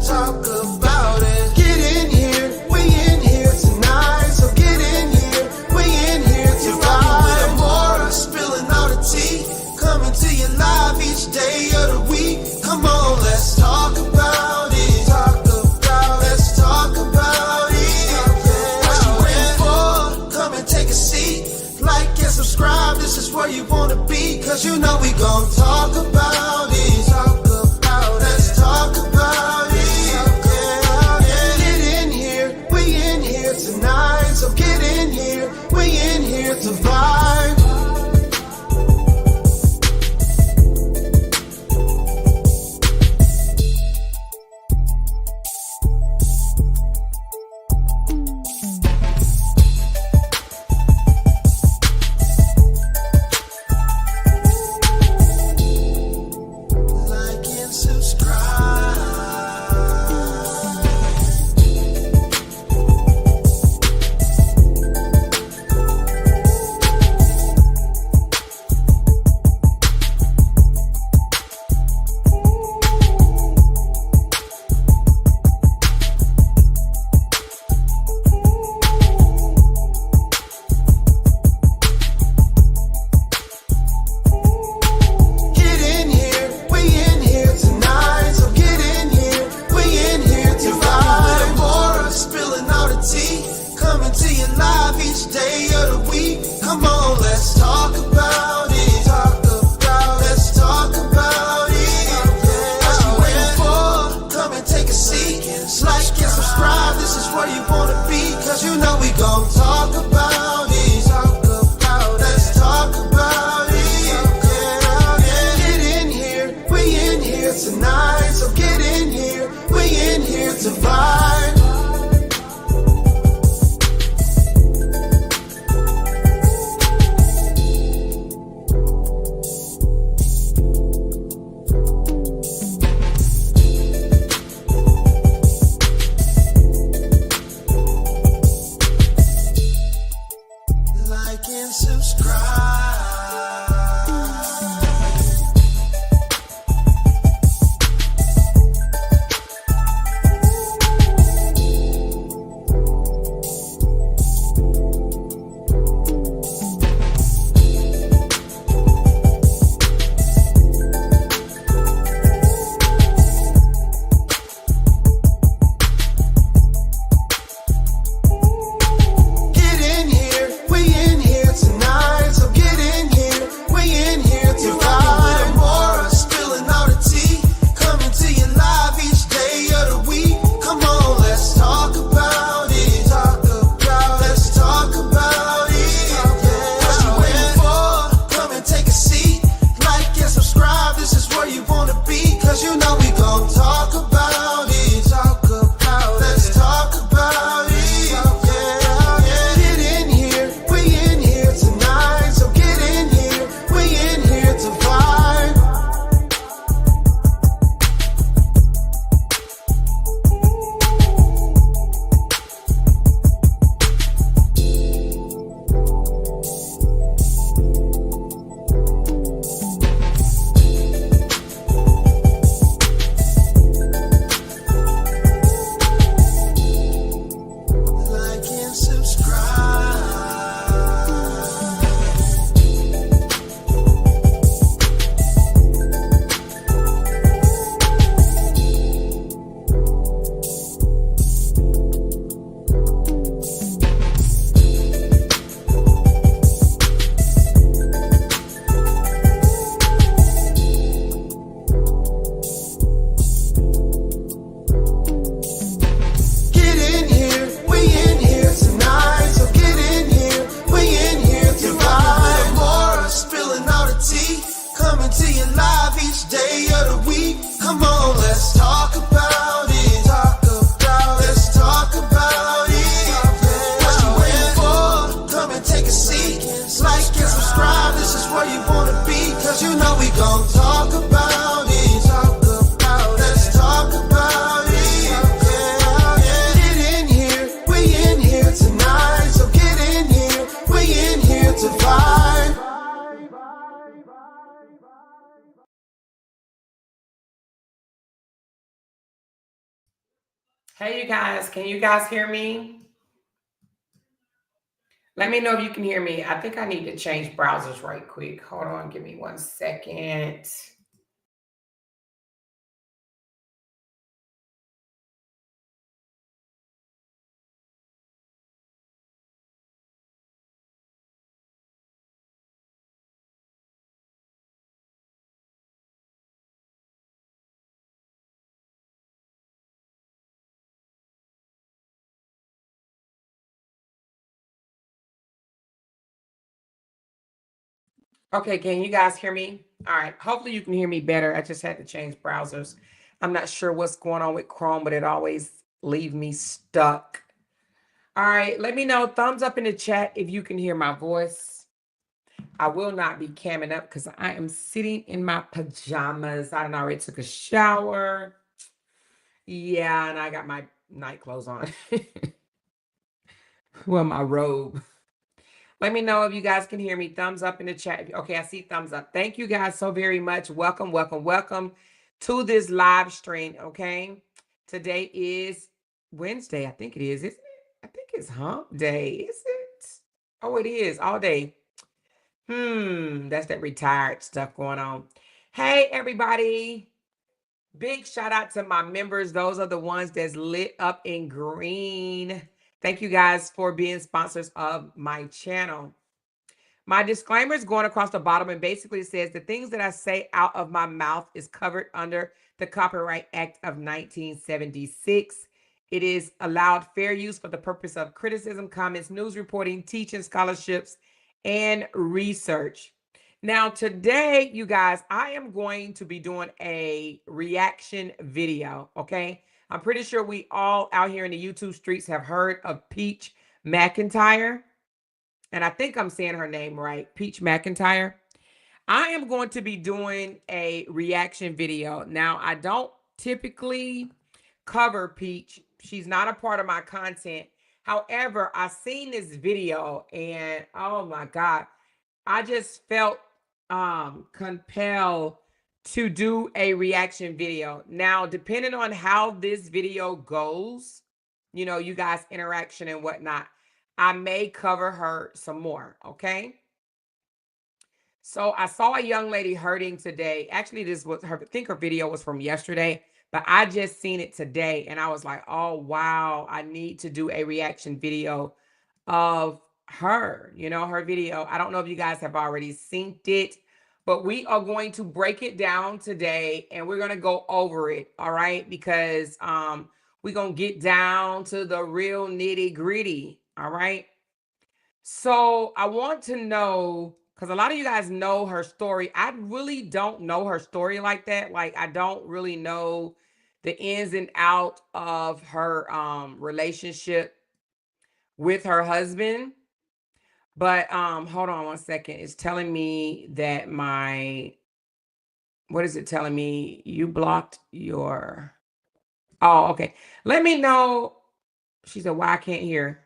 talk about it. Get in here, we in here tonight. So get in here, we in here to ride with Amora, spilling all the tea. Coming to you live each day of the week. Come on, let's talk about it. Let's talk about it. What you waiting for? Come and take a seat. Like and subscribe, this is where you wanna be. Cause you know we gon' talk about it. Let's talk about it. Get in here, we in here tonight. So get in here, we in here to vibe. Coming to you live each day of the week. Come on, let's talk about it. Let's talk about it. What you waiting for? Come and take a seat. Like and subscribe, this is where you wanna be. Cause you know we gon' talk about it. Let's talk about it. Get in here, we in here tonight. So get in here, we in here to vibe. Like and subscribe. You know we gon' talk about it. Let's talk about it. Get in here, we in here tonight. So get in here, we in here to vibe. Coming to you live each day of the week. Come on, let's talk about it. Let's talk about it. What you waiting for? Come and take a seat. Like and subscribe, this is where you wanna be. Cause you know we gon' talk about it. Let's talk about it. Get in here, we in here tonight. So get in here, we in here to vibe. Hey, you guys, can you guys hear me? Let me know if you can hear me. I think I need to change browsers right quick. Hold on, give me 1 second. Okay, can you guys hear me? All right, hopefully you can hear me better. I just had to change browsers. I'm not sure what's going on with Chrome, but it always leaves me stuck. All right, let me know. Thumbs up in the chat if you can hear my voice. I will not be camming up because I am sitting in my pajamas. I done already took a shower. Yeah, and I got my night clothes on. Well, my robe. Let me know if you guys can hear me. Thumbs up in the chat. Okay, I see thumbs up. Thank you guys so very much. Welcome, welcome, welcome to this live stream. Okay, today is Wednesday. I think it is. I think it's hump day. Is it? Oh, it is all day. That's that retired stuff going on. Hey, everybody. Big shout out to my members. Those are the ones that's lit up in green. Thank you guys for being sponsors of my channel. My disclaimer is going across the bottom and basically says the things that I say out of my mouth is covered under the Copyright Act of 1976. It is allowed fair use for the purpose of criticism, comments, news reporting, teaching, scholarships, and research. Now, today, you guys, I am going to be doing a reaction video, okay? I'm pretty sure we all out here in the YouTube streets have heard of Peach McIntyre. And I think I'm saying her name right, Peach McIntyre. I am going to be doing a reaction video. Now, I don't typically cover Peach. She's not a part of my content. However, I seen this video and oh my God, I just felt compelled to do a reaction video. Now, depending on how this video goes, you guys interaction and whatnot, I may cover her some more, okay? So I saw a young lady hurting today. Actually, this was her, I think her video was from yesterday, but I just seen it today and I was like, oh wow, I need to do a reaction video of her, her video. I don't know if you guys have already seen it, but we are going to break it down today and we're going to go over it, all right? Because we're going to get down to the real nitty-gritty, all right? So I want to know, because a lot of you guys know her story. I really don't know her story like that. Like, I don't really know the ins and out of her relationship with her husband. But hold on 1 second. It's telling me that what is it telling me? You blocked your, oh, okay. Let me know. She said, why I can't hear.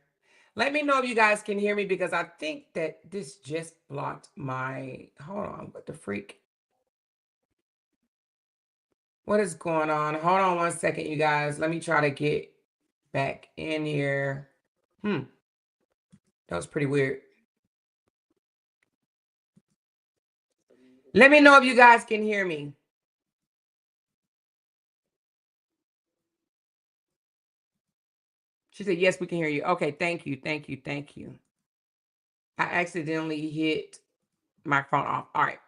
Let me know if you guys can hear me because I think that this just blocked my, hold on, what the freak? What is going on? Hold on 1 second, you guys. Let me try to get back in here. That was pretty weird. Let me know if you guys can hear me. She said, yes, we can hear you. Okay, thank you, thank you, thank you. I accidentally hit my phone off. All right.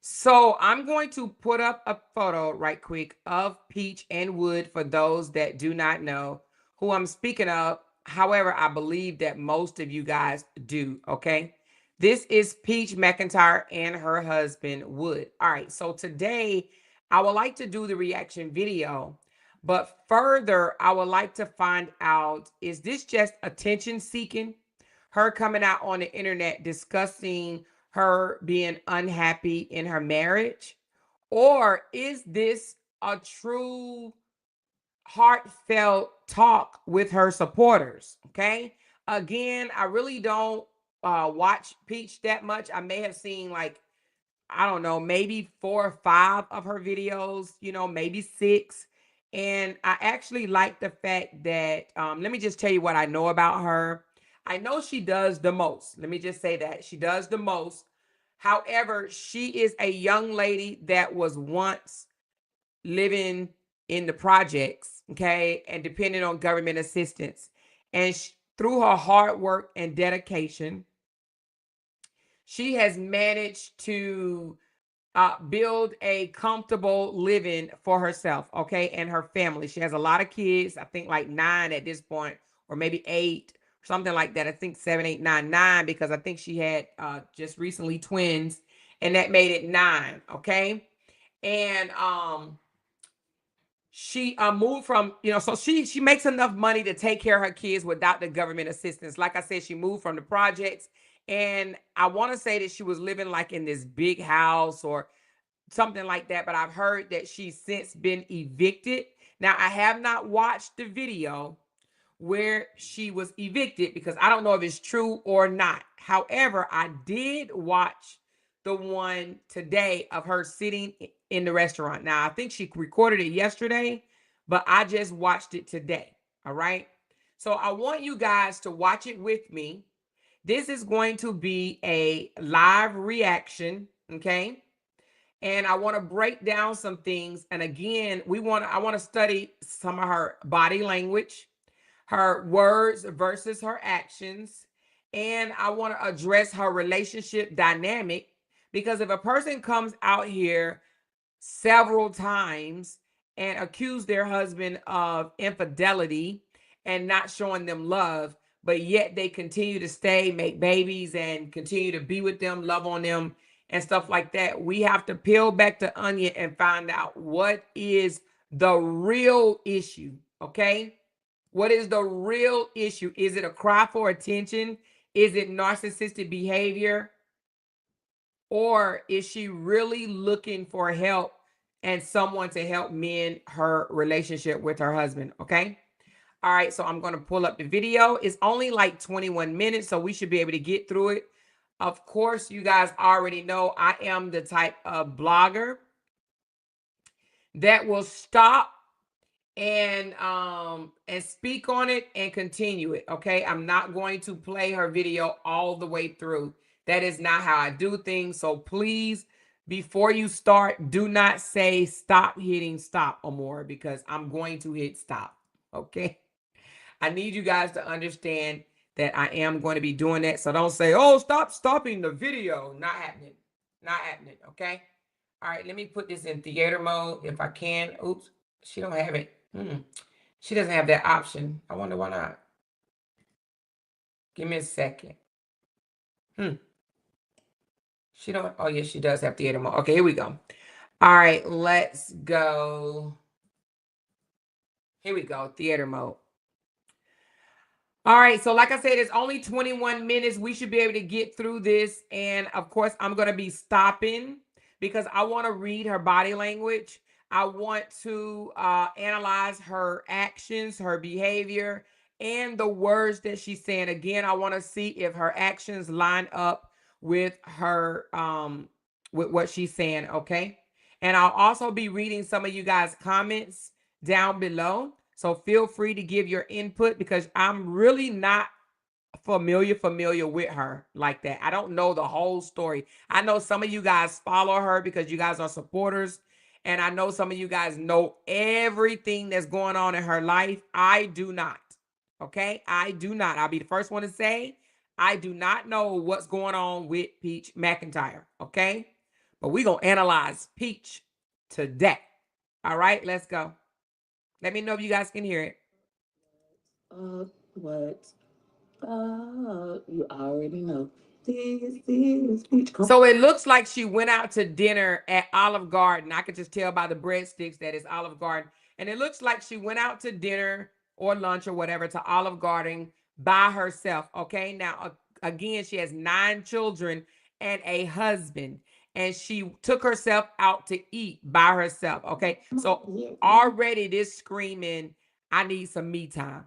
So I'm going to put up a photo right quick of Peach and Wood for those that do not know who I'm speaking of. However, I believe that most of you guys do, okay? This is Peach McIntyre and her husband, Wood. All right, so today I would like to do the reaction video, but further, I would like to find out, is this just attention seeking? Her coming out on the internet discussing her being unhappy in her marriage? Or is this a true heartfelt talk with her supporters? Okay. Again, I really don't watch Peach that much. I may have seen like, I don't know, maybe 4 or 5 of her videos, maybe 6. And I actually like the fact that, let me just tell you what I know about her. I know she does the most. Let me just say that she does the most. However, she is a young lady that was once living in the projects, okay, and depending on government assistance. And through her hard work and dedication, she has managed to build a comfortable living for herself, okay, and her family. She has a lot of kids, I think like 9 at this point, or maybe 8, something like that. I think 7, 8, 9, 9, because I think she had just recently twins, and that made it 9, okay. And she moved from, so she makes enough money to take care of her kids without the government assistance. Like I said, she moved from the projects, and I want to say that she was living like in this big house or something like that, but I've heard that she's since been evicted. Now, I have not watched the video where she was evicted because I don't know if it's true or not. However, I did watch the one today of her sitting in the restaurant. Now, I think she recorded it yesterday, but I just watched it today. All right. So I want you guys to watch it with me. This is going to be a live reaction. Okay. And I want to break down some things. And again, I want to study some of her body language, her words versus her actions. And I want to address her relationship dynamic, because if a person comes out here several times and accuse their husband of infidelity and not showing them love, but yet they continue to stay, make babies, and continue to be with them, love on them, and stuff like that, we have to peel back the onion and find out what is the real issue, okay? What is the real issue? Is it a cry for attention? Is it narcissistic behavior? Or is she really looking for help and someone to help mend her relationship with her husband? Okay. All right. So I'm going to pull up the video. It's only like 21 minutes, so we should be able to get through it. Of course, you guys already know I am the type of blogger that will stop and speak on it and continue it. Okay. I'm not going to play her video all the way through. That is not how I do things. So please, before you start, do not say stop hitting stop or more, because I'm going to hit stop. Okay. I need you guys to understand that I am going to be doing that. So don't say, oh, stop stopping the video. Not happening. Not happening. Okay. All right. Let me put this in theater mode if I can. Oops. She don't have it. She doesn't have that option. I wonder why not. Give me a second. She don't. Oh, yes, she does have theater mode. Okay, here we go. All right, let's go. Here we go. Theater mode. All right, so like I said, it's only 21 minutes. We should be able to get through this. And of course, I'm going to be stopping because I want to read her body language. I want to analyze her actions, her behavior, and the words that she's saying. Again, I want to see if her actions line up with her, with what she's saying, okay? And I'll also be reading some of you guys' comments down below. So feel free to give your input, because I'm really not familiar with her like that. I don't know the whole story. I know some of you guys follow her because you guys are supporters. And I know some of you guys know everything that's going on in her life. I do not. Okay? I do not. I'll be the first one to say, I do not know what's going on with Peach McIntyre. Okay? But we're going to analyze Peach today. All right? Let's go. Let me know if you guys can hear it. What? You already know. This is Peach. So it looks like she went out to dinner at Olive Garden. I could just tell by the breadsticks that it's Olive Garden. And it looks like she went out to dinner or lunch or whatever to Olive Garden by herself. Okay. Now, again, she has 9 children and a husband. And she took herself out to eat by herself. Okay. So already this screaming, I need some me time.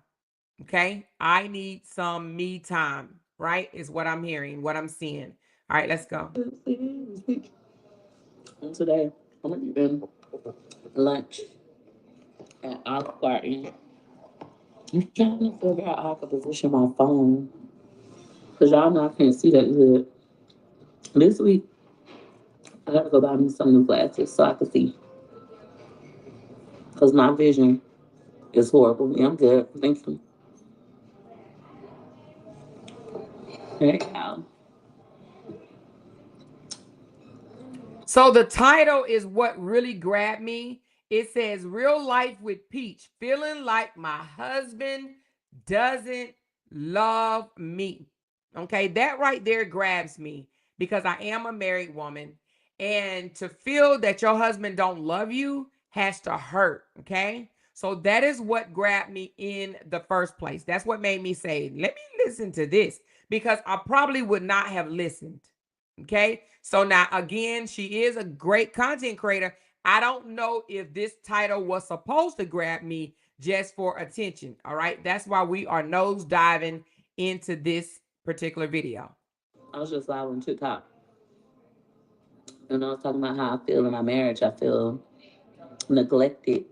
Okay. I need some me time, right? Is what I'm hearing, what I'm seeing. All right, let's go. And today, I'm eating lunch And awkward. I'm trying to figure out how I can position my phone. Because y'all know I can't see that good. This week, I gotta go buy me some new glasses so I can see. Because my vision is horrible. Yeah, I'm good. Thank you. There you go. So the title is what really grabbed me. It says Real Life with Peach, feeling like my husband doesn't love me. Okay, that right there grabs me because I am a married woman, and to feel that your husband don't love you has to hurt, okay? So that is what grabbed me in the first place. That's what made me say, let me listen to this, because I probably would not have listened. Okay. So now again, she is a great content creator. I don't know if this title was supposed to grab me just for attention. All right. That's why we are nose diving into this particular video. I was just live on TikTok. And I was talking about how I feel in my marriage. I feel neglected.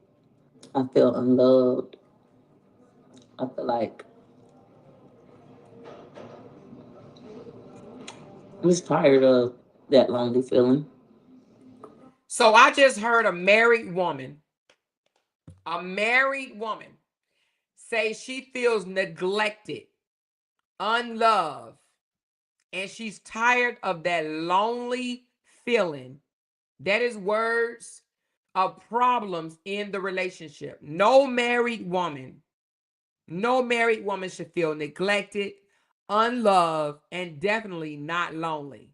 I feel unloved. I feel like I'm just tired of that lonely feeling. So I just heard a married woman say she feels neglected, unloved, and she's tired of that lonely feeling. That is words of problems in the relationship. No married woman should feel neglected, unloved, and definitely not lonely.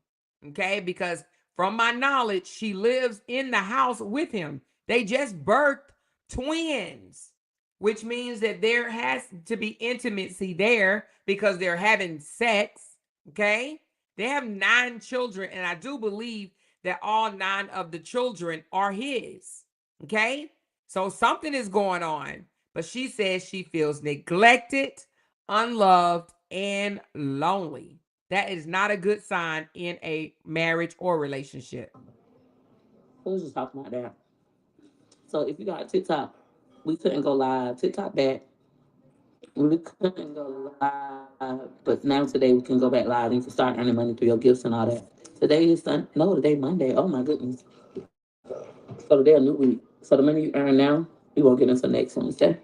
Okay? Because from my knowledge, she lives in the house with him. They just birthed twins, which means that there has to be intimacy there because they're having sex. Okay? They have 9 children, and I do believe that all 9 of the children are his. Okay? So something is going on. But she says she feels neglected, unloved, and lonely. That is not a good sign in a marriage or relationship. I was just talking about that. So if you got TikTok, we couldn't go live. TikTok back. We couldn't go live. But now today we can go back live and you can start earning money through your gifts and all that. Today is today Monday. Oh my goodness. So today a new week. So the money you earn now, you won't get until next Wednesday.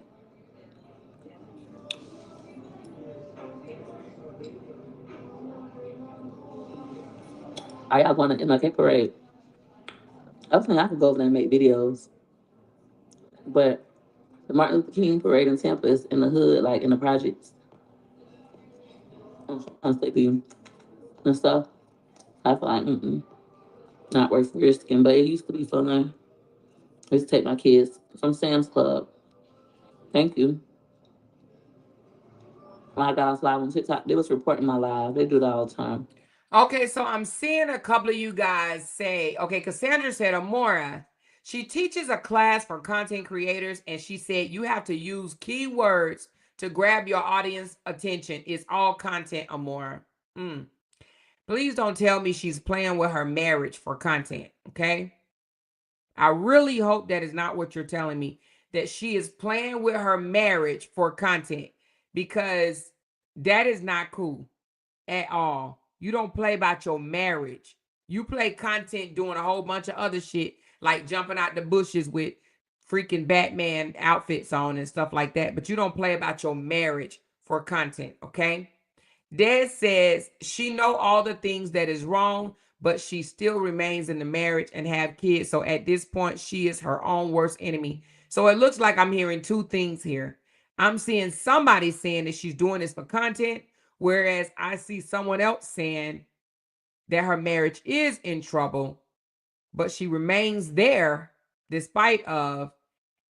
Are y'all going to MLK parade? I was thinking I could go over there and make videos. But the Martin Luther King parade in Tampa is in the hood, like in the projects. On State and stuff. I feel like, not worth risking, but it used to be fun. I used to take my kids from Sam's Club. Thank you. When I got off live on TikTok, they was reporting my live. They do that all the time. Okay, so I'm seeing a couple of you guys say, okay, Cassandra said, Amora, she teaches a class for content creators, and she said you have to use keywords to grab your audience attention. It's all content, Amora. Please don't tell me she's playing with her marriage for content, okay? I really hope that is not what you're telling me, that she is playing with her marriage for content, because that is not cool at all. You don't play about your marriage. You play content doing a whole bunch of other shit, like jumping out the bushes with freaking Batman outfits on and stuff like that, but you don't play about your marriage for content, okay? Des says she know all the things that is wrong, but she still remains in the marriage and have kids. So at this point, she is her own worst enemy. So it looks like I'm hearing two things here. I'm seeing somebody saying that she's doing this for content, whereas I see someone else saying that her marriage is in trouble, but she remains there despite of,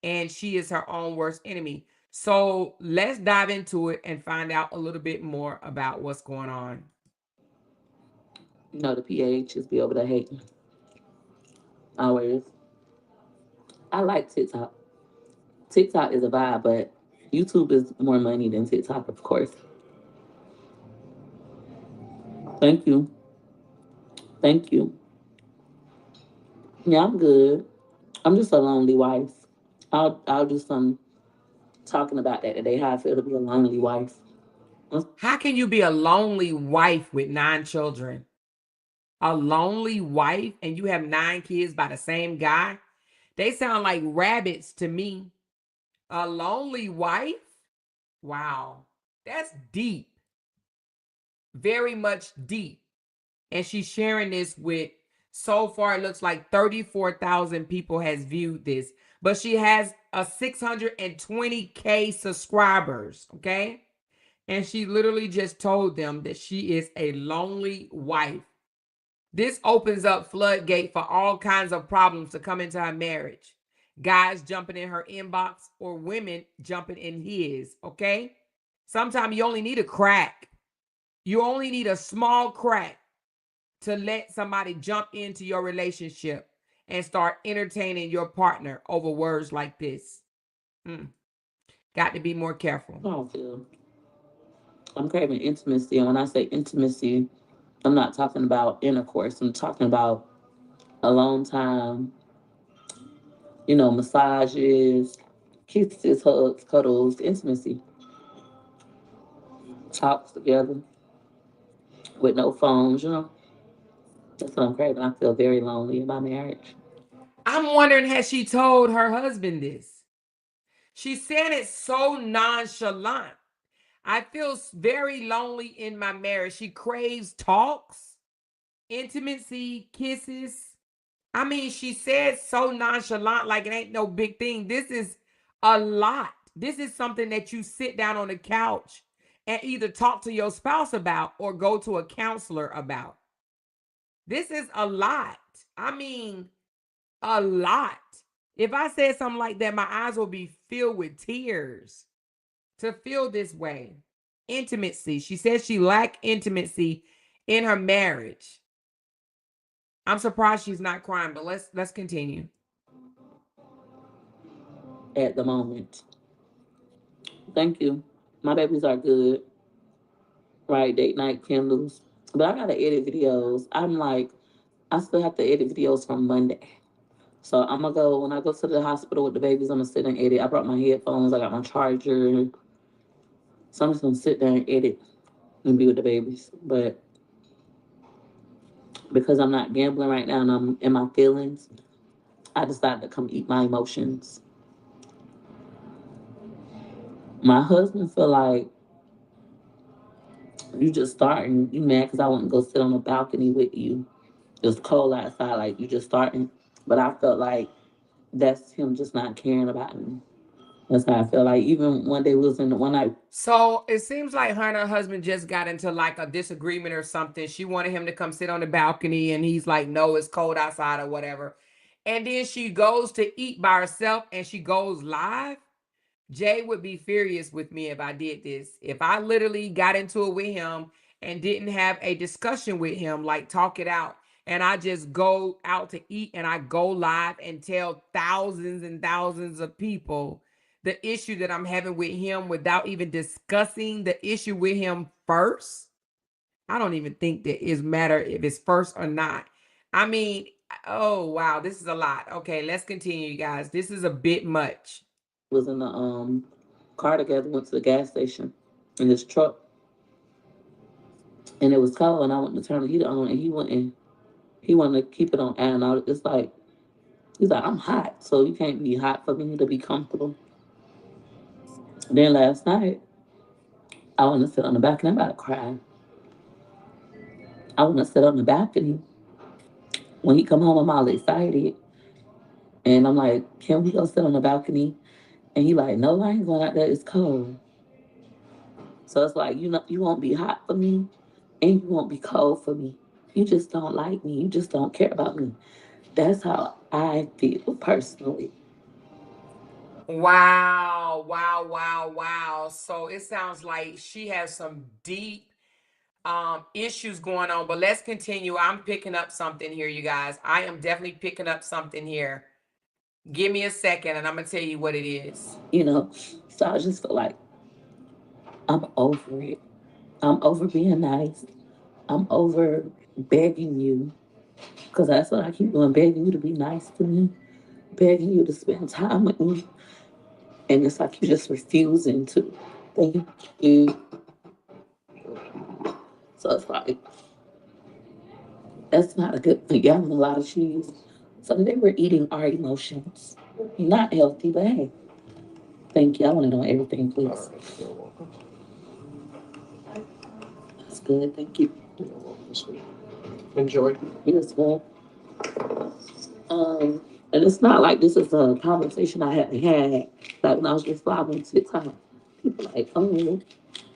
and she is her own worst enemy. So let's dive into it and find out a little bit more about what's going on. You know, the PHs be over there hating. Always. I like TikTok. TikTok is a vibe, but YouTube is more money than TikTok, of course. Thank you. Thank you. Yeah, I'm good. I'm just a lonely wife. I'll do some talking about that today. How I feel to be a lonely wife. How can you be a lonely wife with 9 children? A lonely wife and you have 9 kids by the same guy? They sound like rabbits to me. A lonely wife? Wow. That's deep. Very much deep. And she's sharing this with, so far it looks like 34,000 people has viewed this, but she has a 620K subscribers, okay? And she literally just told them that she is a lonely wife. This opens up floodgate for all kinds of problems to come into her marriage. Guys jumping in her inbox or women jumping in his, okay? Sometimes you only need a crack. You only need a small crack to let somebody jump into your relationship and start entertaining your partner over words like this. Got to be more careful. I don't feel. I'm craving intimacy. And when I say intimacy, I'm not talking about intercourse. I'm talking about alone time, massages, kisses, hugs, cuddles, intimacy, talks together with no phones. That's what I'm craving. I feel very lonely in my marriage. I'm wondering, has she told her husband this? She said it so nonchalant. I feel very lonely in my marriage. She craves talks, intimacy, kisses. I mean, she said so nonchalant, like it ain't no big thing. This is a lot. This is something that you sit down on the couch and either talk to your spouse about or go to a counselor about. This is a lot. I mean, a lot. If I said something like that, my eyes will be filled with tears to feel this way. Intimacy. She says she lacked intimacy in her marriage. I'm surprised she's not crying, but let's continue. At the moment. Thank you. My babies are good. Right, date night candles. But I gotta edit videos. I still have to edit videos from Monday. So I'm gonna go when I go to the hospital with the babies. I'm gonna sit and edit. I brought my headphones. I got my charger. So I'm just gonna sit there and edit and be with the babies. But because I'm not gambling right now and I'm in my feelings, I decided to come eat my emotions. My husband feel like you just starting. You mad because I wouldn't go sit on the balcony with you. It's cold outside, like you just starting. But I felt like that's him just not caring about me. That's how I feel like. Even one day we was in the one night. So it seems like her and her husband just got into like a disagreement or something. She wanted him to come sit on the balcony, and he's like, no, it's cold outside or whatever. And then she goes to eat by herself and she goes live. Jay would be furious with me if I did this. If I literally got into it with him and didn't have a discussion with him, like talk it out, and I just go out to eat and I go live and tell thousands and thousands of people the issue that I'm having with him without even discussing the issue with him first. I don't even think that it matter if it's first or not. I mean, oh wow, this is a lot. Okay, let's continue, you guys. This is a bit much. Was in the car together, went to the gas station in his truck, and it was cold, and I went to turn the heater on, and he wanted to keep it on, and it's like he's like, I'm hot, so you can't be hot for me to be comfortable. Then last night, I want to sit on the balcony. I'm about to cry. I want to sit on the balcony. When he come home, I'm all excited, and I'm like, can we go sit on the balcony? And he like, no, I ain't going out there. It's cold. So it's like, you won't be hot for me and you won't be cold for me. You just don't like me. You just don't care about me. That's how I feel personally. Wow, wow, wow, wow. So it sounds like she has some deep issues going on, but let's continue. I'm picking up something here, you guys. I am definitely picking up something here. Give me a second and I'm gonna tell you what it is. So I just feel like I'm over it. I'm over being nice. I'm over begging you because that's what I keep doing, begging you to be nice to me. begging you to spend time with me, and it's like you just refusing to. Thank you. So it's like that's not a good thing. Y'all have a lot of cheese. So they were eating our emotions. Not healthy, but hey, thank you. I want it on everything, please. That's good. Thank you. Enjoy. Yes, well. And it's not like this is a conversation I hadn't had. Like when I was just live on TikTok, people like, oh,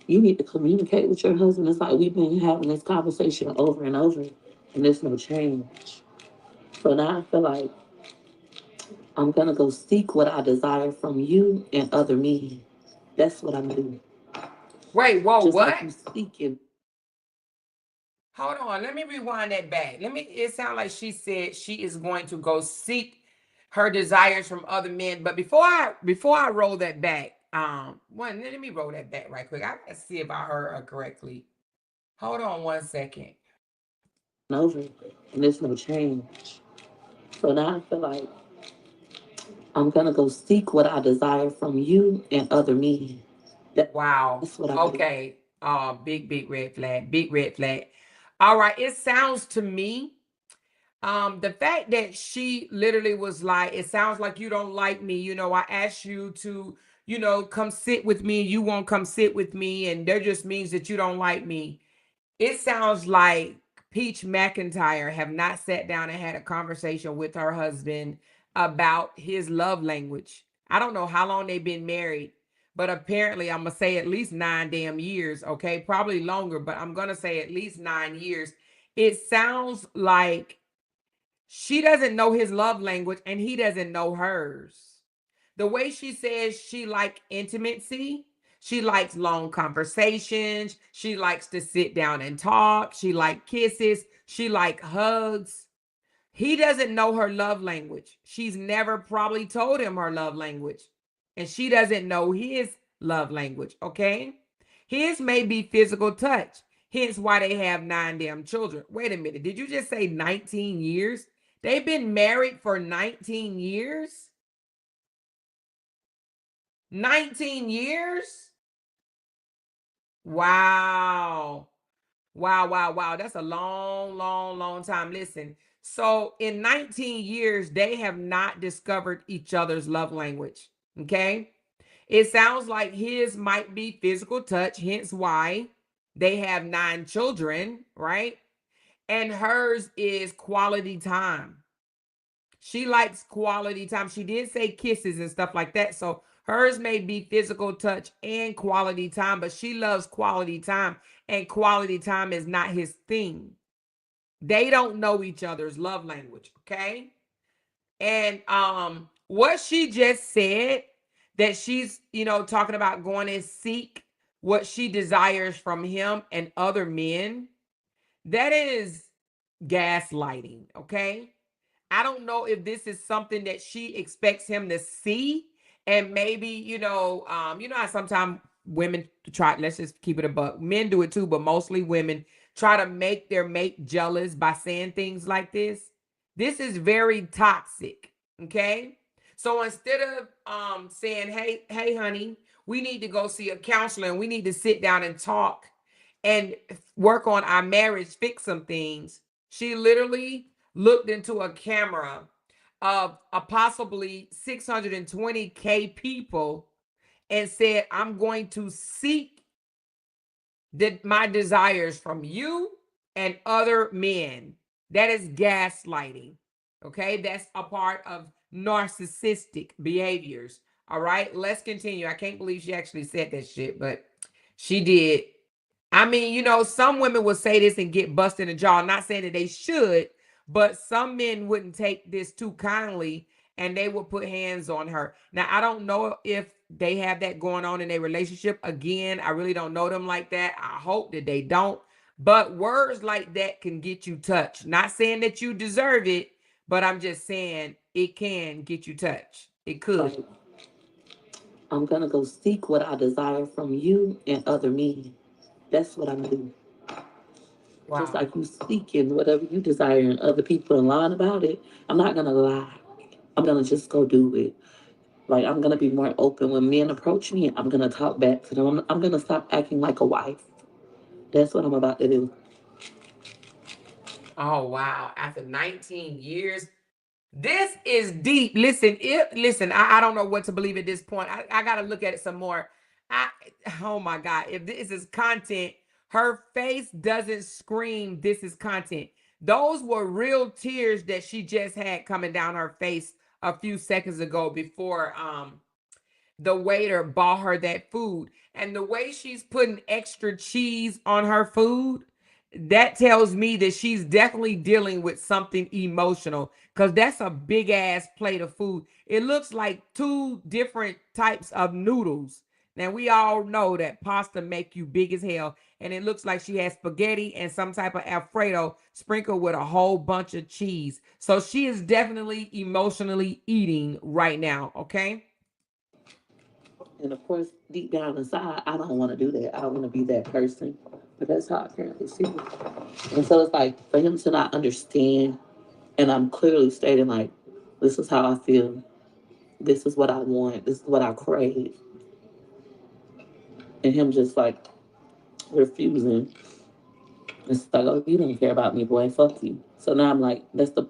you need to communicate with your husband. It's like we've been having this conversation over and over, and there's no change. So now I feel like I'm gonna go seek what I desire from you and other men. That's what I'm doing. Wait, whoa, Just what? like you seeking. Hold on, let me rewind that back. It sounds like she said she is going to go seek her desires from other men. But before I roll that back, let me roll that back right quick. I gotta see if I heard her correctly. Hold on 1 second. Over, and there's no change. So now I feel like I'm gonna go seek what I desire from you and other men. Wow. That's what I'm doing. Okay. Big red flag. Big red flag. All right. It sounds to me, the fact that she literally was like, it sounds like you don't like me. I asked you to, come sit with me. You won't come sit with me. And that just means that you don't like me. It sounds like Peach McIntyre have not sat down and had a conversation with her husband about his love language. I don't know how long they've been married, but apparently I'm gonna say at least 9 damn years. Okay, probably longer, but I'm gonna say at least 9 years. It sounds like she doesn't know his love language and he doesn't know hers. The way she says she like intimacy, she likes long conversations, she likes to sit down and talk, she like kisses, she like hugs. He doesn't know her love language. She's never probably told him her love language. And she doesn't know his love language, okay? His may be physical touch, hence why they have 9 damn children. Wait a minute, did you just say 19 years? They've been married for 19 years? 19 years? Wow. Wow, wow, wow. That's a long, long, long time. Listen, so in 19 years, they have not discovered each other's love language. Okay. It sounds like his might be physical touch, hence why they have 9 children, right? And hers is quality time. She likes quality time. She did say kisses and stuff like that. So hers may be physical touch and quality time, but she loves quality time, and quality time is not his thing. They don't know each other's love language, okay? And what she just said, that she's, talking about going and seek what she desires from him and other men, that is gaslighting, okay? I don't know if this is something that she expects him to see. And maybe, how sometimes women try, let's just keep it a buck. Men do it too, but mostly women try to make their mate jealous by saying things like this. This is very toxic. Okay. So instead of saying, hey, honey, we need to go see a counselor and we need to sit down and talk and work on our marriage, fix some things. She literally looked into a camera of a possibly 620K people and said, I'm going to seek my desires from you and other men. That is gaslighting. Okay, that's a part of narcissistic behaviors. All right, let's continue. I can't believe she actually said that shit, but she did. I mean, some women will say this and get busted in the jaw. I'm not saying that they should, but some men wouldn't take this too kindly and they would put hands on her. Now, I don't know if they have that going on in their relationship. Again, I really don't know them like that. I hope that they don't. But words like that can get you touched. Not saying that you deserve it, but I'm just saying it can get you touched. It could. Like, I'm gonna go seek what I desire from you and other men. That's what I'm doing. Just Wow. like you seeking whatever you desire in other people and lying about it. I'm not gonna lie. I'm gonna just go do it. Like, I'm gonna be more open when men approach me. I'm gonna talk back to them. I'm gonna stop acting like a wife. That's what I'm about to do. Oh wow! After 19 years, this is deep. Listen, I don't know what to believe at this point. I gotta look at it some more. I oh my God, if this is content, her face doesn't scream this is content. Those were real tears that she just had coming down her face a few seconds ago before the waiter bought her that food. And the way she's putting extra cheese on her food, that tells me that she's definitely dealing with something emotional, because that's a big ass plate of food. It looks like two different types of noodles. Now we all know that pasta make you big as hell, and it looks like she has spaghetti and some type of Alfredo sprinkled with a whole bunch of cheese. So she is definitely emotionally eating right now, okay? And of course, deep down inside, I don't want to do that. I don't want to be that person. But that's how I currently see it. And so it's like for him to not understand, and I'm clearly stating, like, this is how I feel. This is what I want. This is what I crave. And him just like refusing. It's like, oh, you don't care about me, boy. Fuck you. So now I'm like, that's the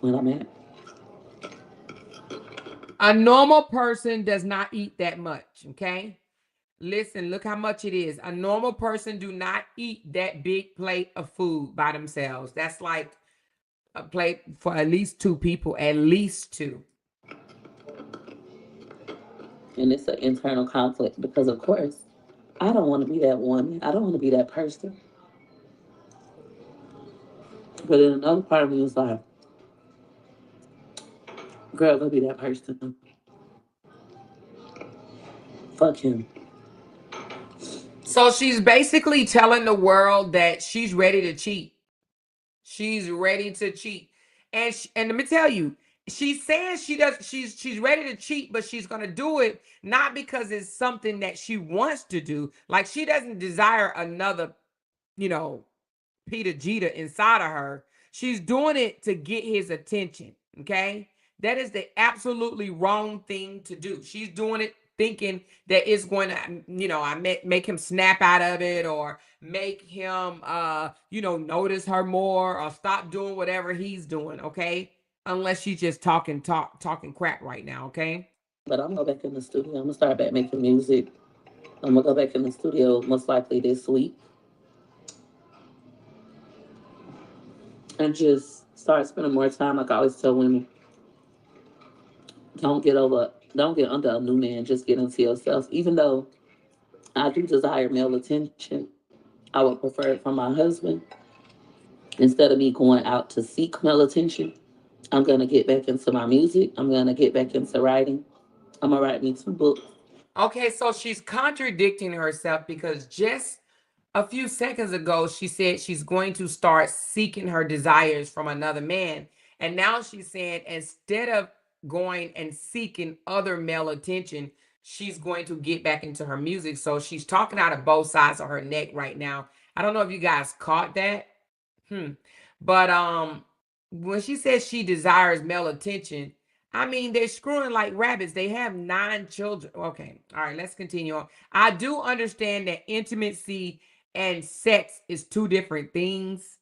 point I'm at. A normal person does not eat that much, okay? Listen, look how much it is. A normal person do not eat that big plate of food by themselves. That's like a plate for at least two people, at least two. And it's an internal conflict because, of course, I don't want to be that woman. I don't want to be that person. But then another part of me was like, girl, go be that person. Fuck him. So she's basically telling the world that she's ready to cheat. She's ready to cheat. And let me tell you, she's saying she's ready to cheat, but she's going to do it not because it's something that she wants to do. Like she doesn't desire another, you know, Peter Jeter inside of her. She's doing it to get his attention. Okay. That is the absolutely wrong thing to do. She's doing it thinking that it's going to, I make him snap out of it, or make him, notice her more, or stop doing whatever he's doing. Okay. Unless she's just talking crap right now. Okay. But I'm going to go back in the studio. I'm going to start back making music. I'm going to go back in the studio most likely this week. And just start spending more time. Like I always tell women, don't get under a new man. Just get into yourself. Even though I do desire male attention, I would prefer it from my husband. Instead of me going out to seek male attention, I'm going to get back into my music. I'm going to get back into writing. I'm going to write me 2 books. Okay, so she's contradicting herself, because just a few seconds ago, she said she's going to start seeking her desires from another man. And now she's saying instead of going and seeking other male attention, she's going to get back into her music. So she's talking out of both sides of her neck right now. I don't know if you guys caught that. But when she says she desires male attention, I mean, they're screwing like rabbits. They have 9 children. Okay. All right, let's continue on. I do understand that intimacy and sex is 2 different things.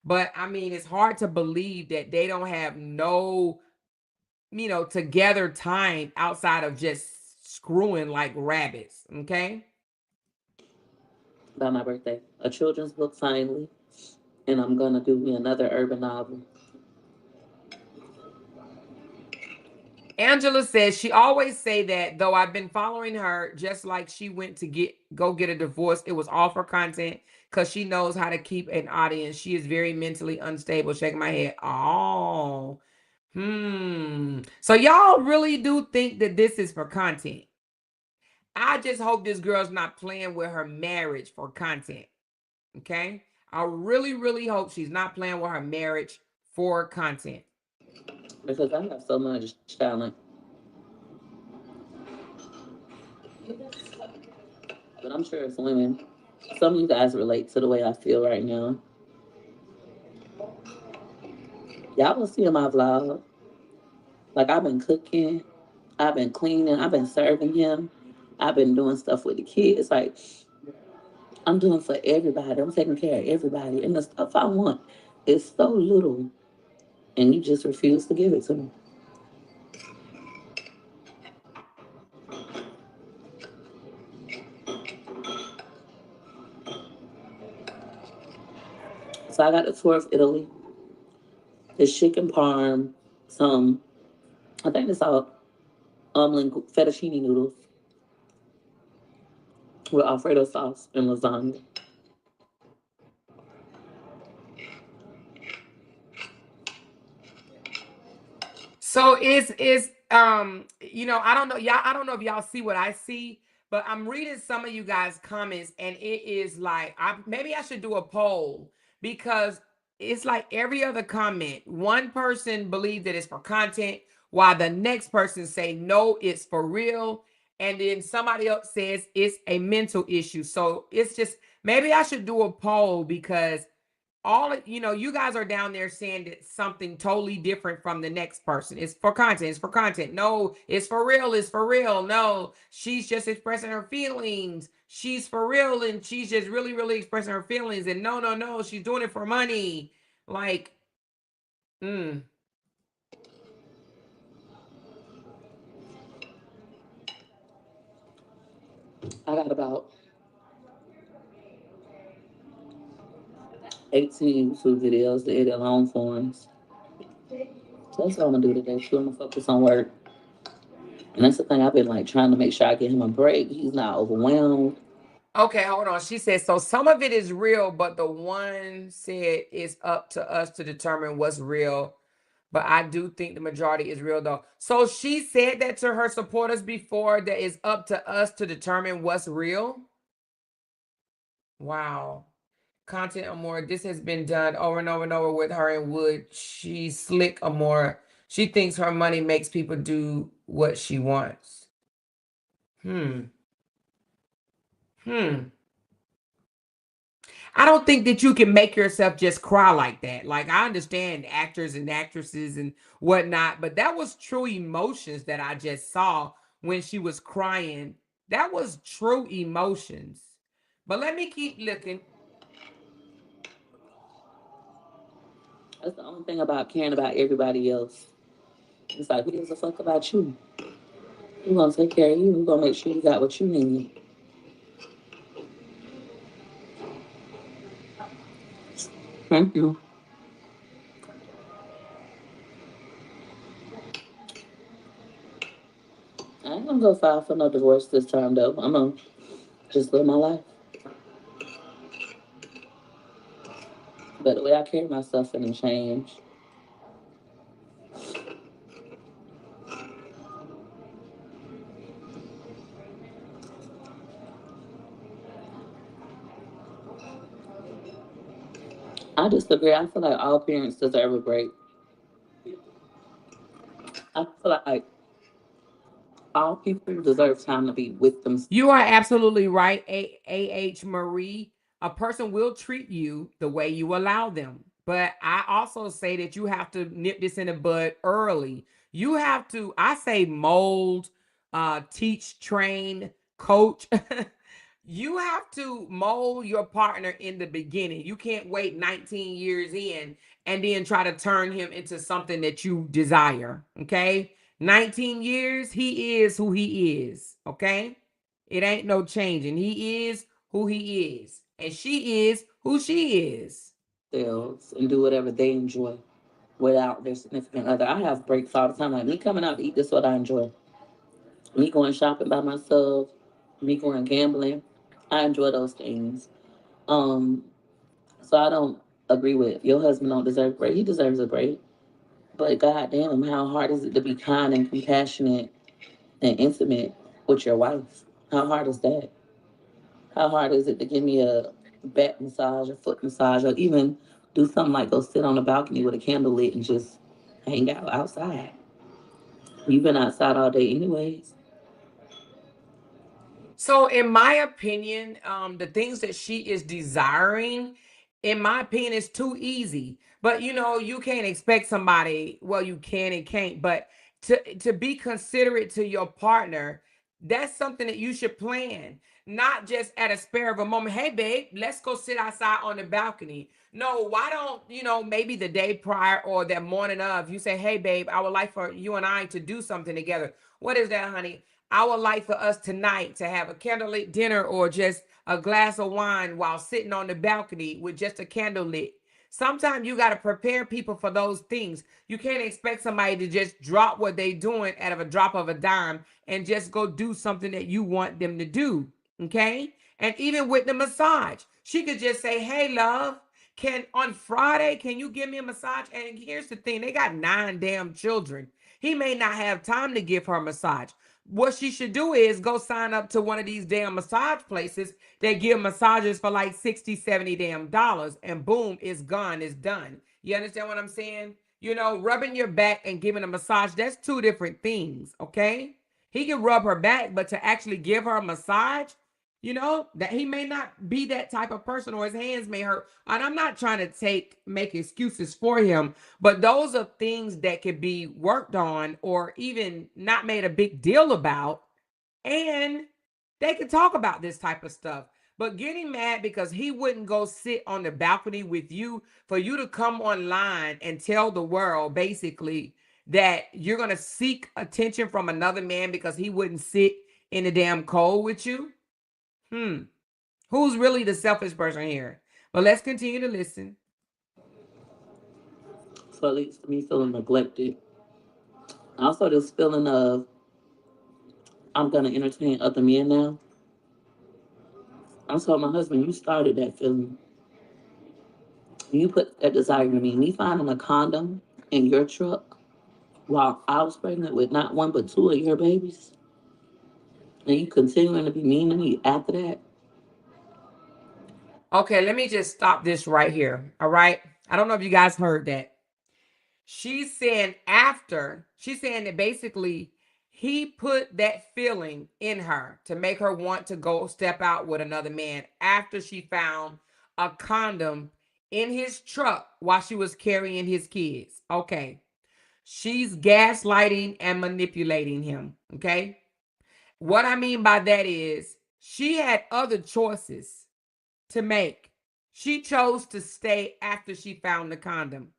But I mean, it's hard to believe that they don't have no, together time outside of just screwing like rabbits. Okay. By my birthday, a children's book finally, and I'm gonna do me another urban novel. Angela says she always say that, though I've been following her, just like she went to go get a divorce. It was all for content, because she knows how to keep an audience. She is very mentally unstable. Shaking my head. Oh, So y'all really do think that this is for content? I just hope this girl's not playing with her marriage for content. Okay, I really, really hope she's not playing with her marriage for content. Because I have so much talent. But I'm sure it's women. Some of you guys relate to the way I feel right now. Y'all will see in my vlog. Like, I've been cooking, I've been cleaning, I've been serving him, I've been doing stuff with the kids. Like, I'm doing for everybody. I'm taking care of everybody. And the stuff I want is so little, and you just refuse to give it to me. So I got a tour of Italy. There's chicken parm, some, I think it's all fettuccine noodles with Alfredo sauce and lasagna. So is you know, I don't know y'all, I don't know if y'all see what I see, but I'm reading some of you guys comments and it is like maybe I should do a poll because it's like every other comment, one person believes that it's for content while the next person say no, it's for real, and then somebody else says it's a mental issue. So it's just maybe I should do a poll because you know, you guys are down there saying that something totally different from the next person. It's for content, it's for content. No, it's for real, it's for real. No, she's just expressing her feelings. She's for real and she's just really, really expressing her feelings. And no, no, no, she's doing it for money. Like, mm. I got about 18 YouTube videos to edit long forms. So that's what I'm gonna do today. I'm gonna focus on work. And that's the thing, I've been like trying to make sure I get him a break. He's not overwhelmed. Okay, hold on. She said, so some of it is real, but the one said it's up to us to determine what's real. But I do think the majority is real though. So she said that to her supporters before, that it's up to us to determine what's real. Wow. Content Amore, this has been done over and over and over with her and Wood. She's slick Amore. She thinks her money makes people do what she wants. Hmm. I don't think that you can make yourself just cry like that. Like, I understand actors and actresses and whatnot, but that was true emotions that I just saw when she was crying. That was true emotions. But let me keep looking. That's the only thing about caring about everybody else. It's like, who gives a fuck about you? We're gonna take care of you. We're gonna make sure you got what you need. Thank you. I ain't gonna go file for no divorce this time though. I'm gonna just live my life. But the way I carry myself didn't change. I disagree. I feel like all parents deserve a break. I feel like all people deserve time to be with themselves. You are absolutely right, A.H. Marie. A person will treat you the way you allow them. But I also say that you have to nip this in the bud early. You have to, I say, mold, teach, train, coach. You have to mold your partner in the beginning. You can't wait 19 years in and then try to turn him into something that you desire. Okay. 19 years, he is who he is. Okay. It ain't no changing. He is who he is. And she is who she is. And do whatever they enjoy without their significant other. I have breaks all the time. Like me coming out to eat, this is what I enjoy. Me going shopping by myself, me going gambling. I enjoy those things. Um, so I don't agree with your husband don't deserve a break. He deserves a break. But goddamn, how hard is it to be kind and compassionate and intimate with your wife? How hard is that? How hard is it to give me a back massage, a foot massage, or even do something like go sit on the balcony with a candle lit and just hang out outside? You've been outside all day anyways. So, in my opinion, the things that she is desiring, in my opinion, is too easy. But you know, you can't expect somebody. Well, you can and can't. But to be considerate to your partner, that's something that you should plan, not just at a spare of a moment. Hey, babe, let's go sit outside on the balcony. No, why don't, maybe the day prior or that morning of, you say, hey, babe, I would like for you and I to do something together. What is that, honey? I would like for us tonight to have a candlelit dinner or just a glass of wine while sitting on the balcony with just a candle lit. Sometimes you got to prepare people for those things. You can't expect somebody to just drop what they're doing out of a drop of a dime and just go do something that you want them to do. Okay? And even with the massage, she could just say, hey, love, on Friday, can you give me a massage? And here's the thing, they got 9 damn children. He may not have time to give her a massage. What she should do is go sign up to one of these damn massage places that give massages for like 60, 70 damn dollars, and boom, it's gone, it's done. You understand what I'm saying? Rubbing your back and giving a massage, that's 2 different things, okay? He can rub her back, but to actually give her a massage, that he may not be that type of person, or his hands may hurt. And I'm not trying to make excuses for him, but those are things that could be worked on or even not made a big deal about. And they could talk about this type of stuff. But getting mad because he wouldn't go sit on the balcony with you, for you to come online and tell the world basically that you're going to seek attention from another man because he wouldn't sit in the damn cold with you. Who's really the selfish person here? But let's continue to listen. So it leads to me feeling neglected. Also, this feeling of I'm going to entertain other men now. I told my husband, you started that feeling. You put that desire in me. Me finding a condom in your truck while I was pregnant with not 1 but 2 of your babies, and you continuing to be mean to me after that. Okay, let me just stop this right here. All right. I don't know if you guys heard that. She's saying that basically he put that feeling in her to make her want to go step out with another man after she found a condom in his truck while she was carrying his kids. Okay. She's gaslighting and manipulating him. Okay. What I mean by that is she had other choices to make. She chose to stay after she found the condom.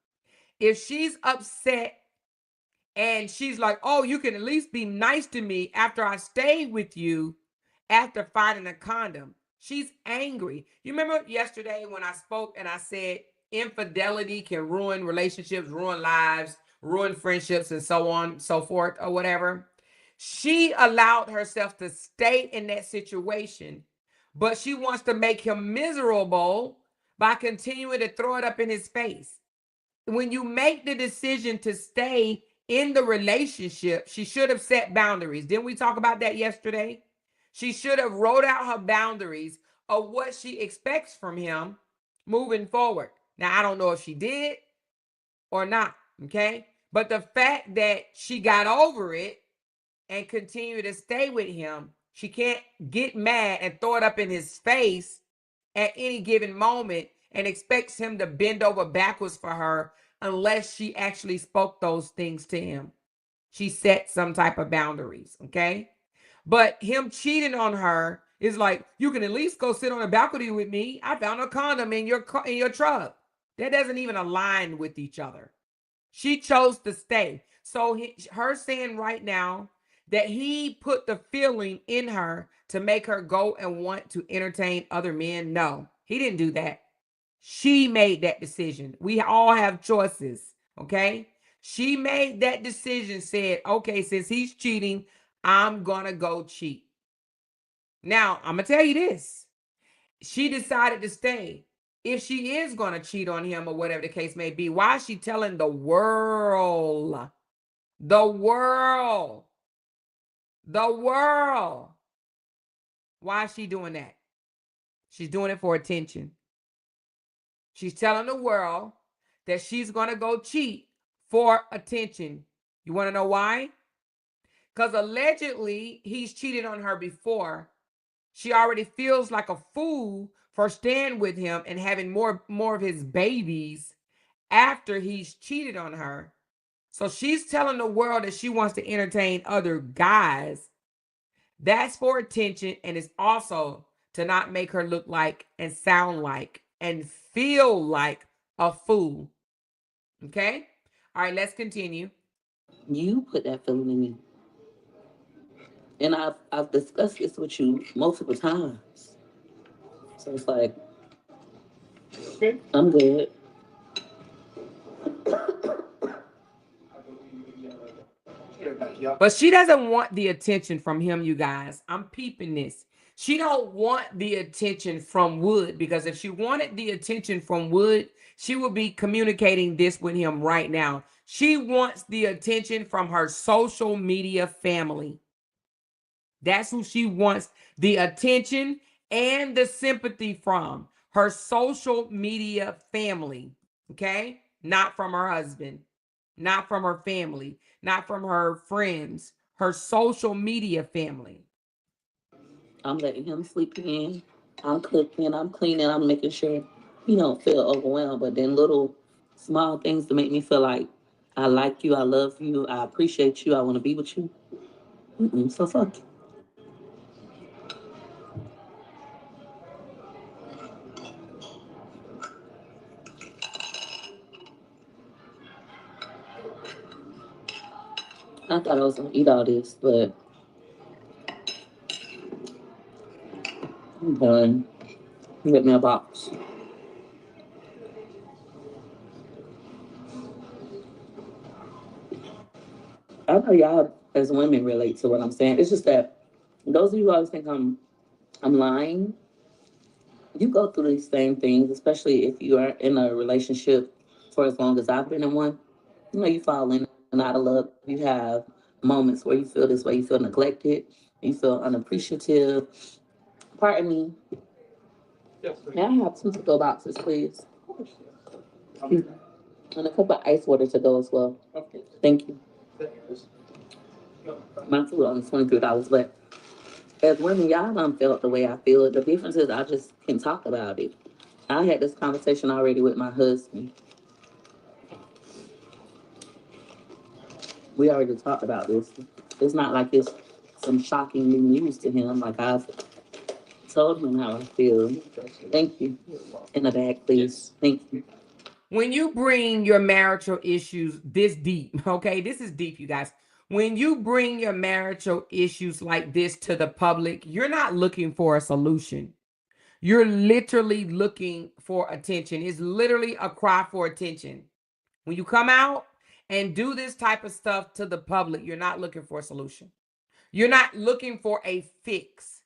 If she's upset and she's like, oh, you can at least be nice to me after I stayed with you after finding a condom, she's angry. You remember yesterday when I spoke and I said infidelity can ruin relationships, ruin lives, ruin friendships, and so on, so forth, or whatever. She allowed herself to stay in that situation, but she wants to make him miserable by continuing to throw it up in his face. When you make the decision to stay in the relationship, she should have set boundaries. Didn't we talk about that yesterday? She should have wrote out her boundaries of what she expects from him moving forward. Now, I don't know if she did or not, okay? But the fact that she got over it and continued to stay with him, she can't get mad and throw it up in his face at any given moment and expects him to bend over backwards for her unless she actually spoke those things to him. She set some type of boundaries, okay? But him cheating on her is like, you can at least go sit on a balcony with me. I found a condom in your truck. That doesn't even align with each other. She chose to stay. So her saying right now that he put the feeling in her to make her go and want to entertain other men. No, he didn't do that. She made that decision. We all have choices, okay? She made that decision, said, okay, since he's cheating, I'm going to go cheat. Now, I'm going to tell you this. She decided to stay. If she is going to cheat on him or whatever the case may be, why is she telling the world? The world. The world. Why is she doing that? She's doing it for attention. She's telling the world that she's going to go cheat for attention. You want to know why? Because allegedly he's cheated on her before. She already feels like a fool for staying with him and having more of his babies after he's cheated on her. So she's telling the world that she wants to entertain other guys. That's for attention, and it's also to not make her look like and sound like and feel like a fool. Okay? All right, let's continue. You put that feeling in me. And I've discussed this with you multiple times. So it's like, I'm good. But she doesn't want the attention from him, you guys. I'm peeping this. She don't want the attention from Wood, because if she wanted the attention from Wood, she would be communicating this with him right now. She wants the attention from her social media family. That's who she wants the attention and the sympathy from. Her social media family. Okay? Not from her husband, not from her family, not from her friends, her social media family. I'm letting him sleep in. I'm cooking, I'm cleaning, I'm making sure he don't feel overwhelmed. But then little small things to make me feel like you, I love you, I appreciate you, I want to be with you. So fuck you. I thought I was gonna eat all this, but I'm done. Get me a box. I know y'all as women relate to what I'm saying. It's just that those of you who always think I'm lying, you go through these same things, especially if you are in a relationship for as long as I've been in one. You know, you fall in and out of love. You have moments where you feel this way, you feel neglected, you feel unappreciative. Pardon me. May I have two to go boxes, please? And a cup of ice water to go as well. Thank you. My food only $23, but as women, y'all done felt the way I feel. The difference is I just can talk about it. I had this conversation already with my husband. We already talked about this. It's not like it's some shocking new news to him. Like I've told him how I feel. Thank you. In the bag, please. Thank you. When you bring your marital issues this deep, okay, this is deep, you guys. When you bring your marital issues like this to the public, you're not looking for a solution. You're literally looking for attention. It's literally a cry for attention. When you come out and do this type of stuff to the public, you're not looking for a solution. You're not looking for a fix.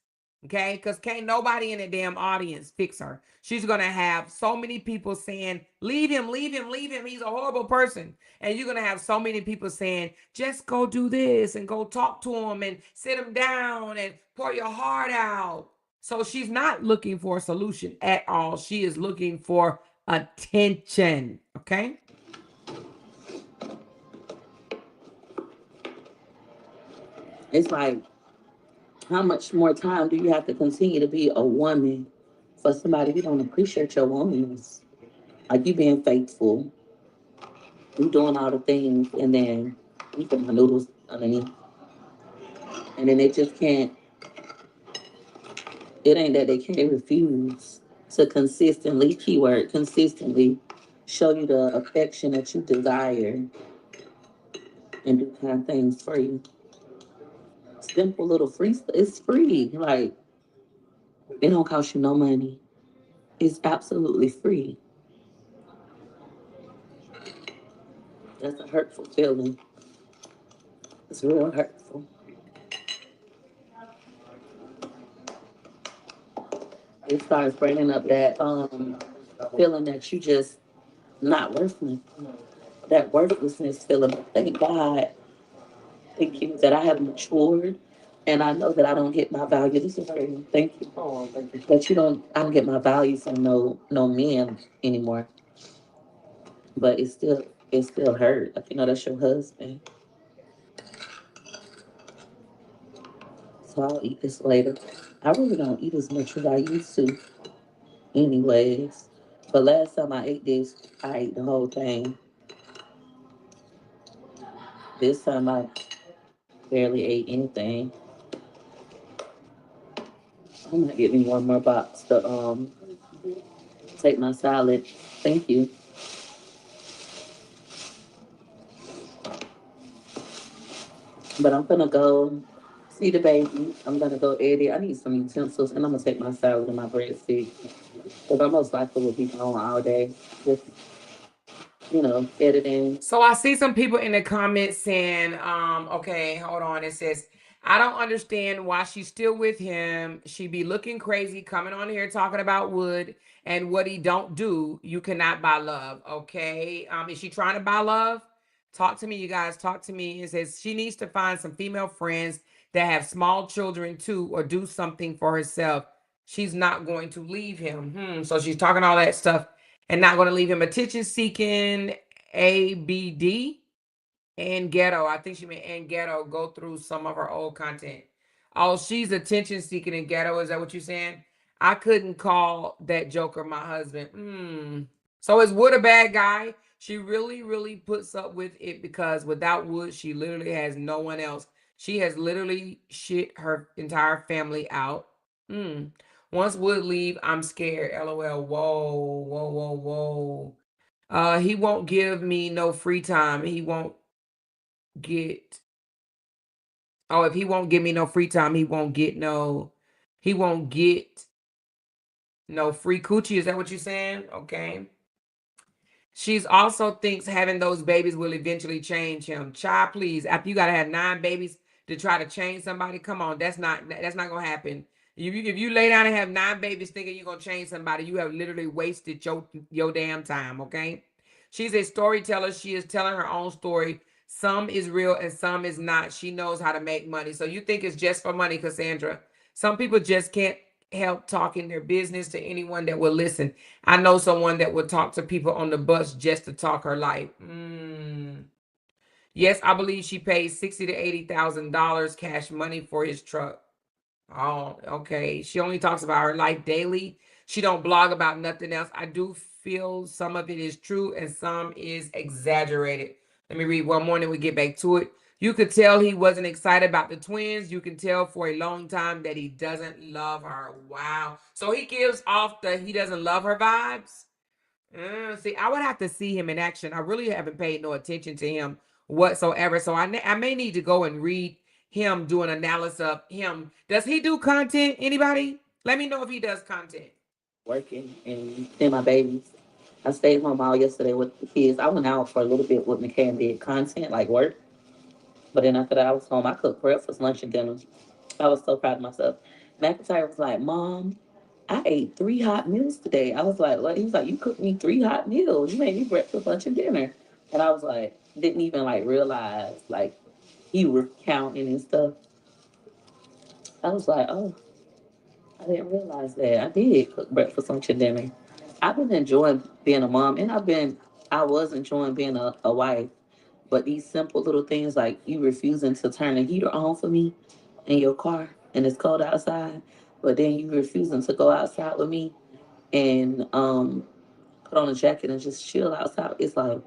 Okay? Because can't nobody in the damn audience fix her. She's going to have so many people saying, leave him, leave him, leave him. He's a horrible person. And you're going to have so many people saying, just go do this and go talk to him and sit him down and pour your heart out. So she's not looking for a solution at all. She is looking for attention. Okay? It's like, how much more time do you have to continue to be a woman for somebody who don't appreciate your womanness? Like you being faithful, you doing all the things, and then you put my noodles underneath, and then they just can't. It ain't that they can't refuse to consistently, keyword consistently, show you the affection that you desire and do kind things for you. Simple little free stuff. It's free. Like it don't cost you no money. It's absolutely free. That's a hurtful feeling. It's real hurtful. It starts bringing up that feeling that you just not worth it. That worthlessness feeling. But thank God, thank you that I have matured and I know that I don't get my value. This is for you. Thank you. Oh, thank you. That you don't I don't get my value from no men anymore. But it still hurt. Like you know that's your husband. So I'll eat this later. I really don't eat as much as I used to anyways. But last time I ate this, I ate the whole thing. This time I barely ate anything. I might get me one more box to take my salad. Thank you. But I'm gonna go see the baby. I'm gonna go edit. I need some utensils, and I'm gonna take my salad and my breadstick. Because I most likely will be home all day, just editing. So I see some people in the comments saying, okay, hold on. It says, I don't understand why she's still with him. She be looking crazy coming on here talking about Wood and what he don't do. You cannot buy love. Okay. Is she trying to buy love? Talk to me, you guys. Talk to me. It says she needs to find some female friends that have small children too, or do something for herself. She's not going to leave him. So she's talking all that stuff and not going to leave him. Attention seeking ABD and Ghetto. I think she meant and Ghetto. Go through some of her old content. Oh, she's attention seeking and Ghetto. Is that what you're saying? I couldn't call that Joker my husband. So is Wood a bad guy? She really, really puts up with it because without Wood, she literally has no one else. She has literally shit her entire family out. Once Wood leave, I'm scared. LOL. Whoa, whoa, whoa, whoa. He won't give me no free time. He won't get. Oh, if he won't give me no free time, he won't get no free coochie. Is that what you're saying? Okay. She's also thinks having those babies will eventually change him. Child, please. After you gotta have 9 babies to try to change somebody, come on. That's not gonna happen. If you lay down and have 9 babies thinking you're gonna change somebody, you have literally wasted your damn time. Okay. She's a storyteller. She is telling her own story. Some is real and some is not. She knows how to make money. So you think it's just for money, Cassandra? Some people just can't help talking their business to anyone that will listen. I know someone that would talk to people on the bus just to talk her life. Yes, I believe she paid $60,000 to $80,000 cash money for his truck. Oh, okay. She only talks about her life daily. She don't blog about nothing else. I do feel some of it is true and some is exaggerated. Let me read one more and then we get back to it. You could tell he wasn't excited about the twins. You can tell for a long time that he doesn't love her. Wow. So he gives off the he doesn't love her vibes. See, I would have to see him in action. I really haven't paid no attention to him whatsoever. So I may need to go and read him, do an analysis of him. Does he do content? Anybody? Let me know if he does content. Working and seeing my babies. I stayed home all yesterday with the kids. I went out for a little bit with McCann, did content like work. But then after that, I was home. I cooked breakfast, lunch, and dinner. I was so proud of myself. McIntyre was like, Mom, I ate 3 hot meals today. I was like, what? He was like, you cooked me 3 hot meals. You made me breakfast, lunch, and dinner. And I was like, didn't even like realize like he was counting and stuff. I was like, oh, I didn't realize that. I did cook breakfast, lunch, and dinner. I've been enjoying being a mom, and I was enjoying being a wife. But these simple little things like you refusing to turn the heater on for me in your car and it's cold outside, but then you refusing to go outside with me and put on a jacket and just chill outside. It's like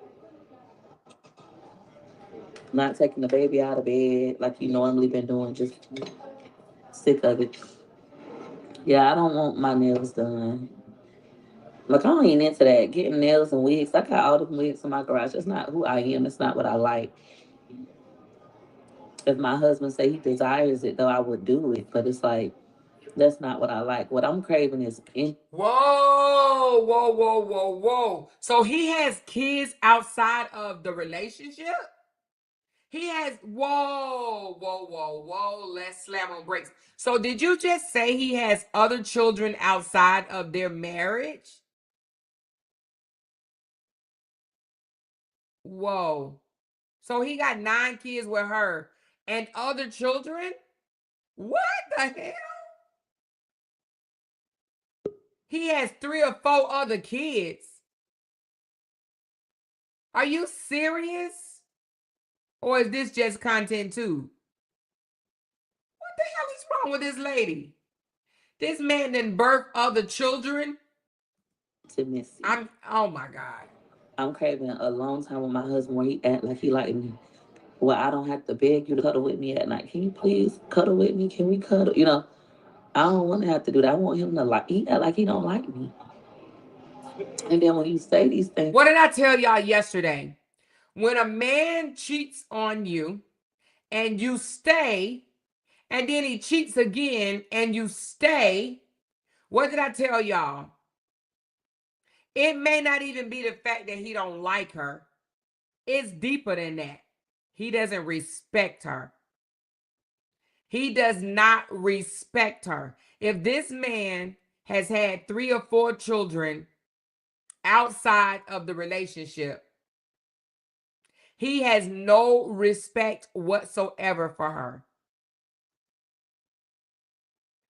not taking the baby out of bed like you normally been doing, just sick of it. Yeah, I don't want my nails done. Like I don't even into that. Getting nails and wigs. I got all the wigs in my garage. That's not who I am. It's not what I like. If my husband say he desires it though, I would do it. But it's like that's not what I like. What I'm craving is in. Whoa, whoa, whoa, whoa, whoa. So he has kids outside of the relationship? He has, whoa, whoa, whoa, whoa. Let's slam on brakes. So did you just say he has other children outside of their marriage? Whoa. So he got 9 kids with her and other children? What the hell? He has 3 or 4 other kids. Are you serious? Or is this just content too? What the hell is wrong with this lady? This man didn't birth other children. To Missy. Oh my God. I'm craving a long time with my husband where he act like he like me. Well, I don't have to beg you to cuddle with me at night. Can you please cuddle with me? Can we cuddle? You know, I don't want to have to do that. I want him to like, he act like he don't like me. And then when you say these things, What did I tell y'all yesterday? When a man cheats on you and you stay, and then he cheats again and you stay, what did I tell y'all? It may not even be the fact that he don't like her. It's deeper than that. He doesn't respect her. He does not respect her. If this man has had 3 or 4 children outside of the relationship, he has no respect whatsoever for her.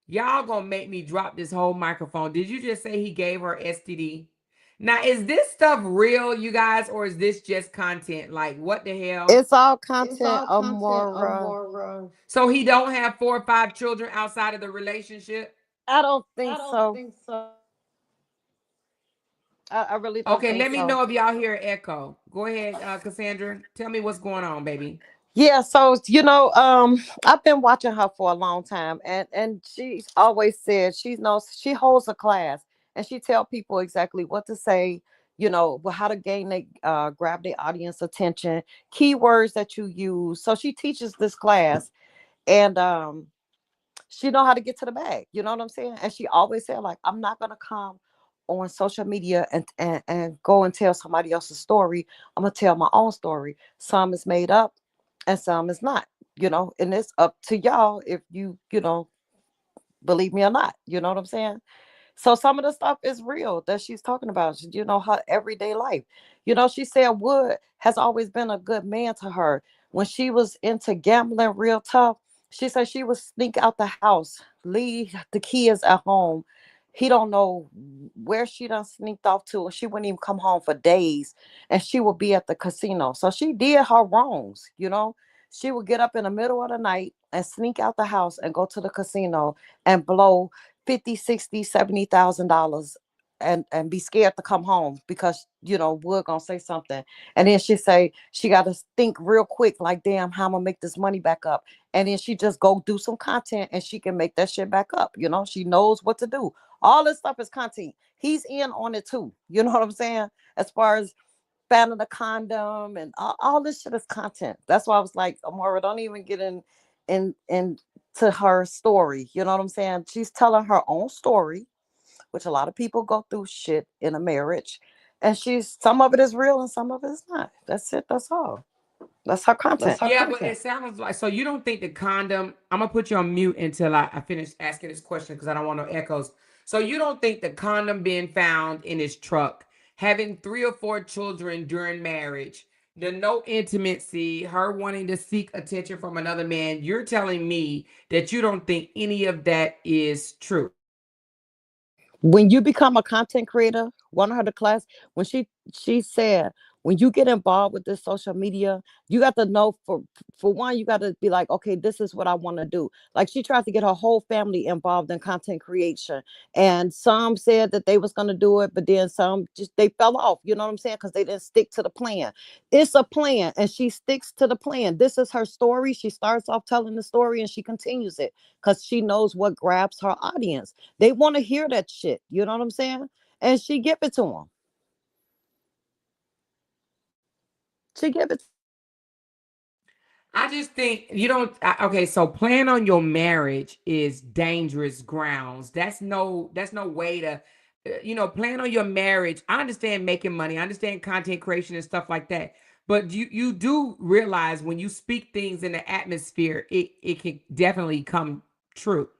Y'all gonna make me drop this whole microphone. Did you just say he gave her STD? Now, is this stuff real, you guys, or is this just content? Like, what the hell? It's all It's content, all content, Amora. So he don't have 4 or 5 children outside of the relationship? I don't think I don't so. think so. I really don't Okay, think let me so. know if y'all hear echo. Go ahead, Cassandra. Tell me what's going on, baby. Yeah, so I've been watching her for a long time, and she's always said she knows she holds a class, and she tell people exactly what to say, how to gain they grab their audience attention, keywords that you use. So she teaches this class, and she know how to get to the bag. You know what I'm saying? And she always said, like, I'm not gonna come on social media and go and tell somebody else's story. I'm gonna tell my own story. Some is made up and some is not, and it's up to y'all if you believe me or not. You know what I'm saying? So some of the stuff is real that she's talking about, her everyday life. She said Wood has always been a good man to her. When she was into gambling real tough, she said she would sneak out the house, leave the kids at home. He don't know where she done sneaked off to, and she wouldn't even come home for days, and she would be at the casino. So she did her wrongs. She would get up in the middle of the night and sneak out the house and go to the casino and blow 50, 60, $70,000 and be scared to come home because Wood gonna say something. And then she say she gotta think real quick, like, damn, how I'm gonna make this money back up. And then she just go do some content and she can make that shit back up. She knows what to do. All this stuff is content. He's in on it too. You know what I'm saying? As far as banning the condom and all this shit is content. That's why I was like, Amora, don't even get in to her story. You know what I'm saying? She's telling her own story, which a lot of people go through shit in a marriage. And some of it is real and some of it is not. That's it. That's all. That's her content. Yeah, but it sounds like, so you don't think the condom, I'm gonna put you on mute until I finish asking this question because I don't want no echoes. So you don't think the condom being found in his truck, having 3 or 4 children during marriage, the no intimacy, her wanting to seek attention from another man, you're telling me that you don't think any of that is true? When you become a content creator, one of her class, when she said, when you get involved with this social media, you got to know, for one, you got to be like, okay, this is what I want to do. Like, she tried to get her whole family involved in content creation, and some said that they was going to do it, but then some just they fell off. You know what I'm saying? Because they didn't stick to the plan. It's a plan, and she sticks to the plan. This is her story. She starts off telling the story and she continues it because she knows what grabs her audience. They want to hear that shit. You know what I'm saying? And she give it to them. She give it. I just think you don't. Okay, so plan on your marriage is dangerous grounds. That's no way to, plan on your marriage. I understand making money. I understand content creation and stuff like that. But you do realize when you speak things in the atmosphere, it can definitely come true.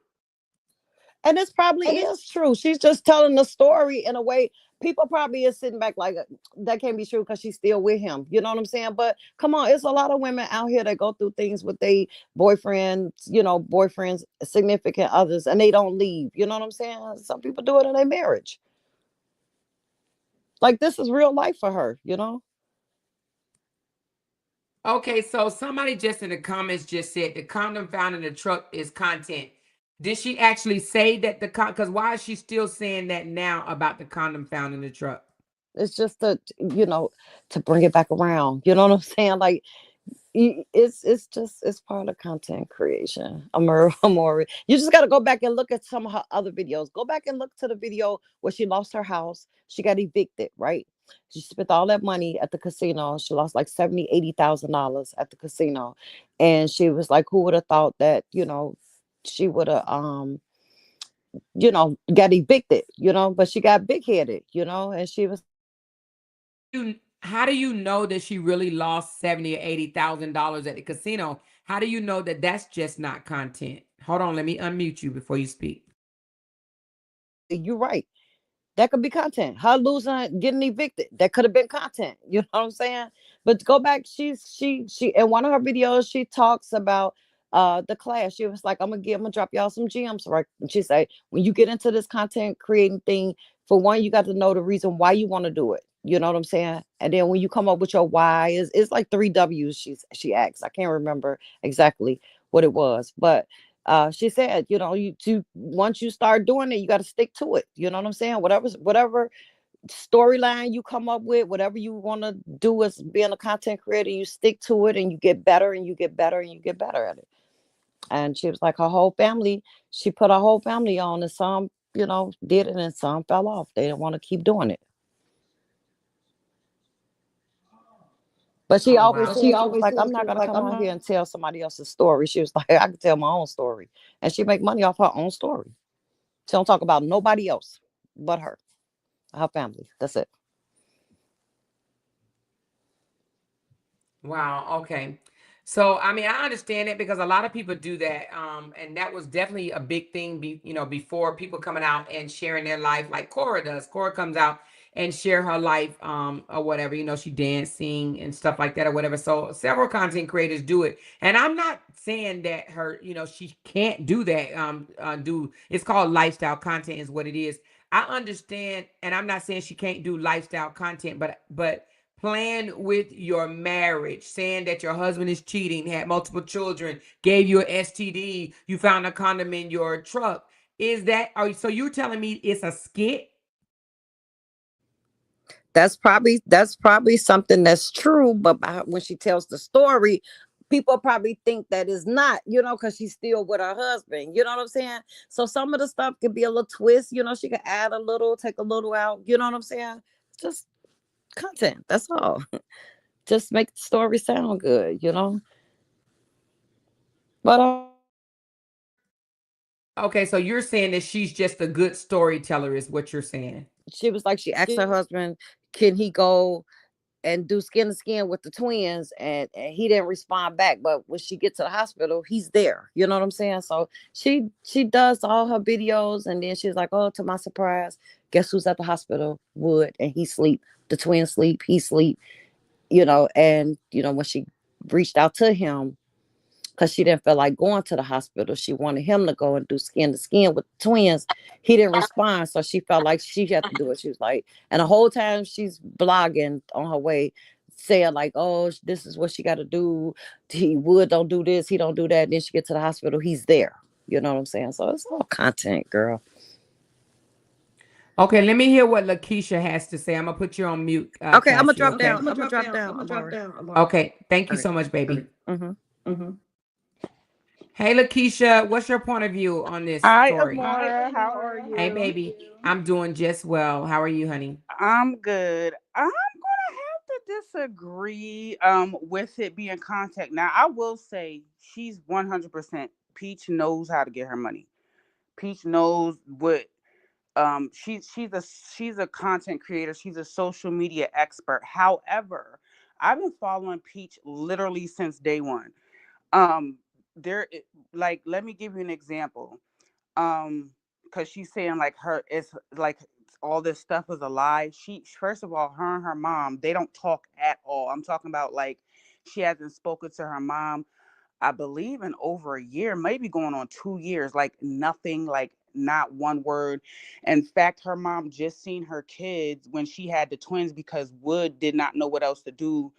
And this probably And it's is true. She's just telling the story in a way people probably is sitting back like, that can't be true because she's still with him. You know what I'm saying? But come on, it's a lot of women out here that go through things with their boyfriends, significant others, and they don't leave. You know what I'm saying? Some people do it in their marriage. Like, this is real life for her. okay. So somebody just in the comments just said the condom found in the truck is content. Did she actually say that because why is she still saying that now about the condom found in the truck? It's just to bring it back around. You know what I'm saying? Like, It's part of content creation. Amore. You just got to go back and look at some of her other videos. Go back and look to the video where she lost her house. She got evicted, right? She spent all that money at the casino. She lost like 70, $80,000 at the casino. And she was like, who would have thought that, she would have got evicted, but she got big headed, and she was How do you know that she really lost 70 or $80,000 at the casino? How do you know that that's just not content? Hold on, let me unmute you before you speak. you're right. That could be content. Her losing, getting evicted. That could have been content. You know what I'm saying? But go back. She in one of her videos, she talks about the class. She was like, I'm gonna drop y'all some gems, right? And she say, when you get into this content creating thing, for one, you got to know the reason why you want to do it. You know what I'm saying? And then when you come up with your why, it's like 3 W's. She asks. I can't remember exactly what it was, but she said, once you start doing it, you got to stick to it. You know what I'm saying? Whatever storyline you come up with, whatever you want to do as being a content creator, you stick to it and you get better and you get better and you get better at it. And she was like, her whole family, she put her whole family on, and some, did it and some fell off. They didn't want to keep doing it. But she Oh, always wow. said, she was like, I'm not gonna come out here and tell somebody else's story. She was like, I can tell my own story. And she make money off her own story. She don't talk about nobody else but her family. That's it. Wow. Okay. So, I mean, I understand it because a lot of people do that. And that was definitely a big thing, before people coming out and sharing their life like Cora does. Cora comes out and share her life, or whatever, she dancing and stuff like that or whatever. So several content creators do it. And I'm not saying that she can't do that. It's called lifestyle content is what it is. I understand. And I'm not saying she can't do lifestyle content, but plan with your marriage, saying that your husband is cheating, had multiple children, gave you an STD, you found a condom in your truck. So you're telling me it's a skit? That's probably something that's true, but when she tells the story, people probably think that is not, because she's still with her husband. You know what I'm saying? So some of the stuff could be a little twist. She could add a little, take a little out. You know what I'm saying? Just content. That's all. Just make the story sound good. But Okay, so you're saying that she's just a good storyteller, is what you're saying. she was like, she asked her husband, can he go and do skin to skin with the twins, and he didn't respond back. But when she gets to the hospital, he's there. You know what I'm saying? So she does all her videos, and then she's like, oh, to my surprise, guess who's at the hospital? Wood. And he sleep. The twins sleep, he sleep. And when she reached out to him, because she didn't feel like going to the hospital, she wanted him to go and do skin to skin with the twins. He didn't respond, so she felt like she had to do it. She was like, and the whole time she's blogging on her way, saying like, oh, this is what she got to do. He would don't do this, he don't do that. And then she get to the hospital, he's there. You know what I'm saying? So it's all content, girl. Okay, let me hear what Lakeisha has to say. I'm gonna put you on mute, Okay, I'm gonna Cassie. drop Okay. down. I'm gonna drop down, Amari. Okay. Thank All you right. so much, baby. Mm-hmm. Hey, Lakeisha, what's your point of view on this Hi, story? Amora. How are Hey, you? baby. I'm doing just well. How are you, honey? I'm good. I'm gonna have to disagree with it being contact. Now, I will say she's 100%. Peach knows how to get her money. Peach knows what she's a content creator. She's a social media expert. However, I've been following Peach literally since day one. Um there like let me give you an example. Because she's saying like her it's like all this stuff is a lie. She first of all, her and her mom, they don't talk at all. I'm talking about like she hasn't spoken to her mom, I believe, in over a year, maybe going on 2 years. Like nothing, like not one word. In fact, her mom just seen her kids when she had the twins because Wood did not know what else to do,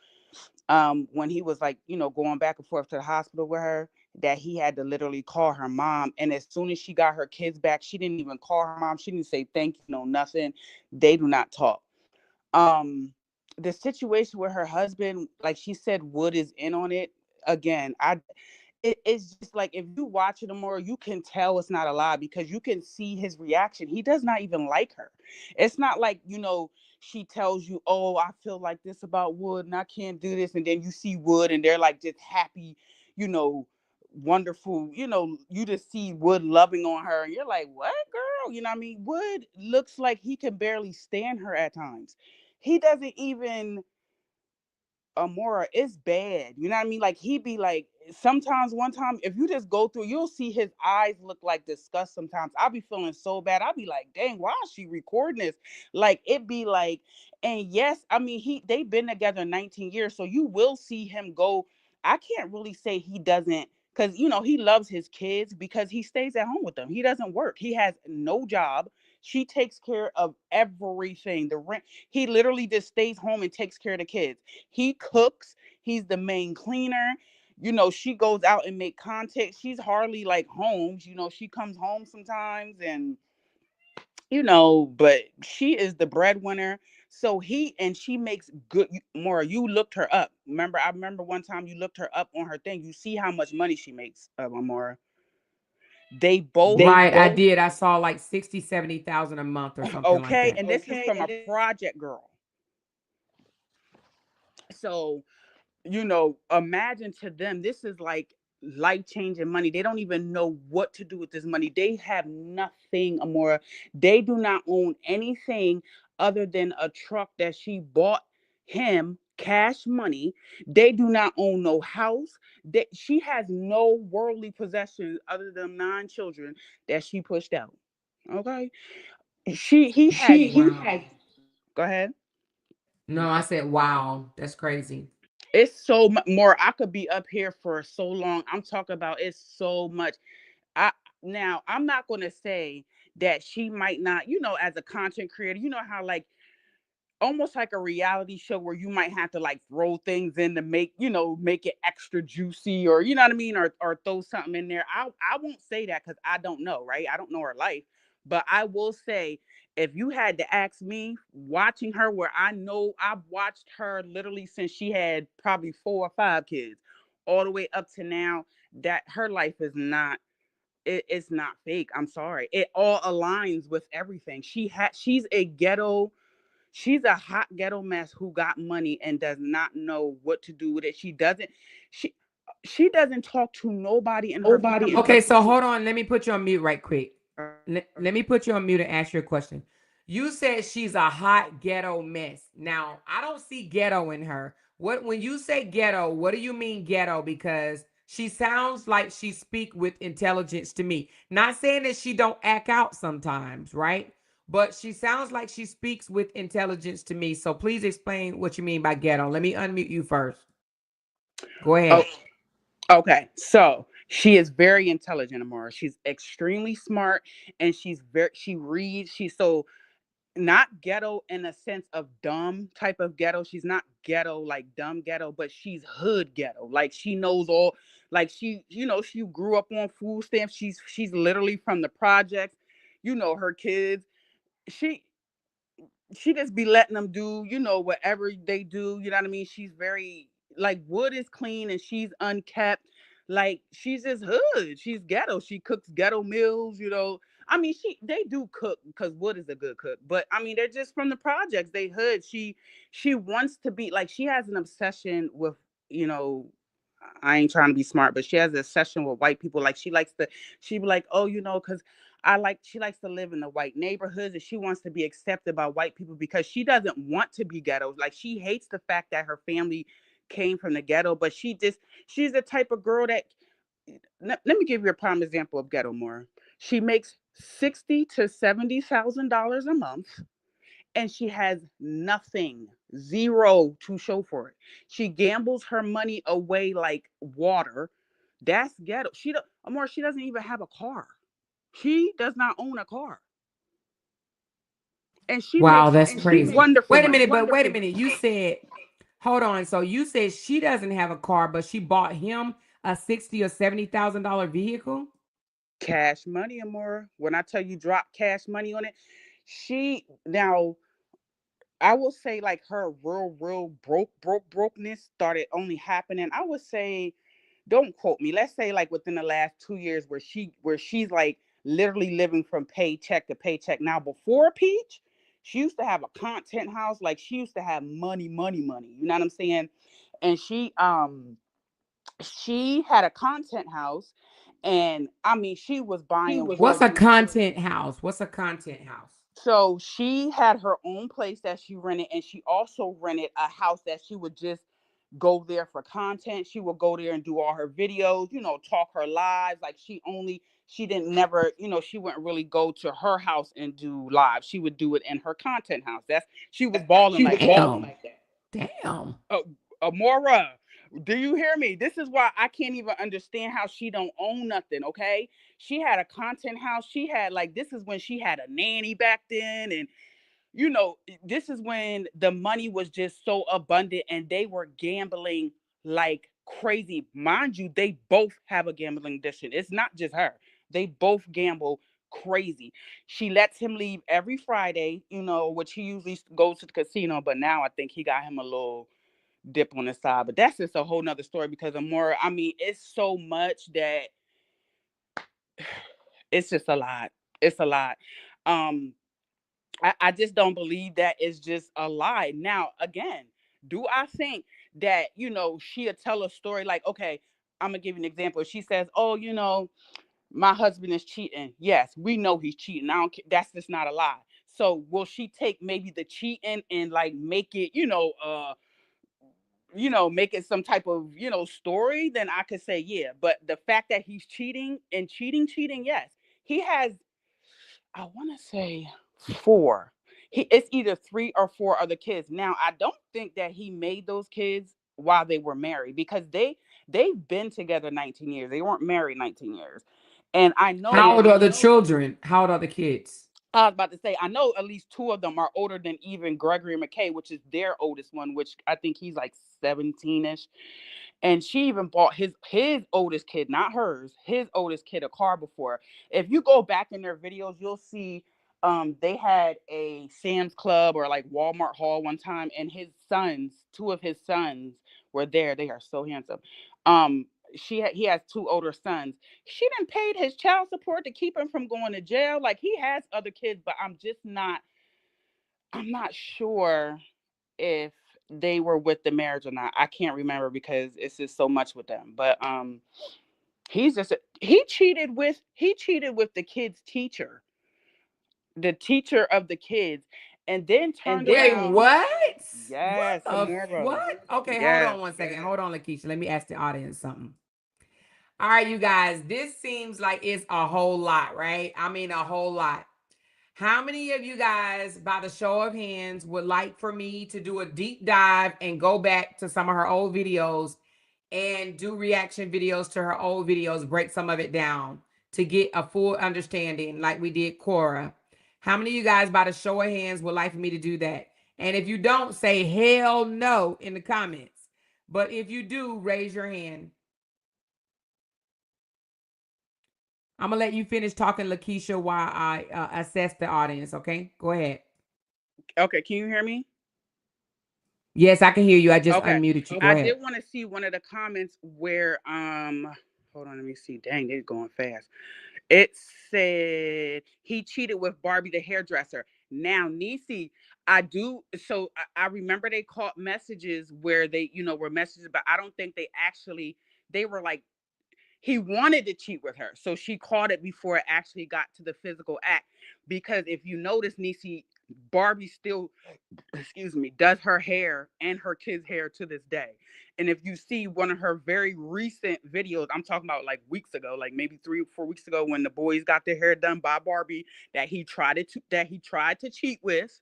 when he was like, going back and forth to the hospital with her, that he had to literally call her mom. And as soon as she got her kids back, she didn't even call her mom. She didn't say thank you, no nothing. They do not talk. Um, the situation with her husband, like she said, Wood is in on it. again, it's just like if you watch it more, you can tell it's not a lie because you can see his reaction. He does not even like her. It's not like, she tells you, oh, I feel like this about Wood and I can't do this. And then you see Wood and they're like just happy, you know, wonderful, you just see Wood loving on her. And you're like, what, girl? You know what I mean? Wood looks like he can barely stand her at times. He doesn't even Amora, it's bad. You know what I mean? Like he be like sometimes one time if you just go through, you'll see his eyes look like disgust sometimes. I'll be feeling so bad. I'll be like, dang, why is she recording this? Like it be like, and yes, I mean they've been together 19 years. So you will see him go. I can't really say he doesn't because he loves his kids because he stays at home with them. He doesn't work. He has no job. She takes care of everything. The rent, he literally just stays home and takes care of the kids. He cooks. He's the main cleaner. She goes out and make content. She's hardly like home. She comes home sometimes and but she is the breadwinner. So she makes good. More, you looked her up. I remember one time you looked her up on her thing. You see how much money she makes, Amora. They both Right, I did. I saw like 60, 70,000 a month or something like okay, that. and this is from a project girl. So imagine to them, this is like life changing money. They don't even know what to do with this money. They have nothing more. They do not own anything other than a truck that she bought him cash money. They do not own no house. She has no worldly possessions other than 9 children that she pushed out. Okay. He has, Wow. go ahead. No, I said, wow, that's crazy. It's so much more. I could be up here for so long. I'm talking about it's so much. I Now I'm not gonna say that she might not, as a content creator, how like almost like a reality show where you might have to like throw things in to make it extra juicy or you know what I mean or throw something in there. I won't say that because I don't know, right? I don't know her life. But I will say if you had to ask me watching her where I know I've watched her literally since she had probably 4 or 5 kids all the way up to now, that her life is not it's not fake. I'm sorry. It all aligns with everything. She's a hot ghetto mess who got money and does not know what to do with it. She she doesn't talk to nobody in her family. Okay, so hold on. Let me put you on mute right quick. Let me put you on mute and ask you a question. You said she's a hot ghetto mess. Now, I don't see ghetto in her. What when you say ghetto, what do you mean ghetto? Because she sounds like she speak with intelligence to me. Not saying that she don't act out sometimes, right? But she sounds like she speaks with intelligence to me. So please explain what you mean by ghetto. Let me unmute you first. Go Oh, ahead. okay. So she is very intelligent, Amara. She's extremely smart and she reads. She's so not ghetto in a sense of dumb type of ghetto. She's not ghetto like dumb ghetto, but she's hood ghetto. Like she knows all like she grew up on food stamps. She's literally from the projects. Her kids. She she just be letting them do, whatever they do. You know what I mean? She's very like Wood is clean and she's unkept. Like she's just hood. She's ghetto. She cooks ghetto meals. I mean, they do cook because Wood is a good cook, but I mean, they're just from the projects. They hood. She wants to be like she has an obsession with, you know, I ain't trying to be smart, but she has an obsession with white people. Like she be like, oh, because she likes to live in the white neighborhoods and she wants to be accepted by white people because she doesn't want to be ghetto. Like she hates the fact that her family came from the ghetto, but she's the type of girl that let me give you a prime example of ghetto more. She makes 60 to $70,000 a month and she has nothing, zero to show for it. She gambles her money away like water. That's ghetto. She doesn't even have a car. She does not own a car. And she Wow, makes that's crazy. wonderful Wait a money. minute, but wait a minute. You said, hold on. So you said she doesn't have a car, but she bought him a 60 or $70,000 vehicle. Cash money, Amora. When I tell you drop cash money on it, she now I will say like her real brokenness started only happening. I would say don't quote me, let's say like within the last 2 years where she's like literally living from paycheck to paycheck. Now before Peach, she used to have a content house. Like she used to have money, money, money. You know what I'm saying? And she had a content house, and I mean she was buying What's real. a content house? What's a content house? So she had her own place that she rented, and she also rented a house that she would just go there for content. She would go there and do all her videos, talk her lives. Like she didn't never, she wouldn't really go to her house and do live. She would do it in her content house. She was balling like that. Damn. Amora, do you hear me? This is why I can't even understand how she don't own nothing. Okay, she had a content house. She had like this is when she had a nanny back then, and this is when the money was just so abundant, and they were gambling like crazy. Mind you, they both have a gambling addiction. It's not just her. They both gamble crazy. She lets him leave every Friday, which he usually goes to the casino, but now I think he got him a little dip on the side. But that's just a whole nother story because Amora, I mean, it's so much that it's just a lot. It's a lot. Um, I just don't believe that is just a lie. Now, again, do I think that, she'll tell a story like, okay, I'm gonna give you an example. She says, oh, my husband is cheating. Yes, we know he's cheating. I don't. That's just not a lie. So will she take maybe the cheating and like make it, make it some type of, story? Then I could say, yeah. But the fact that he's cheating and cheating, yes. He has, I want to say four. It's either 3 or 4 other kids. Now, I don't think that he made those kids while they were married because they've been together 19 years. They weren't married 19 years. And I know How old are the children? How old are the kids? I was about to say, I know at least 2 of them are older than even Gregory McKay, which is their oldest one, which I think he's like 17ish. And she even bought his oldest kid, not hers, his oldest kid a car before. If you go back in their videos, you'll see they had a Sam's Club or like Walmart haul one time, and his sons, 2 of his sons were there. They are so handsome. Um he has 2 older sons. She didn't paid his child support to keep him from going to jail. Like he has other kids, but I'm not sure if they were with the marriage or not. I can't remember because it's just so much with them. But he cheated with the kid's teacher, the teacher of the kids, and then turned Wait, around. what? What Yes, the tomorrow. what? Okay, hold Yes. on one second. Hold on, Lakeisha. Let me ask the audience something. All right, you guys, this seems like it's a whole lot, right? I mean, a whole lot. How many of you guys, by the show of hands, would like for me to do a deep dive and go back to some of her old videos and do reaction videos to her old videos, break some of it down to get a full understanding like we did Cora? How many of you guys, by the show of hands, would like for me to do that? And if you don't, say hell no in the comments. But if you do, raise your hand. I'm gonna let you finish talking, Lakeisha, while I assess the audience. Okay, go ahead. Okay, can you hear me? Yes, I can hear you. I just Okay. unmuted you. Go I ahead. did want to see one of the comments where hold on, let me see. Dang, they're going fast. It said he cheated with Barbie the hairdresser. Now, Niecy, I do. So I remember they caught messages where they, were messages, but I don't think they were like, he wanted to cheat with her. So she caught it before it actually got to the physical act. Because if you notice, Niecy, Barbie still, excuse me, does her hair and her kids' hair to this day. And if you see one of her very recent videos, I'm talking about like weeks ago, like maybe 3 or 4 weeks ago, when the boys got their hair done by Barbie, that he tried to cheat with.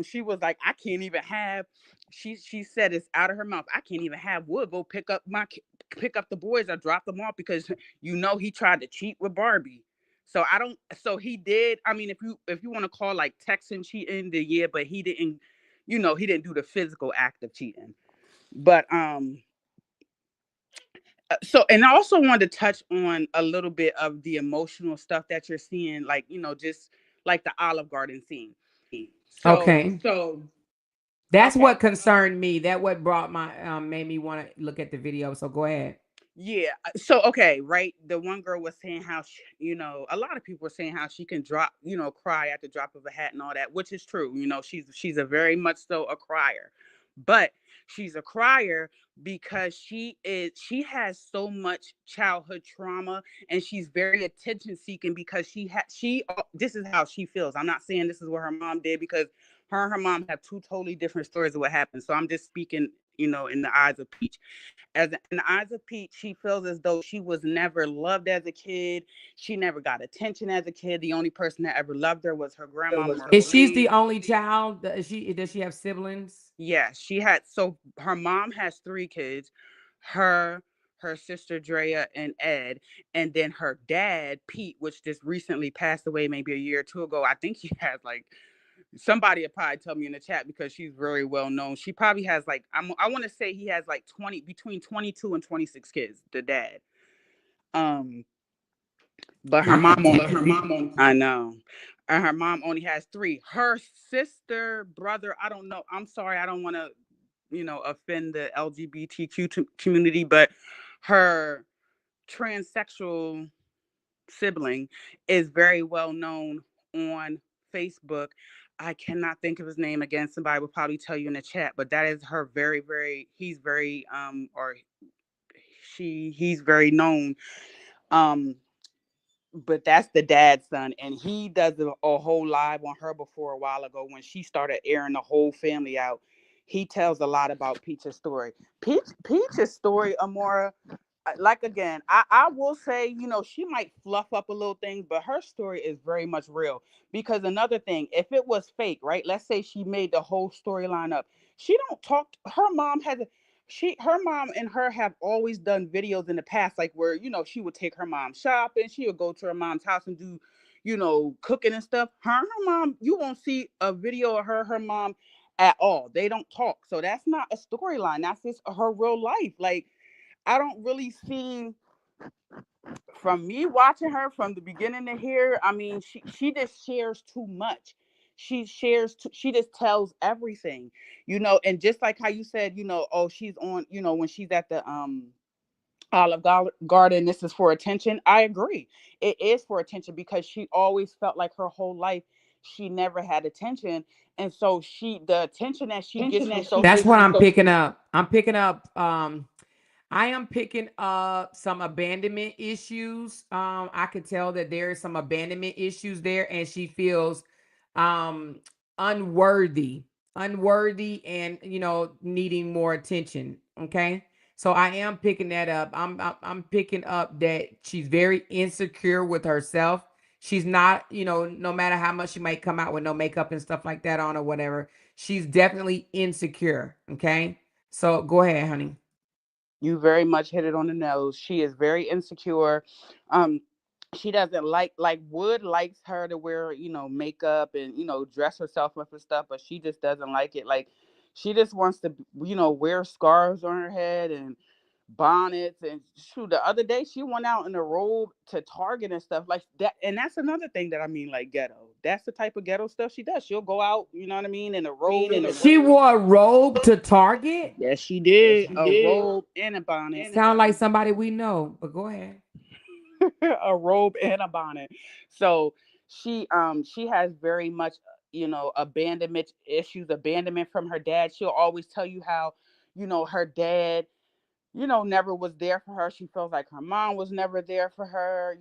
She was like, I can't even have. She said it's out of her mouth. I can't even have Wood go pick up the boys or drop them off because he tried to cheat with Barbie. So I don't. So he did. I mean, if you want to call like Texan cheating, then yeah, but he didn't. He didn't do the physical act of cheating. But so, and I also wanted to touch on a little bit of the emotional stuff that you're seeing, like just like the Olive Garden scene. So Okay. That's what concerned me. That what brought my made me want to look at the video. So go ahead. Yeah. So okay, right. The one girl was saying how a lot of people were saying how she can drop, cry at the drop of a hat and all that, which is true. She's a very much so a crier, but she's a crier because she has so much childhood trauma, and she's very attention seeking because this is how she feels. I'm not saying this is what her mom did, because her and her mom have two totally different stories of what happened. So I'm just speaking, in the eyes of Peach. In the eyes of Pete, she feels as though she was never loved as a kid. She never got attention as a kid. The only person that ever loved her was her grandmama, I Is she's believe. the only child? Does she have siblings? Yeah, she had. So her mom has three kids, her, her sister Drea, and Ed, and then her dad Pete, which just recently passed away, maybe a year or two ago. I think he has like, somebody will probably tell me in the chat because she's very well known. She probably has like, I want to say he has like 20, between 22 and 26 kids, the dad. Um, but her My mom only, God. I know. And her mom only has three. Her sister, brother, I don't know. I'm sorry, I don't want to, offend the LGBTQ community, but her transsexual sibling is very well known on Facebook. I cannot think of his name again. Somebody will probably tell you in the chat, but that is her very, very, he's very, or he's very known. Um, but that's the dad's son, and he does a whole live on her before a while ago when she started airing the whole family out. He tells a lot about Peach's story. Peach's story, Amora, like again, I will say, she might fluff up a little thing, but her story is very much real. Because another thing, if it was fake, right? Let's say she made the whole storyline up. She don't talk. Her mom has a her mom and her have always done videos in the past, like where she would take her mom shopping, she would go to her mom's house and do, cooking and stuff. Her mom, you won't see a video of her mom at all. They don't talk, so that's not a storyline. That's just her real life. Like, I don't really see, from me watching her from the beginning to here. I mean, she just shares too much. She just tells everything, and just like how you said, oh, she's on, when she's at the Garden, this is for attention. I agree. It is for attention because she always felt like her whole life she never had attention. And so the attention that she gets from social. That's what I'm picking up. I am picking up some abandonment issues. I could tell that there is some abandonment issues there, and she feels um unworthy, unworthy, and needing more attention. Okay. So I am picking that up. I'm picking up that she's very insecure with herself. She's not, no matter how much she might come out with no makeup and stuff like that on or whatever, she's definitely insecure. Okay. So go ahead, honey. You very much hit it on the nose. She is very insecure. Um, she doesn't like Wood likes her to wear, makeup and dress herself up and stuff, but she just doesn't like it. Like, she just wants to, wear scarves on her head and bonnets. And shoot, the other day she went out in a robe to Target and stuff like that. And that's another thing that I mean, like ghetto. That's the type of ghetto stuff she does. She'll go out, you know what I mean, in a robe and She wore a robe to Target. yes, she did. A robe and a bonnet. Sound like somebody we know, but go ahead. A robe and a bonnet. So she has very much, abandonment issues, abandonment from her dad. She'll always tell you how, her dad, never was there for her. She feels like her mom was never there for her,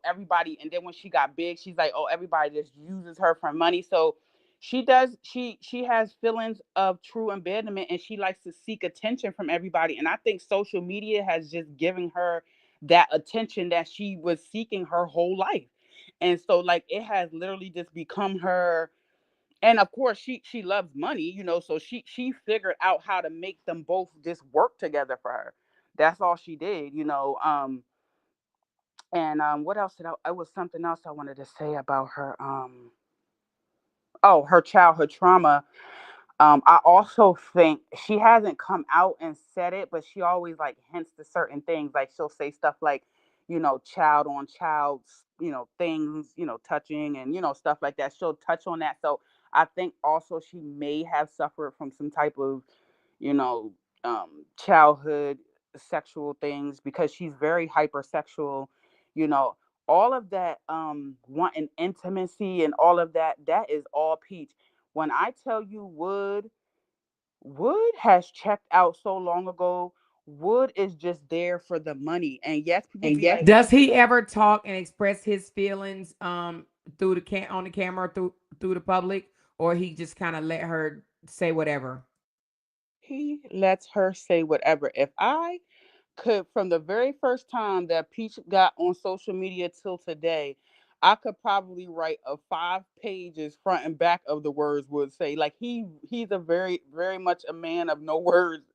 everybody. And then when she got big, she's like, oh, everybody just uses her for money. So she has feelings of true abandonment, and she likes to seek attention from everybody. And I think social media has just given her that attention that she was seeking her whole life. And so, like, it has literally just become her. And of course she loves money, so she figured out how to make them both just work together for her. That's all she did. And what else did it was something else I wanted to say about her. Oh, her childhood trauma. I also think she hasn't come out and said it, but she always like hints to certain things. Like, she'll say stuff like, child on child, things, touching, and stuff like that. She'll touch on that. So I think also she may have suffered from some type of, childhood sexual things because she's very hypersexual, you know, all of that, wanting intimacy and all of that, that is all Peach. When I tell you Wood has checked out so long ago. Wood is just there for the money. And yes, people be like, Does he ever talk and express his feelings through the on the camera through the public, or he just kind of let her say whatever? he lets her say whatever. If I could, from the very first time that Peach got on social media till today, I could probably write a 5 pages front and back of the words Would say. Like he's a very much a man of no words.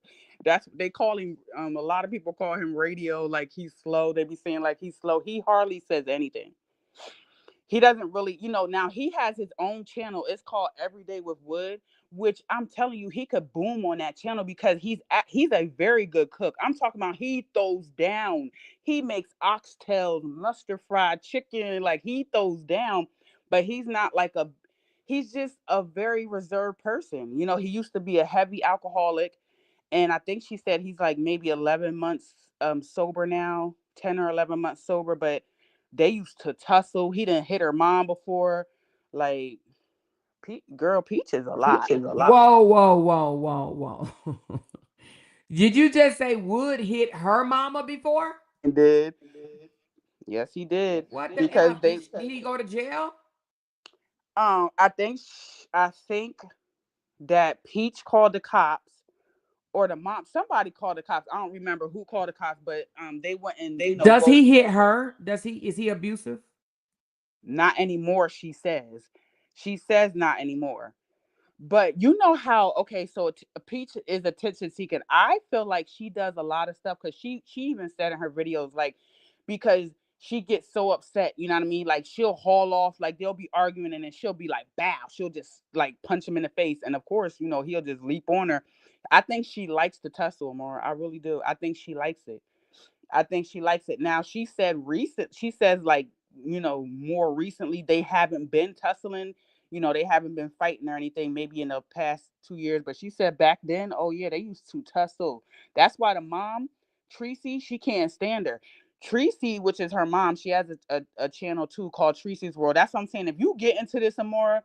That's they call him. A lot of people call him radio. Like he's slow. They be saying like he's slow. He hardly says anything. He doesn't really, now he has his own channel. It's called Everyday with Wood, which I'm telling you, he could boom on that channel because he's a very good cook. I'm talking about he throws down. He makes oxtails, mustard fried chicken, like he throws down, but he's not like he's just a very reserved person. He used to be a heavy alcoholic, and I think she said he's like maybe 11 months sober now, 10 or 11 months sober, but they used to tussle. He didn't hit her mom before. Like, girl, Peach is a lot. Whoa, whoa, whoa, whoa, whoa! Did you just say Wood hit her mama before? And did. Yes, he did. What the Because F? they Did he go to jail? I think that Peach called the cops, or the mom, somebody called the cops. I don't remember who called the cops, but they went and Does he hit her? Is he abusive? not anymore, she says not anymore. But you know how, okay, so Peach is attention seeking. I feel like she does a lot of stuff because she even said in her videos, like, because she gets so upset, you know what I mean? Like she'll haul off, like they'll be arguing and then she'll be like, bow, she'll just like punch him in the face. And of course, he'll just leap on her. I think she likes to tussle more. I really do. I think she likes it. I think she likes it. Now she says like, more recently they haven't been tussling, they haven't been fighting or anything, maybe in the past 2 years. But she said back then, oh yeah, they used to tussle. That's why the mom, Tracy, she can't stand her. Tracy, which is her mom, she has a channel too called Tracy's World. That's what I'm saying. If you get into this some more,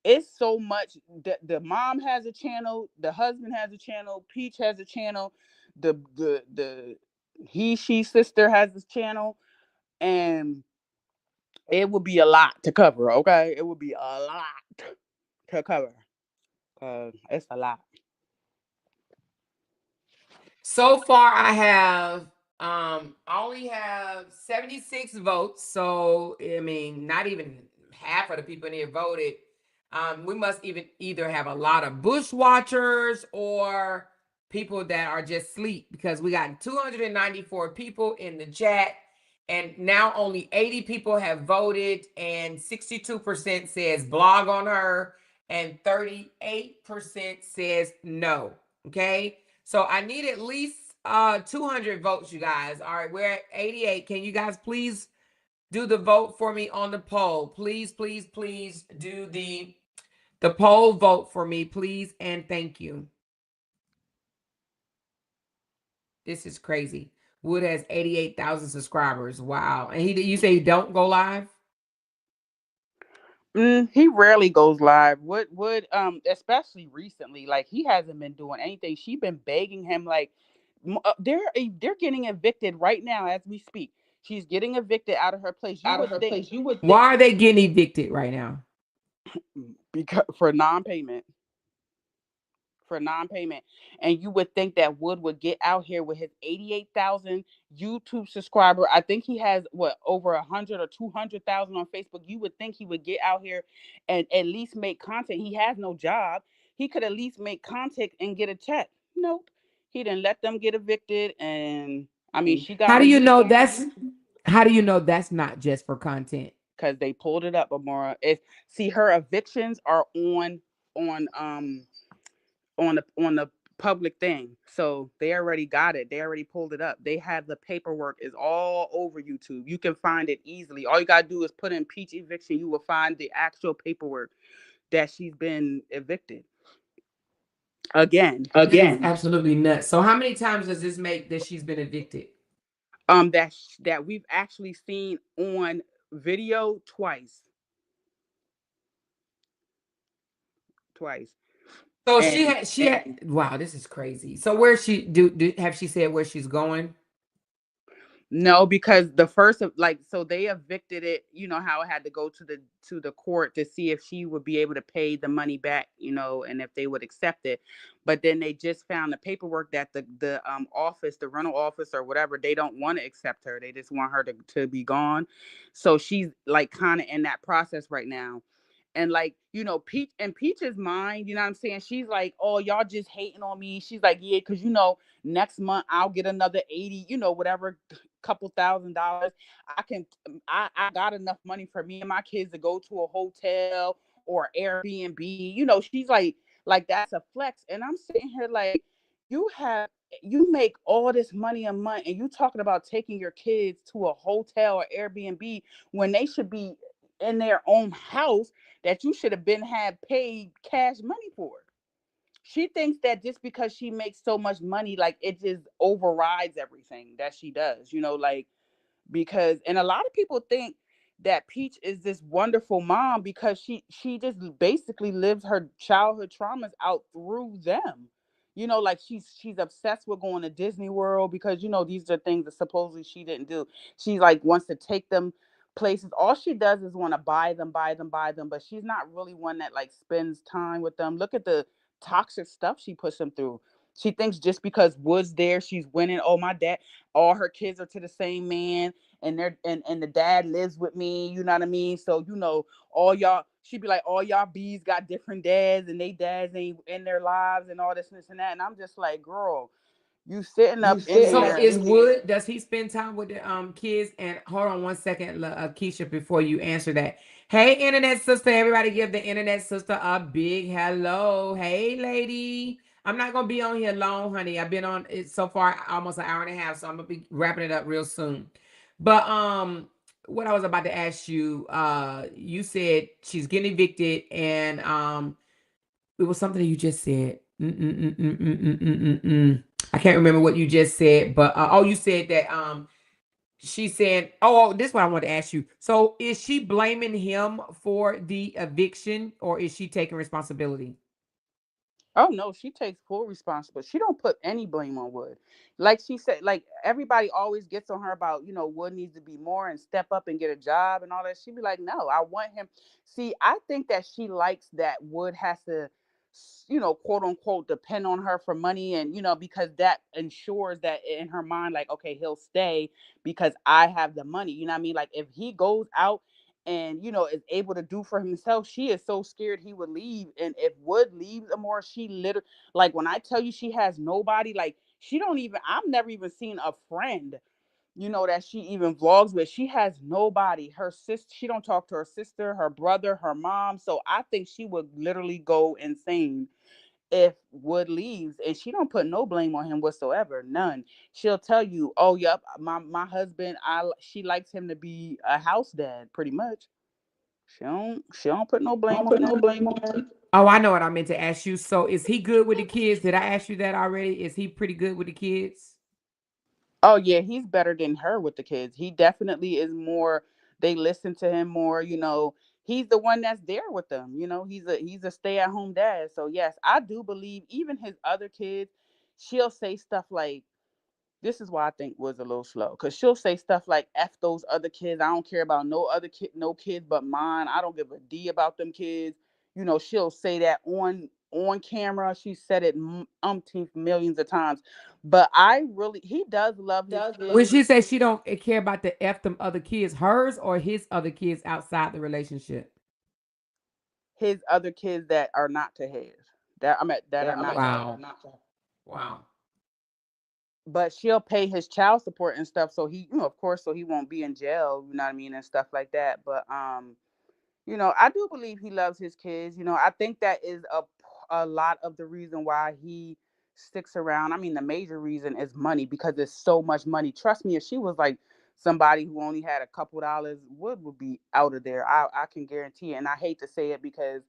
it's so much. The mom has a channel, the husband has a channel, Peach has a channel, the she sister has this channel, and it would be a lot to cover. Okay, it would be a lot to cover. It's a lot. So far, I only have 76 votes. So I mean, not even half of the people in here voted. We must even either have a lot of bushwatchers or people that are just asleep, because we got 294 people in the chat, and now only 80 people have voted, and 62% says blog on her, and 38% says no. Okay. So I need at least 200 votes, you guys. All right, we're at 88. Can you guys please do the vote for me on the poll? Please, please, please do the poll vote for me, please, and thank you. This is crazy. Wood has 88,000 subscribers. Wow. And you say don't go live? He rarely goes live. Would especially recently, like he hasn't been doing anything. She been begging him, like they're getting evicted right now as we speak. She's getting evicted out of her place. You would think Why are they getting evicted right now? because for non-payment. And you would think that Wood would get out here with his 88,000 YouTube subscriber. I think he has what, over 100 or 200,000 on Facebook. You would think he would get out here and at least make content. He has no job. He could at least make content and get a check. Nope. He didn't let them get evicted. And I mean, she got How her do you new know phone that's not just for content? because they pulled it up, Amora. See, her evictions are on the public thing. So they already got it. They already pulled it up. They have the paperwork is all over YouTube. You can find it easily. All you gotta do is put in Peach eviction. You will find the actual paperwork that she's been evicted. again. That is absolutely nuts. So how many times does this make that she's been evicted? That we've actually seen on video twice. Twice. So And she had wow, this is crazy. So where she do have she said where she's going? no, because the first of like so they evicted it, you know how it had to go to the court to see if she would be able to pay the money back, you know, and if they would accept it. But then they just found the paperwork that the office, the rental office or whatever, they don't want to accept her. They just want her to be gone. So she's like kind of in that process right now. And like, you know, Peach's mind, you know what I'm saying? She's like, oh, y'all just hating on me. She's like, yeah, because you know, next month I'll get another 80, you know, whatever, couple $1,000. I got enough money for me and my kids to go to a hotel or Airbnb. You know, she's like that's a flex. And I'm sitting here like, you have you make all this money a month and you talking about taking your kids to a hotel or Airbnb when they should be in their own house that you should have been had paid cash money for. She thinks that just because she makes so much money, like it just overrides everything that she does, you know, like because and a lot of people think that Peach is this wonderful mom because she just basically lives her childhood traumas out through them. You know, like she's obsessed with going to Disney World because you know these are things that supposedly she didn't do. She like wants to take them places. All she does is want to buy them, but she's not really one that like spends time with them. Look at the toxic stuff she puts them through. She thinks just because Wood's there, she's winning. Oh, my dad, all her kids are to the same man and they're and the dad lives with me, you know what I mean? So, you know, all y'all, she'd be like, all y'all bees got different dads and they dads ain't in their lives and all this and that. And I'm just like, girl, you sitting up in So there. is Wood, does he spend time with the kids? And hold on one second, Keisha, before you answer that. Hey, internet sister, everybody give the internet sister a big hello. Hey, lady. I'm not gonna be on here long, honey. I've been on it so far almost an hour and a half, so I'm gonna be wrapping it up real soon. But what I was about to ask you, you said she's getting evicted, and it was something that you just said. I can't remember what you just said, but oh, you said that she said, oh, this is what I want to ask you. So is she blaming him for the eviction or is she taking responsibility? Oh no, she takes full responsibility. She don't put any blame on Wood. Like she said, like everybody always gets on her about, you know, Wood needs to be more and step up and get a job and all that. She'd be like, no, I want him. See, I think that she likes that Wood has to, you know, quote unquote, depend on her for money and, you know, because that ensures that in her mind, like, okay, he'll stay because I have the money. You know what I mean? Like if he goes out and you know is able to do for himself, she is so scared he would leave. And if Wood leaves Amore, she literally, like when I tell you she has nobody, like she don't even, I've never even seen a friend, you know, that she even vlogs with. She has nobody. Her sister, she don't talk to her sister, her brother, her mom. So I think she would literally go insane if Wood leaves, and she don't put no blame on him whatsoever, none. She'll tell you, oh yep, my husband, she likes him to be a house dad pretty much. She don't put no blame on him. Oh, I know what I meant to ask you. So is he good with the kids? Did I ask you that already? Is he pretty good with the kids? Oh yeah, he's better than her with the kids. He definitely is more, they listen to him more, you know. He's the one that's there with them, you know. He's a stay-at-home dad. So yes, I do believe even his other kids, she'll say stuff like, this is why I think was a little slow, because she'll say stuff like "F those other kids. I don't care about no other kid, no kids but mine. I don't give a D about them kids." You know, she'll say that on camera. She said it umpteenth millions of times. But I really, he does love his When kids. she says she don't care about the F them other kids, hers or his other kids outside the relationship? His other kids that are not to his, that I'm at, that are not to his. Wow. Wow. But she'll pay his child support and stuff, so he, you know, of course, so he won't be in jail. You know what I mean, and stuff like that. But you know, I do believe he loves his kids. You know, I think that is a lot of the reason why he sticks around. I mean, the major reason is money because there's so much money. Trust me, if she was like somebody who only had a couple dollars, Wood would be out of there. I can guarantee it. And I hate to say it because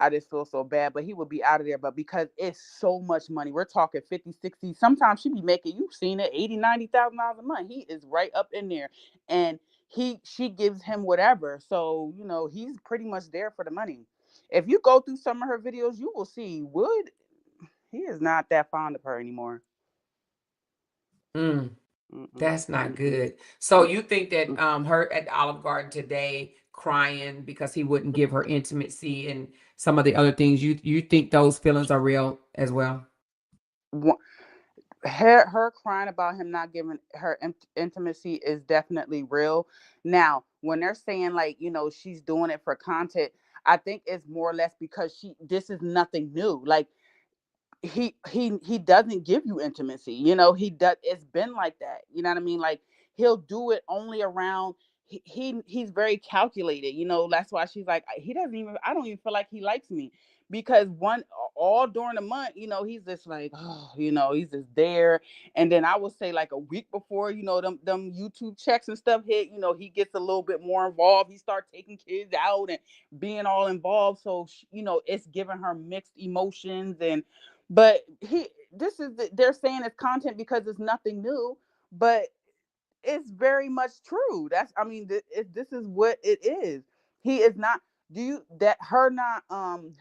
I just feel so bad, but he would be out of there. But because it's so much money, we're talking 50, 60. Sometimes she be making, you've seen it, 80, $90,000 a month. He is right up in there. And she gives him whatever. So, he's pretty much there for the money. If you go through some of her videos, you will see Wood, he is not that fond of her anymore. Mm, Mm-mm. that's not good. So you think that her at Olive Garden today crying because he wouldn't give her intimacy and some of the other things, you think those feelings are real as well? Wha- her crying about him not giving her intimacy is definitely real. Now, when they're saying like, she's doing it for content, I think it's more or less because this is nothing new. Like, he doesn't give you intimacy, he does. It's been like that, you know what I mean? Like, he'll do it only around, he's very calculated, that's why she's like, he doesn't even, I don't even feel like he likes me, because one, all during the month, he's just like, oh, he's just there. And then I would say like a week before, them YouTube checks and stuff hit, he gets a little bit more involved. He starts taking kids out and being all involved. So it's giving her mixed emotions. And but they're saying it's content because it's nothing new, but it's very much true. That's, I mean, this is what it is. He is not, do you, that her not,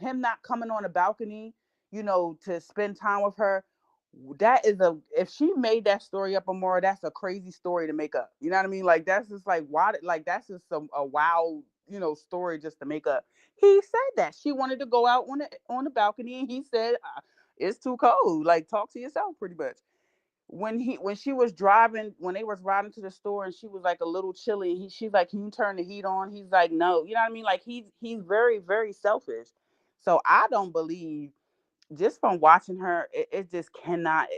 him not coming on a balcony, to spend time with her. That is if she made that story up, Amora, that's a crazy story to make up. You know what I mean? Like, that's just like, why, like, that's just a wow, story just to make up. He said that she wanted to go out on the balcony, and he said, it's too cold. Like, talk to yourself, pretty much. When she was driving, when they was riding to the store, and she was like a little chilly, she's like, can you turn the heat on? He's like, no. You know what I mean? Like, he's very, very selfish. So I don't believe, just from watching her, it just cannot,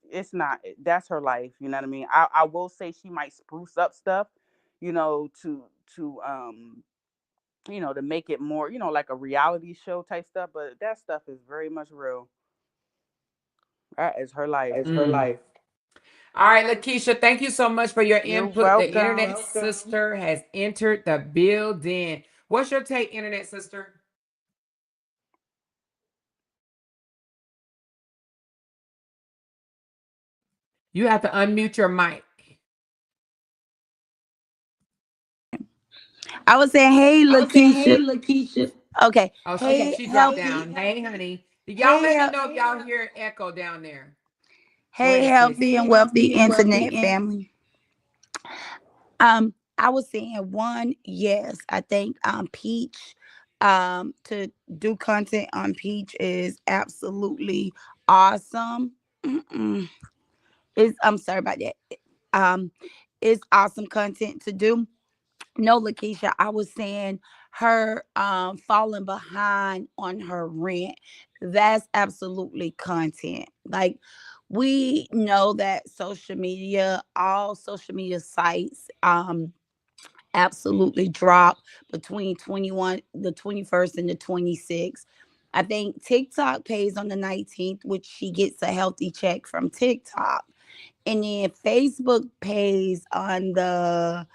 it's not, that's her life. You know what I mean? I will say she might spruce up stuff, to to make it more, like a reality show type stuff, but that stuff is very much real. That is her life. Mm. All right, Lakeisha, thank you so much for your You're input. The internet welcome. sister has entered the building. What's your take, internet sister? You have to unmute your mic. I was saying, hey, Lakeisha. Okay. Oh, Hey, she dropped healthy. down. Hey, honey. Y'all Hey, let me know if y'all hear echo down there. Go hey, ahead, sis. healthy and wealthy internet family. I was saying one, yes. I think Peach, to do content on Peach is absolutely awesome. Mm-mm. I'm sorry about that. Um, it's awesome content to do. No, Lakeisha, I was saying her falling behind on her rent. That's absolutely content. Like, we know that social media, all social media sites, absolutely drop between 21st and the 26th. I think TikTok pays on the 19th, which she gets a healthy check from TikTok. And then Facebook pays on the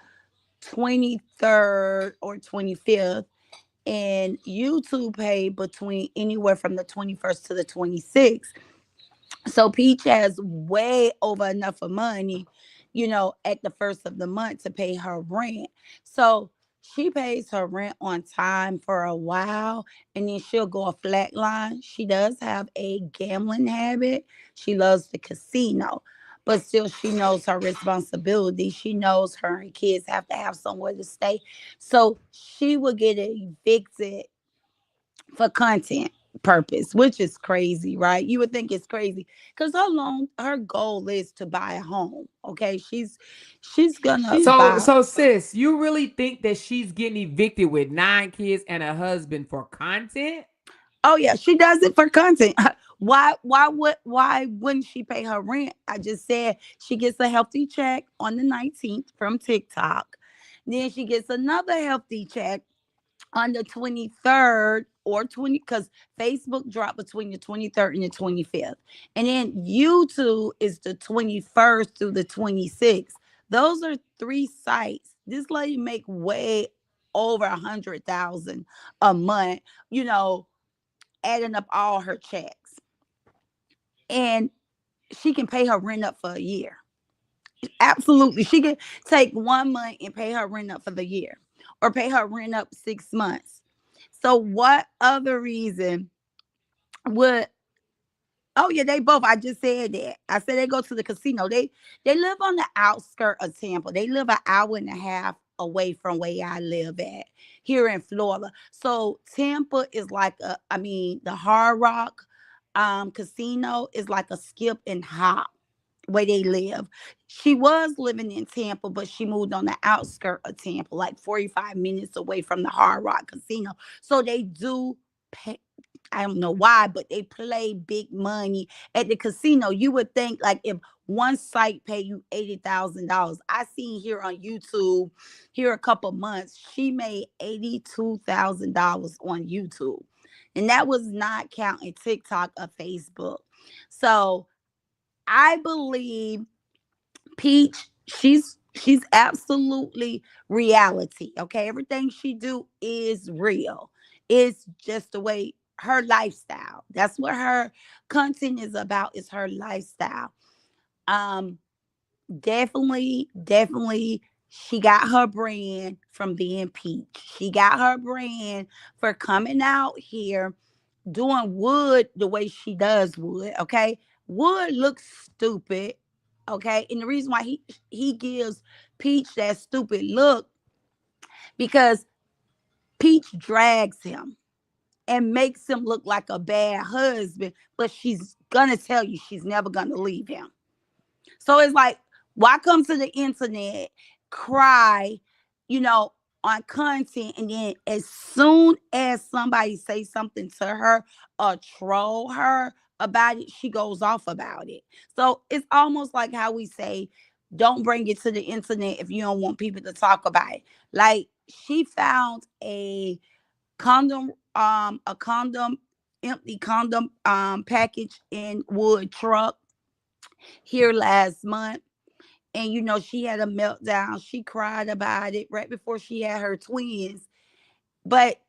23rd or 25th, and YouTube paid between anywhere from the 21st to the 26th. So Peach has way over enough of money, at the first of the month to pay her rent. So she pays her rent on time for a while, and then she'll go a flat line. She does have a gambling habit. She loves the casino, but still she knows her responsibility. She knows her and kids have to have somewhere to stay. So she will get evicted for content purpose, which is crazy, right? You would think it's crazy because her goal is to buy a home. Okay, she's gonna buy. So sis, you really think that she's getting evicted with 9 kids and a husband for content? Oh yeah, she does it for content. Why wouldn't she pay her rent? I just said she gets a healthy check on the 19th from TikTok. Then she gets another healthy check on the 23rd or 20, because Facebook dropped between the 23rd and the 25th. And then YouTube is the 21st through the 26th. Those are 3 sites. This lady make way over 100,000 a month, you know, adding up all her checks. And she can pay her rent up for a year. Absolutely. She can take 1 month and pay her rent up for the year, or pay her rent up 6 months. So what other reason would, oh yeah, they both, I just said that. I said they go to the casino. They live on the outskirt of Tampa. They live an hour and a half away from where I live at here in Florida. So Tampa is like a, I mean, the Hard Rock casino is like a skip and hop where they live. She was living in Tampa, but she moved on the outskirt of Tampa, like 45 minutes away from the Hard Rock Casino. So they do pay, I don't know why, but they play big money at the casino. You would think like if one site pay you $80,000. I seen here on YouTube here a couple months, she made $82,000 on YouTube. And that was not counting TikTok or Facebook. So I believe Peach, she's absolutely reality. Okay. Everything she do is real. It's just the way her lifestyle. That's what her content is about, is her lifestyle. Um, definitely she got her brand from being Peach. She got her brand for coming out here doing wood the way she does wood. Okay, wood looks stupid. Okay, and the reason why he gives Peach that stupid look, because Peach drags him and makes him look like a bad husband, but she's gonna tell you she's never gonna leave him. So it's like, why come to the internet, cry, you know, on content, and then as soon as somebody say something to her or troll her about it, she goes off about it. So it's almost like how we say, don't bring it to the internet if you don't want people to talk about it. Like, she found a condom, empty condom package in wood truck here last month. And you know, she had a meltdown. She cried about it right before she had her twins. But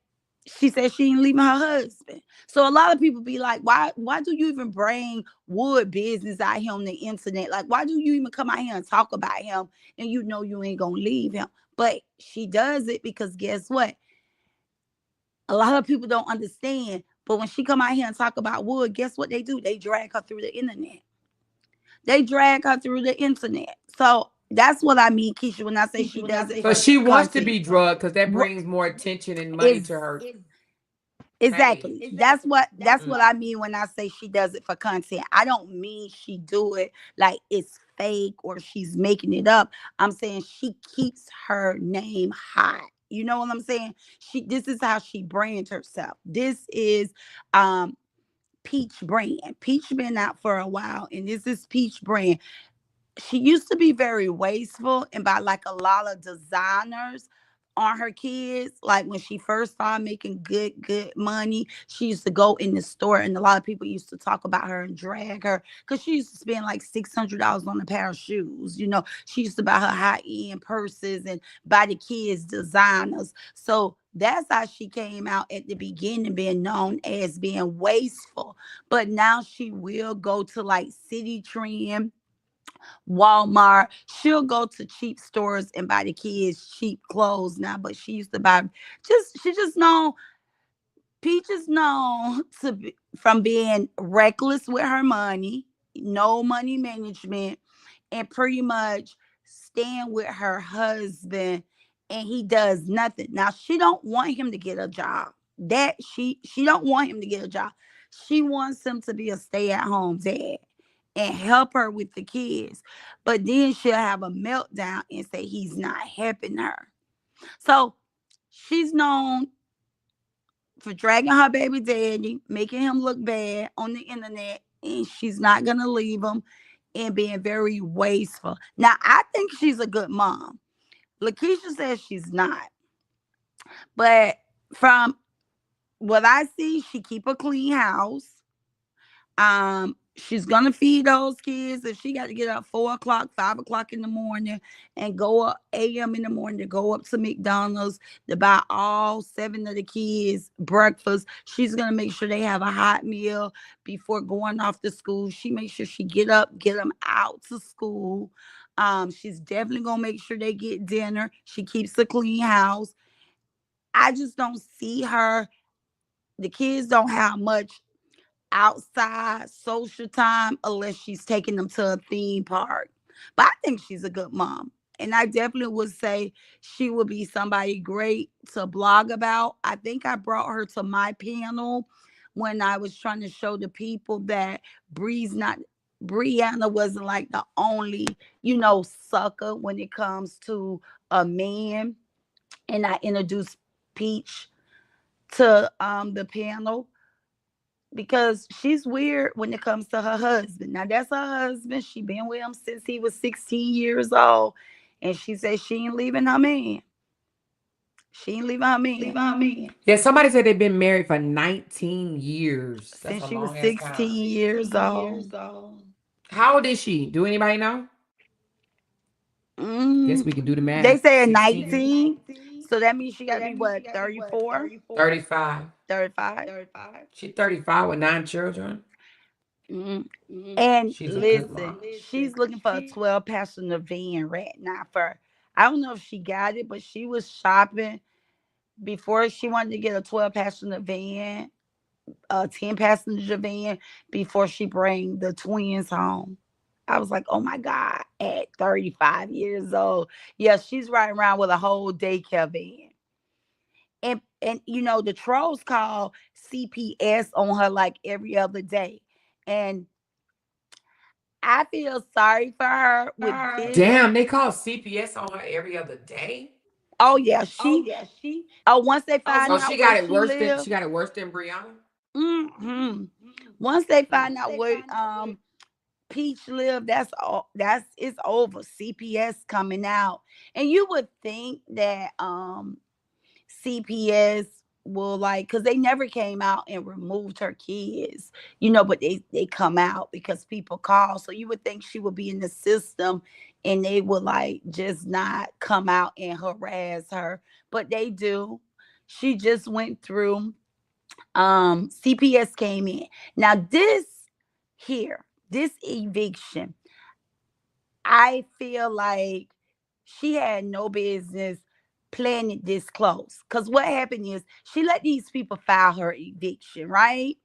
she said she ain't leaving her husband. So a lot of people be like, why do you even bring wood business out here on the internet? Like, why do you even come out here and talk about him and you know you ain't gonna leave him? But she does it because guess what? A lot of people don't understand. But when she come out here and talk about wood, guess what they do? They drag her through the internet. They drag her through the internet. So that's what I mean, Keisha, when I say she does it So for she wants to content. be drugged because that brings more attention and money Is to her. exactly. That's what I mean when I say she does it for content. I don't mean she do it like it's fake or she's making it up. I'm saying she keeps her name high. You know what I'm saying? This is how she brands herself. This is um Peach brand. Peach been out for a while, and this is Peach brand. She used to be very wasteful and buy like a lot of designers on her kids. Like when she first started making good money, she used to go in the store, and a lot of people used to talk about her and drag her because she used to spend like $600 on a pair of shoes. You know, she used to buy her high-end purses and buy the kids designers. So that's how she came out at the beginning, being known as being wasteful. But now she will go to like City Trend, Walmart. She'll go to cheap stores and buy the kids cheap clothes now, but she used to buy, she just known, Peach is known to be, from being reckless with her money, no money management, and pretty much staying with her husband, and he does nothing. Now she don't want him to get a job. That she don't want him to get a job. She wants him to be a stay-at-home dad and help her with the kids. But then she'll have a meltdown and say he's not helping her. So she's known for dragging her baby daddy, making him look bad on the internet, and she's not gonna leave him, and being very wasteful. Now, I think she's a good mom. Lakeisha says she's not. But from what I see, she keep a clean house. she's gonna feed those kids. If she got to get up 4 o'clock, 5 o'clock in the morning, and go up a.m. in the morning to go up to McDonald's to buy all 7 of the kids breakfast, she's gonna make sure they have a hot meal before going off to school. She makes sure she get up, get them out to school. She's definitely gonna make sure they get dinner. She keeps a clean house. I just don't see her. The kids don't have much outside social time unless she's taking them to a theme park. But I think she's a good mom. And I definitely would say she would be somebody great to blog about. I think I brought her to my panel when I was trying to show the people that Brianna wasn't like the only, sucker when it comes to a man. And I introduced Peach to the panel because she's weird when it comes to her husband. Now that's her husband. She been with him since he was 16 years old. And she said she ain't leaving her man. She ain't leaving her man. Yeah, somebody said they've been married for 19 years. That's Since a she was long ass time. 16 years old. How old is she? Do anybody know? Guess we can do the They math. said 16. 19. So that means she got to be what, 34? 35. 35? She 35 with 9 children. Mm. And She's a good listen, mom. she's looking for a 12-passenger van right now for, I don't know if she got it, but she was shopping before she wanted to get a 12-passenger van, a 10-passenger van before she bring the twins home. I was like, oh my God, at 35 years old. Yeah, she's riding around with a whole daycare van. And the trolls call CPS on her like every other day. And I feel sorry for her with this. Damn, they call CPS on her every other day. Oh yeah, once they Oh, find she out where got it she worse than lives. Brianna. Once they find out where Peach live, that's all. It's over. CPS coming out, and you would think that CPS will like, because they never came out and removed her kids, but they come out because people call. So you would think she would be in the system and they would like just not come out and harass her, but they do. She just went through. CPS came in. Now this eviction, I feel like she had no business planning this close. Because what happened is she let these people file her eviction, right?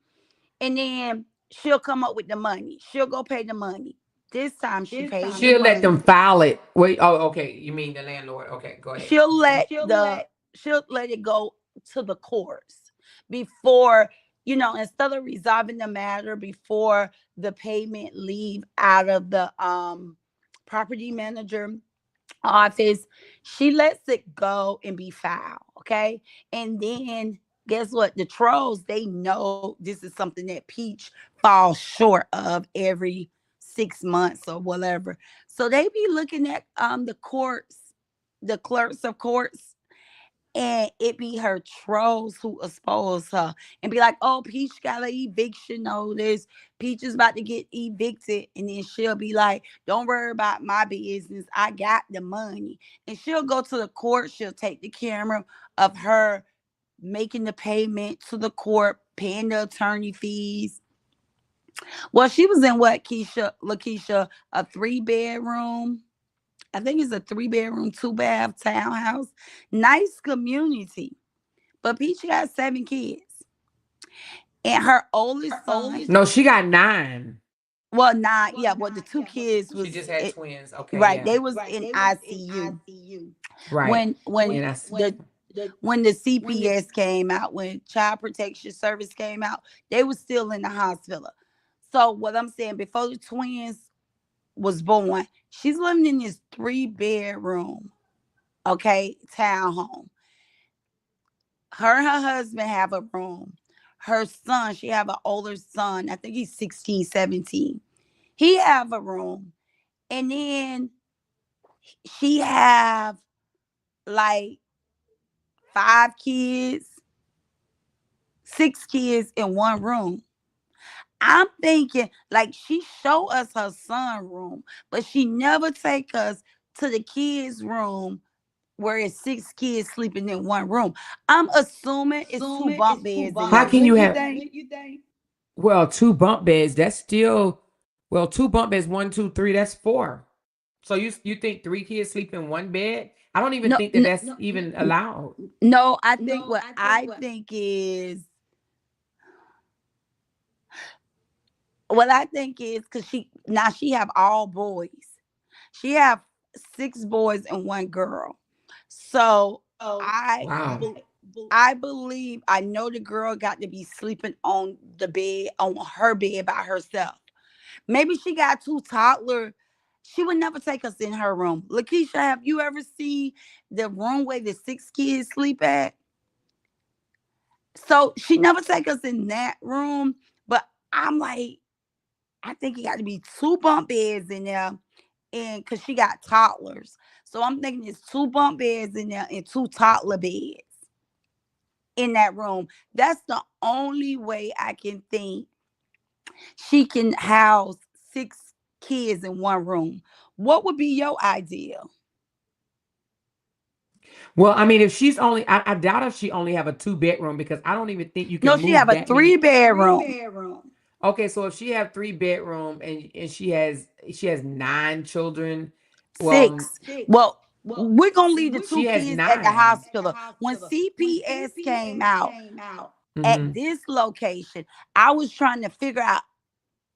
And then she'll come up with the money. She'll go pay the money. This time she paid the She'll let them money. file it. Wait, oh, okay. You mean the landlord? Okay, go ahead. She'll let it go to the courts before, instead of resolving the matter before the payment leave out of the property manager office. She lets it go and be filed. Okay. And then guess what? The trolls, they know this is something that Peach falls short of every 6 months or whatever. So they be looking at the courts, the clerks of courts, and it be her trolls who expose her and be like, oh, Peach got an eviction notice. Peach is about to get evicted. And then she'll be like, don't worry about my business. I got the money. And she'll go to the court. She'll take the camera of her making the payment to the court, paying the attorney fees. Well, she was in what, Lakeisha, a 3-bedroom. I think it's a 3-bedroom, 2-bath townhouse. Nice community. But Peach got 7 kids. And her oldest son. No, she got 9. Well, 9. Yeah, well, the 2 kids was She just had twins. Okay, right. yeah. They was in ICU. Right. When the CPS came out, when Child Protection Service came out, they was still in the hospital. So what I'm saying, before the twins was born, she's living in this 3-bedroom, okay, townhome. Her and her husband have a room. Her son, she have an older son. I think he's 16, 17. He have a room. And then she have like 5 kids, 6 kids in one room. I'm thinking like she show us her son room, but she never take us to the kids' room where it's 6 kids sleeping in one room. I'm assuming it's 2 bunk beds in How there. can What you you have think? well 2 bunk beds? That's still 2 bunk beds. 1, 2, 3. That's 4. So you think 3 kids sleep in one bed? I don't even No, think that that's even allowed. no. I think what I think is what I think is because she have all boys. She have 6 boys and 1 girl. So I Wow. be- I believe I know the girl got to be sleeping on the bed on her bed by herself. Maybe she got 2 toddler. She would never take us in her room. Lakeisha, have you ever seen the room where the 6 kids sleep at? So she never take us in that room. But I'm like, I think it got to be 2 bunk beds in there, and because she got toddlers. So I'm thinking it's 2 bunk beds in there and 2 toddler beds in that room. That's the only way I can think she can house 6 kids in one room. What would be your idea? Well, I mean, if she's only, I doubt if she only have a 2 bedroom because I don't even think you No, can she have move a that many. 3 bedroom. Okay, so if she have 3 bedroom and she has 9 children, well, 6. Well, we're gonna leave the she two has kids at the 9. hospital. When CPS came out at Mm-hmm. this location, I was trying to figure out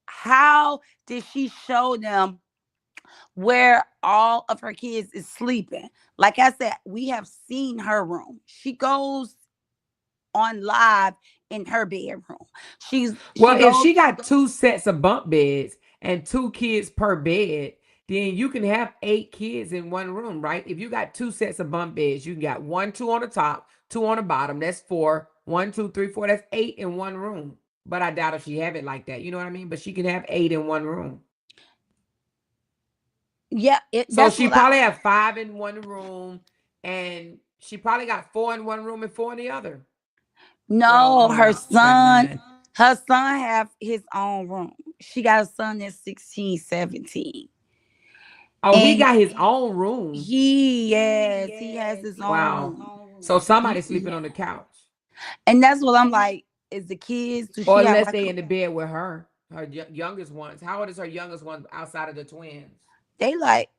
how did she show them where all of her kids is sleeping. Like I said, we have seen her room. She goes on live in her bedroom. She Well, if goes. she got 2 sets of bunk beds and 2 kids per bed, then you can have 8 kids in one room, right? If you got 2 sets of bunk beds, you got 1, 2 on the top, 2 on the bottom. That's 4. 1, 2, 3, 4. That's 8 in one room. But I doubt if she have it like that. You know what I mean? But she can have 8 in one room. Yeah, So that's she what I. probably have 5 in one room, and she probably got 4 in one room and 4 in the other. Well, No, I don't her know. She got son. 9. Her son have his own room. She got a son that's 16, 17. Oh, he And got his own room. yes, he has his own Wow. room. So somebody's Ye- sleeping on the couch. And that's what I'm like. Is the kids? Do Or she have unless like they in the bed with her. Her youngest ones. How old is her youngest one outside of the twins? they like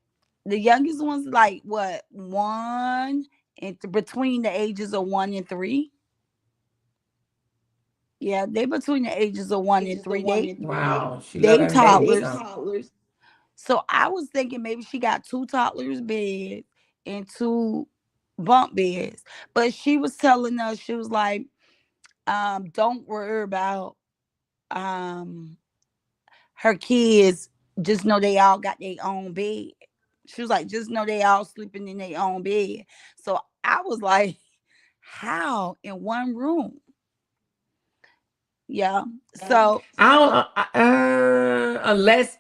the youngest one's like what 1 and between the ages of 1 and 3. Yeah, they between the ages of 1 and 3. Wow. She let They her baby toddlers. some. So I was thinking maybe she got 2 toddlers beds and 2 bunk beds. But she was telling us, she was like, don't worry about um her kids. Just know they all got their own bed. She was like, just know they all sleeping in their own bed. So I was like, how in one room? Yeah. So I don't unless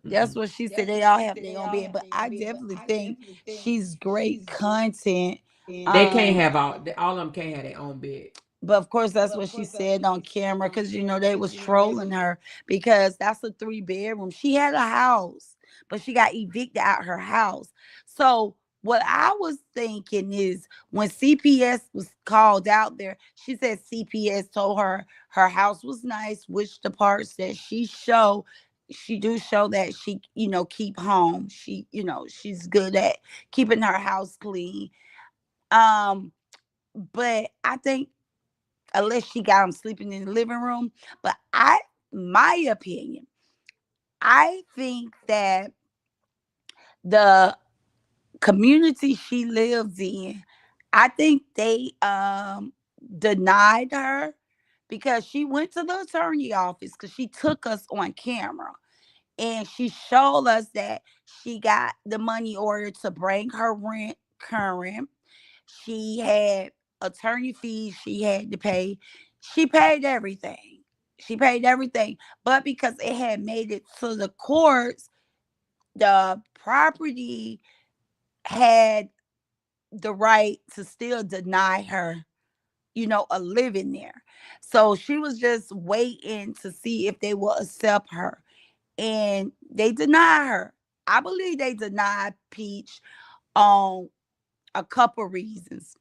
that's what she said. They all have their own bed. But I definitely think she's great content. they can't Um, have all of them can't have their own bed. But of course, that's what she said on camera because they was trolling her because that's a 3 bedroom. She had a house, but she got evicted out her house. So what I was thinking is when CPS was called out there, she said CPS told her her house was nice, which the parts that she do show that she keep home. She's good at keeping her house clean. Um, but I think unless she got them sleeping in the living room. But my opinion, I think that the community she lives in, I think they denied her because she went to the attorney office because she took us on camera and she showed us that she got the money order to bring her rent current. She had attorney fees she had to pay. She paid everything. She paid everything. But because it had made it to the courts, the property had the right to still deny her living there. So she was just waiting to see if they will accept her. And they denied her. I believe they denied Peach on a couple reasons.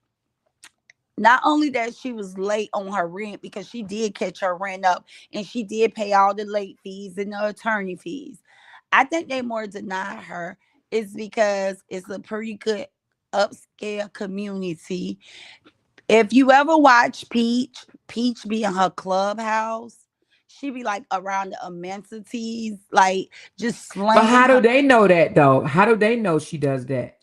Not only that she was late on her rent, because she did catch her rent up and she did pay all the late fees and the attorney fees. I think they more denied her is because it's a pretty good upscale community. If you ever watch Peach be in her clubhouse, she be like around the amenities, like just But slanging how do her. they know that though? How do they know she does that?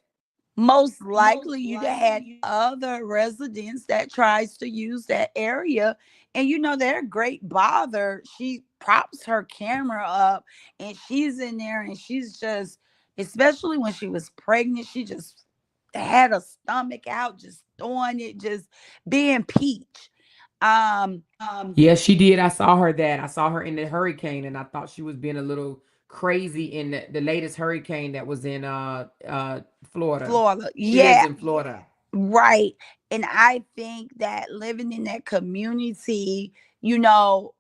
Most likely you'd have had other residents that tries to use that area, and they're great bother. She props her camera up and she's in there and she's just, especially when she was pregnant, she just had her stomach out, just throwing it, just being Peach. um Yes, she did. I saw her that. I saw her in the hurricane and I thought she was being a little crazy in the latest hurricane that was in Florida. Florida, She lives yeah, in Florida. right. And I think that living in that community, you know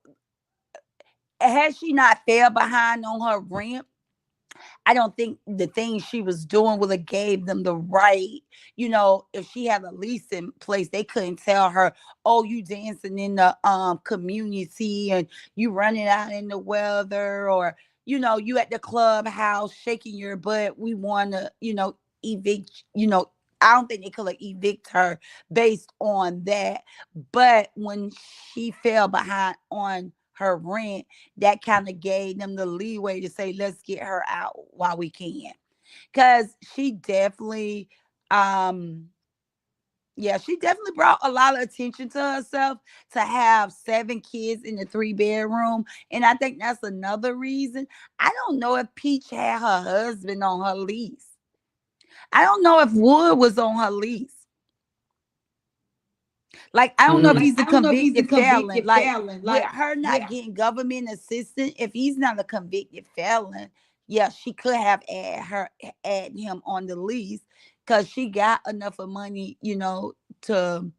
had she not fell behind on her rent, I don't think the things she was doing would have gave them the right. If she had a lease in place, they couldn't tell her, "Oh, you dancing in the community and you running out in the weather, or you at the clubhouse shaking your butt. We want to, evict." I don't think they could have evict her based on that. But when she fell behind on her rent, that kind of gave them the leeway to say, let's get her out while we can. Because she definitely, um, yeah, she definitely brought a lot of attention to herself to have 7 kids in the 3 bedroom. And I think that's another reason. I don't know if Peach had her husband on her lease. I don't know if Wood was on her lease. Like, I don't know if he's a convicted felon. Like, with her not getting government assistance, if he's not a convicted felon, yeah, she could have add him on the lease because she got enough of money, to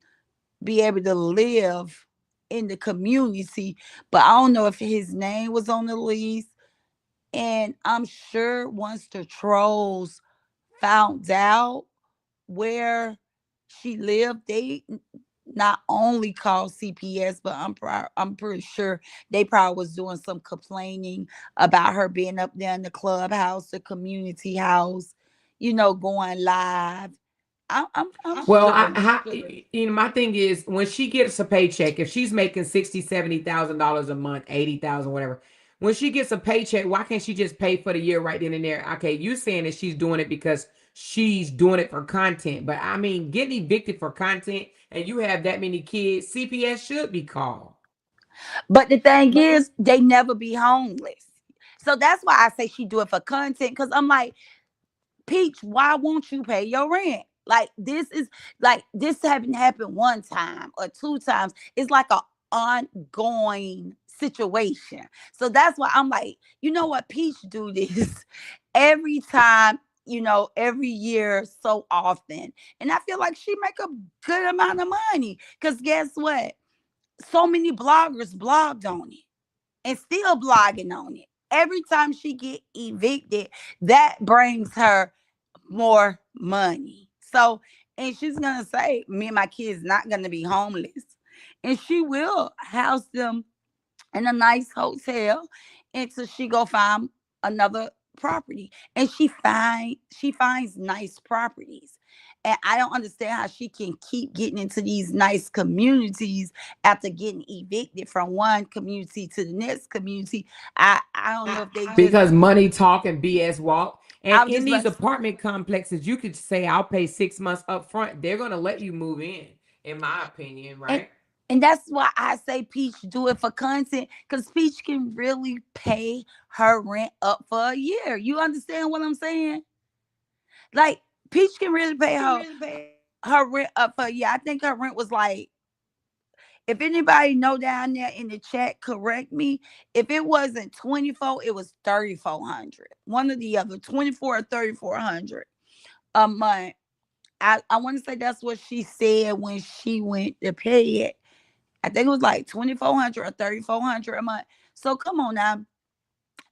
be able to live in the community. But I don't know if his name was on the lease. And I'm sure once the trolls found out where she lived, they not only called CPS, but I'm pretty sure they probably was doing some complaining about her being up there in the clubhouse, the community house, going live. I'm Well, sure. my thing is when she gets a paycheck, if she's making 60, $70,000 a month, 80,000, whatever, when she gets a paycheck, why can't she just pay for the year right then and there? Okay, you saying that she's doing it because she's doing it for content, but I mean, getting evicted for content and you have that many kids, CPS should be called. But the thing is, they never be homeless. So that's why I say she do it for content. Cause I'm like, Peach, why won't you pay your rent? This haven't happened one time or two times. It's like a ongoing situation. So that's why I'm like, you know what, Peach do this every time, every year so often. And I feel like she make a good amount of money. Cause guess what? So many bloggers blogged on it and still blogging on it. Every time she get evicted, that brings her more money. So, and she's gonna say, me and my kids not gonna be homeless. And she will house them in a nice hotel until she go find another property. And she finds nice properties. And I don't understand how she can keep getting into these nice communities after getting evicted from one community to the next community. I don't know if they just Because money talk and BS walk. And I was in just these about apartment complexes, you could say, I'll pay 6 months up front. They're going to let you move in my opinion, and right? and that's why I say Peach do it for content, because Peach can really pay her rent up for a year. You understand what I'm saying? Like, Peach can really pay her rent up for a year. I think her rent was like, if anybody know down there in the chat, correct me. If it wasn't 24, it was 3,400. One or the other, 24 or 3,400 a month. I want to say that's what she said when she went to pay it. I think it was like 2,400 or 3,400 a month. So come on now,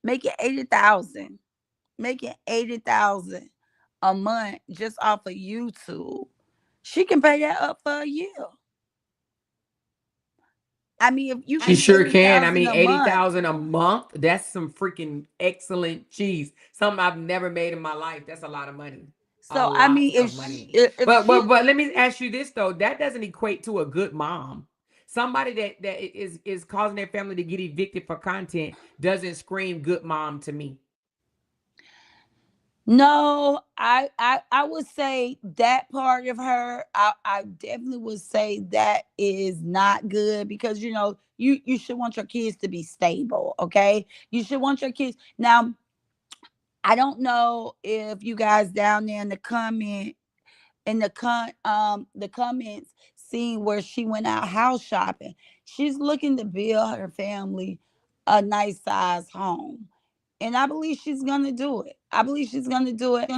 make it 80,000. Make it 80,000 a month just off of YouTube. She can pay that up for a year. I mean, if you She get sure can. I 80,000 mean, a month. 80,000 a month. That's some freaking excellent cheese. Something I've never made in my life. That's a lot of money. A So I lot mean, of money. if she But let me ask you this though. That doesn't equate to a good mom. Somebody that is causing their family to get evicted for content doesn't scream good mom to me. no, I would say that part of her, I definitely would say that is not good because you should want your kids to be stable, okay? You should want your kids. Now, I don't know if you guys down there in the comments seeing where she went out house shopping. She's looking to build her family a nice size home. And I believe she's gonna do it. I believe she's gonna do it.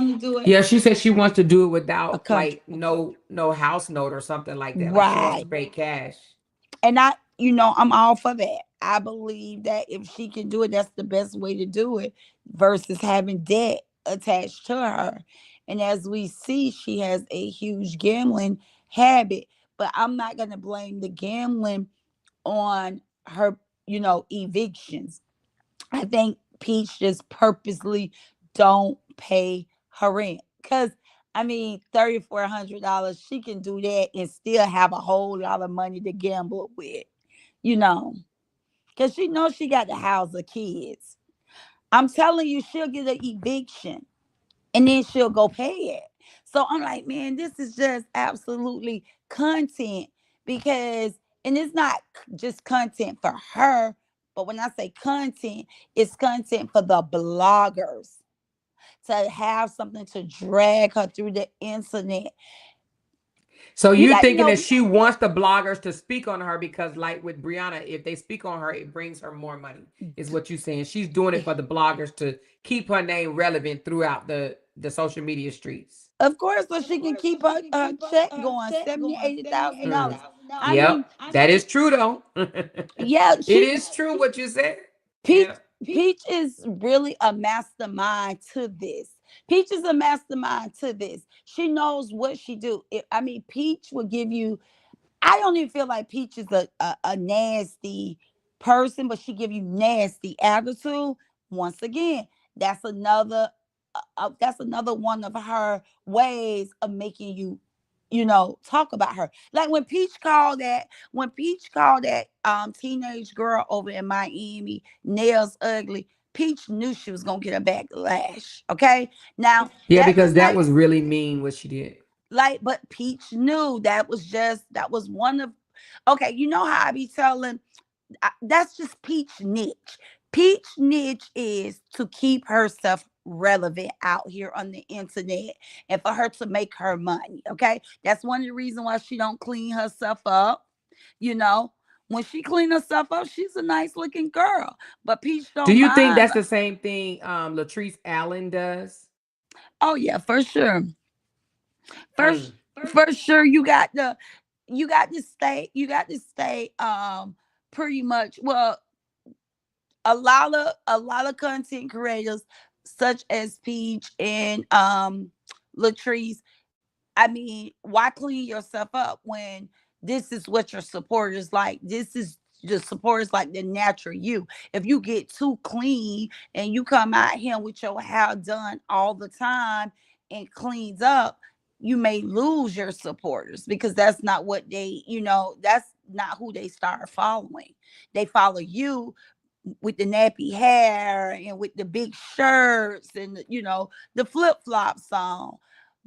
Yeah, she said she wants to do it A without country. like no house note or something like that. Like she wants Right. to pay cash. And I'm all for that. I believe that if she can do it, that's the best way to do it versus having debt attached to her. And as we see, she has a huge gambling habit. But I'm not going to blame the gambling on her, evictions. I think Peach just purposely don't pay her rent. Because, I mean, $3,400, she can do that and still have a whole lot of money to gamble with, you know, because she knows she got to house the kids. I'm telling you, she'll get an eviction and then she'll go pay it. So I'm like, man, this is just absolutely content because, and it's not just content for her, but when I say content, it's content for the bloggers to have something to drag her through the internet. So You you're got, thinking that she wants the bloggers to speak on her because, like with Brianna, if they speak on her, it brings her more money. Is what you're saying? She's doing it for the bloggers to keep her name relevant throughout the social media streets. of course, so she can keep her check going, 70, $80,000. I mean, Yep, that is true though. yeah, It is true what you said. Peach Yeah. Peach is really a mastermind to this. Peach is a mastermind to this. She knows what she do. I mean, Peach will give you. I don't even feel like Peach is a nasty person, but she give you nasty attitude. Once again, that's another one of her ways of making you, talk about her. Like when Peach called that teenage girl over in Miami nails ugly. Peach knew she was gonna get a backlash. Okay, now Yeah, that's the because that same. was really mean what she did. Like, but Peach knew that was one of. Okay, you know how I be telling that's just Peach niche. Peach niche is to keep herself relevant out here on the internet and for her to make her money. Okay, that's one of the reasons why she don't clean herself up. You know, when she clean herself up, she's a nice looking girl. But Peach Do don't you think mind. that's the same thing Latrice Allen does? Oh yeah, for sure. First, Mm. for sure, you got to stay pretty much well. A lot of content creators such as Peach and Latrice. I mean, why clean yourself up when this is what your supporters like? This is the supporters like the natural you. If you get too clean and you come out here with your hair done all the time and cleans up, you may lose your supporters because that's not what that's not who they start following. They follow you with the nappy hair and with the big shirts and the flip-flops on.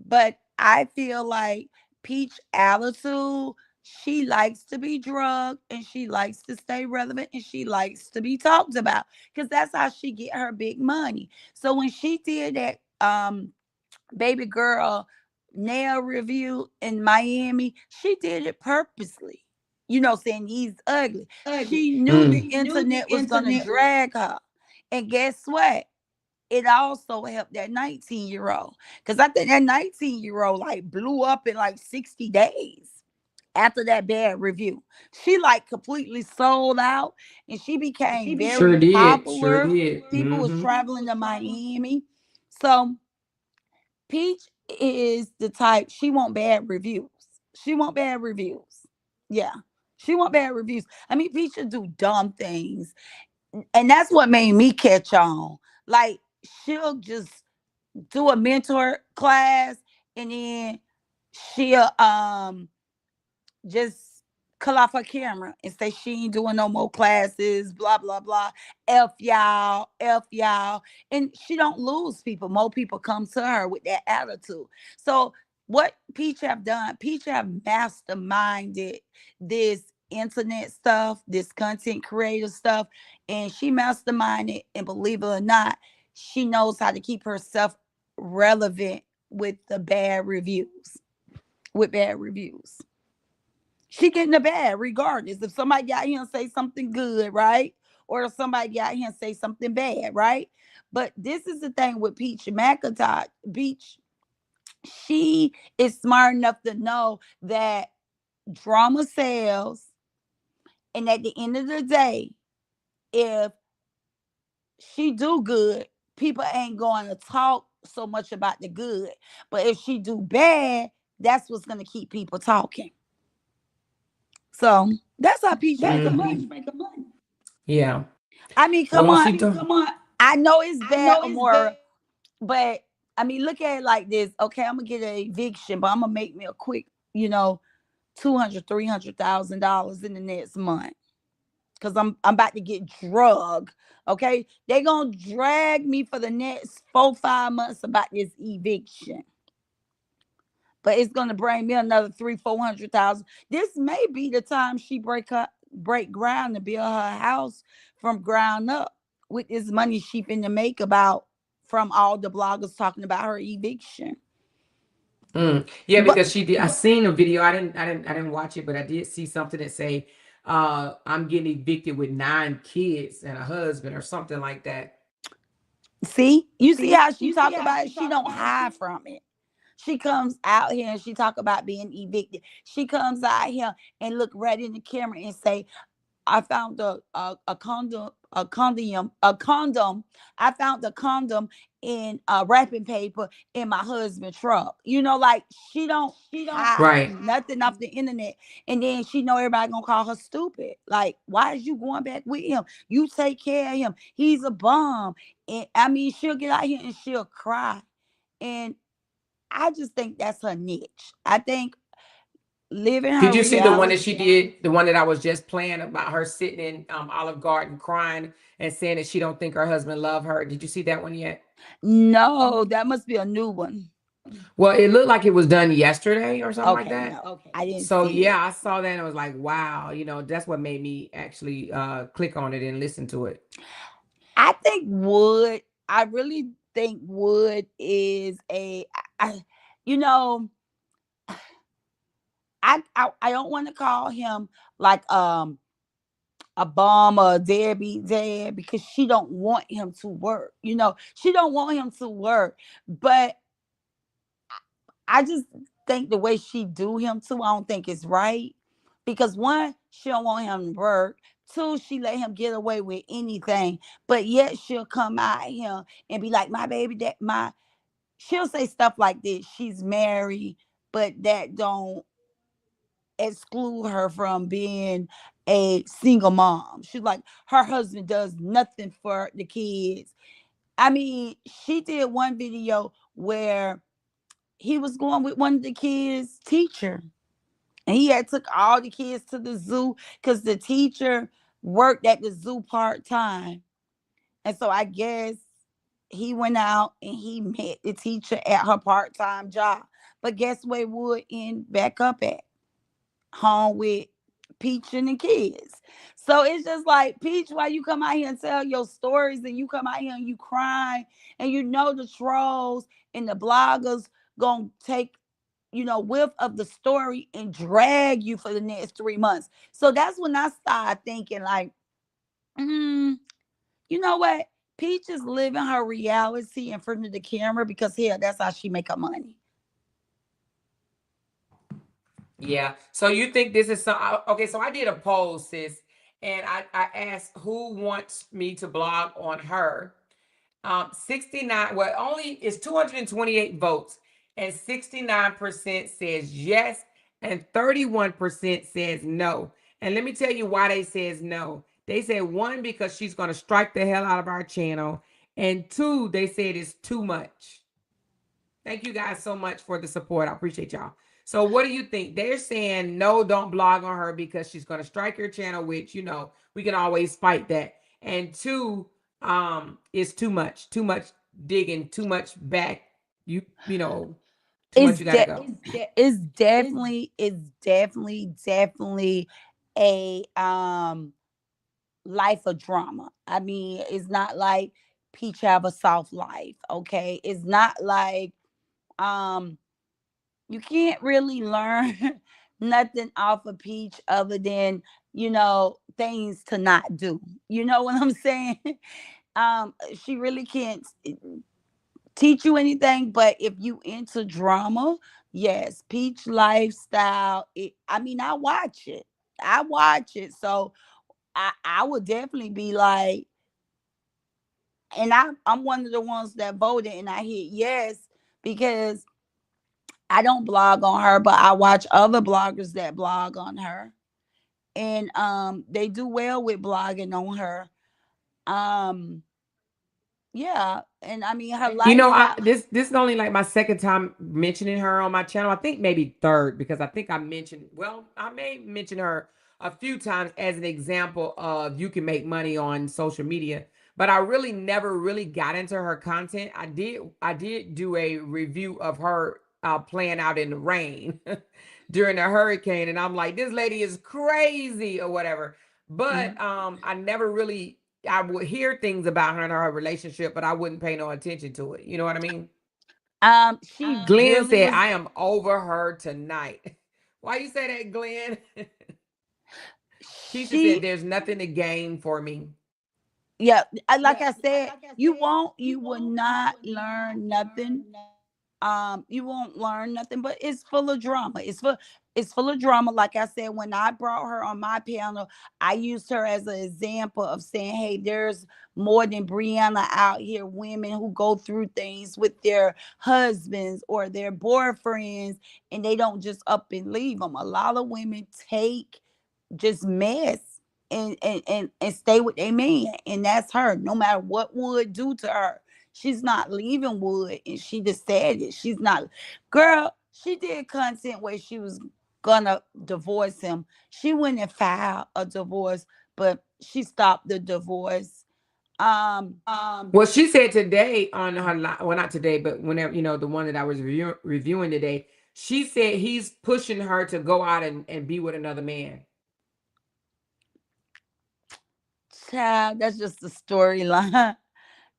But I feel like Peach attitude, she likes to be drugged and she likes to stay relevant and she likes to be talked about because that's how she get her big money. So when she did that baby girl nail review in Miami, she did it purposely. Saying he's ugly. She knew the Mm. internet was gonna drag her. And guess what? it also helped that 19-year-old. Because I think that 19-year-old like blew up in like 60 days after that bad review. She like completely sold out and she became Sure very did. Sure popular. did. People was traveling to Miami. So Peach is the type, she want bad reviews. She want bad reviews. Yeah. She want bad reviews. I mean, Peach will do dumb things. And that's what made me catch on. Like, she'll just do a mentor class and then she'll just cut off her camera and say she ain't doing no more classes, blah blah blah. F y'all, F y'all. And she don't lose people. More people come to her with that attitude. So what Peach have done, Peach have masterminded this internet stuff, this content creator stuff, and she masterminded, and believe it or not, she knows how to keep herself relevant with the bad reviews. With bad reviews. She getting the bad regardless. If somebody got here and say something good, right? Or if somebody got here and say something bad, right? But this is the thing with Peach McIntyre. Peach, she is smart enough to know that drama sells. And at the end of the day, if she do good, people ain't going to talk so much about the good. But if she do bad, that's what's going to keep people talking. So that's how Peach make her money. Yeah. I mean, come Well, on. she do. I know it's bad, Amora, but I mean, look at it like this. Okay, I'm gonna get an eviction, but I'm gonna make me a quick, $200,000, $300,000 in the next month. Cause I'm about to get drugged. Okay. They gonna drag me for the next 4, 5 months about this eviction. But it's gonna bring me another 300,000, 400,000. This may be the time she break ground to build her house from ground up with this money she finna make about from all the bloggers talking about her eviction. Yeah, But because she did. I seen a video. I didn't watch it, but I did see something that say, "I'm getting evicted with 9 kids and a husband," or something like that. see, you see how she talk about it? She don't hide from it. She comes out here and she talk about being evicted. She comes out here and look right in the camera and say, I found a condom, a condom. I found a condom in wrapping paper in my husband's truck. Like she don't hide Right. nothing off the internet. And then she know everybody gonna call her stupid. Like, why is you going back with him? You take care of him. He's a bum. And I mean, she'll get out here and she'll cry. And I just think that's her niche. I think living Did her you see the one that reality. she did? The one that I was just playing about her sitting in Olive Garden crying and saying that she don't think her husband love her. Did you see that one yet? No, that must be a new one. Well, it looked like it was done yesterday or something like Okay, that. no, I didn't So see yeah, it. I saw that and I was like, wow, that's what made me actually click on it and listen to it. I think Wood. I really think Wood is you know, I don't want to call him like a bum or a deadbeat dad because she don't want him to work. She don't want him to work, but I just think the way she do him too, I don't think it's right. Because one, she don't want him to work. Two, she let him get away with anything. But yet she'll come out here and be like, my baby, that my she'll say stuff like this. She's married, but that don't exclude her from being a single mom. She's like, her husband does nothing for the kids. I mean, she did one video where he was going with one of the kids' teacher. And he had took all the kids to the zoo because the teacher worked at the zoo part-time. And so I guess he went out and he met the teacher at her part-time job. But guess where Wood end back up at? Home with Peach and the kids. So it's just like, Peach, why you come out here and tell your stories and you come out here and you cry and the trolls and the bloggers gonna take whiff of the story and drag you for the next 3 months. So that's when I started thinking like, you know what? Peach is living her reality in front of the camera because hell, that's how she make her money. Yeah. So you think this is some okay, so I did a poll, sis, and I asked who wants me to blog on her. 69, well, only it's 228 votes, and 69% says yes, and 31% says no. And let me tell you why they says no. They said one, because she's gonna strike the hell out of our channel, and two, they said it's too much. Thank you guys so much for the support. I appreciate y'all. So what do you think? They're saying no, don't blog on her because she's gonna strike your channel, which we can always fight that. And two, it's too much digging, too much back. Too much you gotta go. It's definitely a life of drama. I mean, it's not like Peach have a soft life, okay? It's not like um you can't really learn nothing off of Peach other than, things to not do. You know what I'm saying? She really can't teach you anything, but if you into drama, yes, Peach lifestyle. I mean, I watch it. So I would definitely be like, and I'm one of the ones that voted and I hit yes because I don't blog on her, but I watch other bloggers that blog on her. And they do well with blogging on her. Um yeah, and I mean her lifestyle. This is only like my second time mentioning her on my channel. I think maybe third, because I think I may mention her a few times as an example of you can make money on social media, but I really never really got into her content. I did do a review of her playing out in the rain during a hurricane, and I'm like, this lady is crazy or whatever. But I never really, I would hear things about her and her relationship, but I wouldn't pay no attention to it. You know what I mean? She Glenn really said, was. I am over her tonight. Why you say that, Glenn? Keisha said, She there's nothing to gain for me. Yeah, like I said, you will not learn nothing. You won't learn nothing, but it's full of drama. It's full of drama. Like I said, when I brought her on my panel, I used her as an example of saying, hey, there's more than Brianna out here, women who go through things with their husbands or their boyfriends, and they don't just up and leave them. A lot of women take just mess and stay with their man, and that's her. No matter what Wood do to her, she's not leaving Wood, and she decided she's not. Girl, she did content where she was gonna divorce him. She went and filed a divorce, but she stopped the divorce. um Well, she said today on her well, not today, but whenever, the one that I was reviewing today, she said he's pushing her to go out and be with another man. Child, that's just the storyline.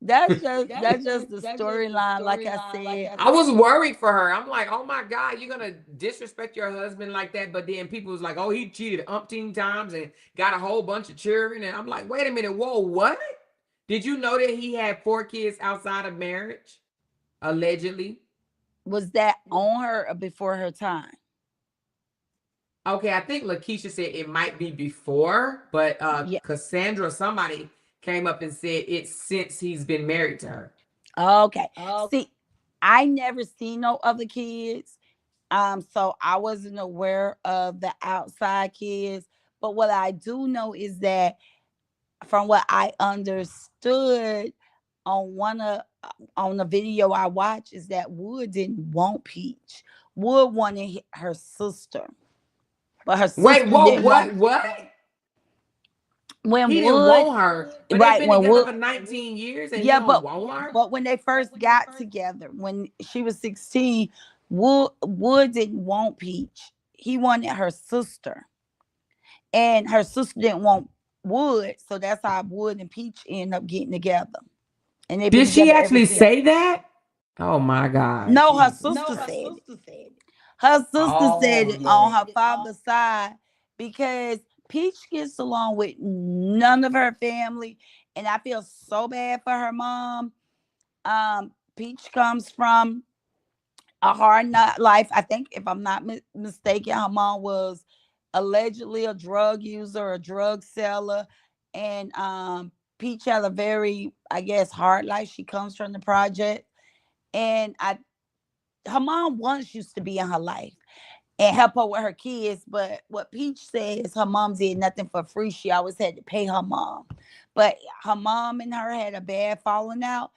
That's just the storyline. Like I said, I was worried for her. I'm like, oh my God, you're gonna disrespect your husband like that. But then people was like, oh, he cheated umpteen times and got a whole bunch of children. And I'm like, wait a minute, whoa, what? Did you know that he had 4 kids outside of marriage? Allegedly. was that on her or before her time? Okay, I think Lakeisha said it might be before, but Yeah. Cassandra, somebody came up and said it's since he's been married to her. Okay. See, I never seen no other kids. So I wasn't aware of the outside kids. But what I do know is that from what I understood on one of on the video I watched is that Wood didn't want Peach. Wood wanted her sister, but her Wait, sister whoa, didn't want. what? When He didn't Wood, want her, but they've right? been When together Wood, for 19 years and he yeah, don't want her? but when they first got together, when she was 16, Wood didn't want Peach. He wanted her sister, and her sister didn't want Wood, so that's how Wood and Peach end up getting together, and they've been Did she together ever actually since. say that? Oh my God, No, her Jesus. sister said it. Her sister said Oh it on Lord. her father's side because Peach gets along with none of her family, And I feel so bad for her mom. Peach comes from a hard not life. I think, if I'm not mistaken, her mom was allegedly a drug user, a drug seller, and Peach had a very, I guess, hard life. She comes from the project, and her mom once used to be in her life and help her with her kids. But what Peach says, her mom did nothing for free. She always had to pay her mom. But her mom and her had a bad falling out.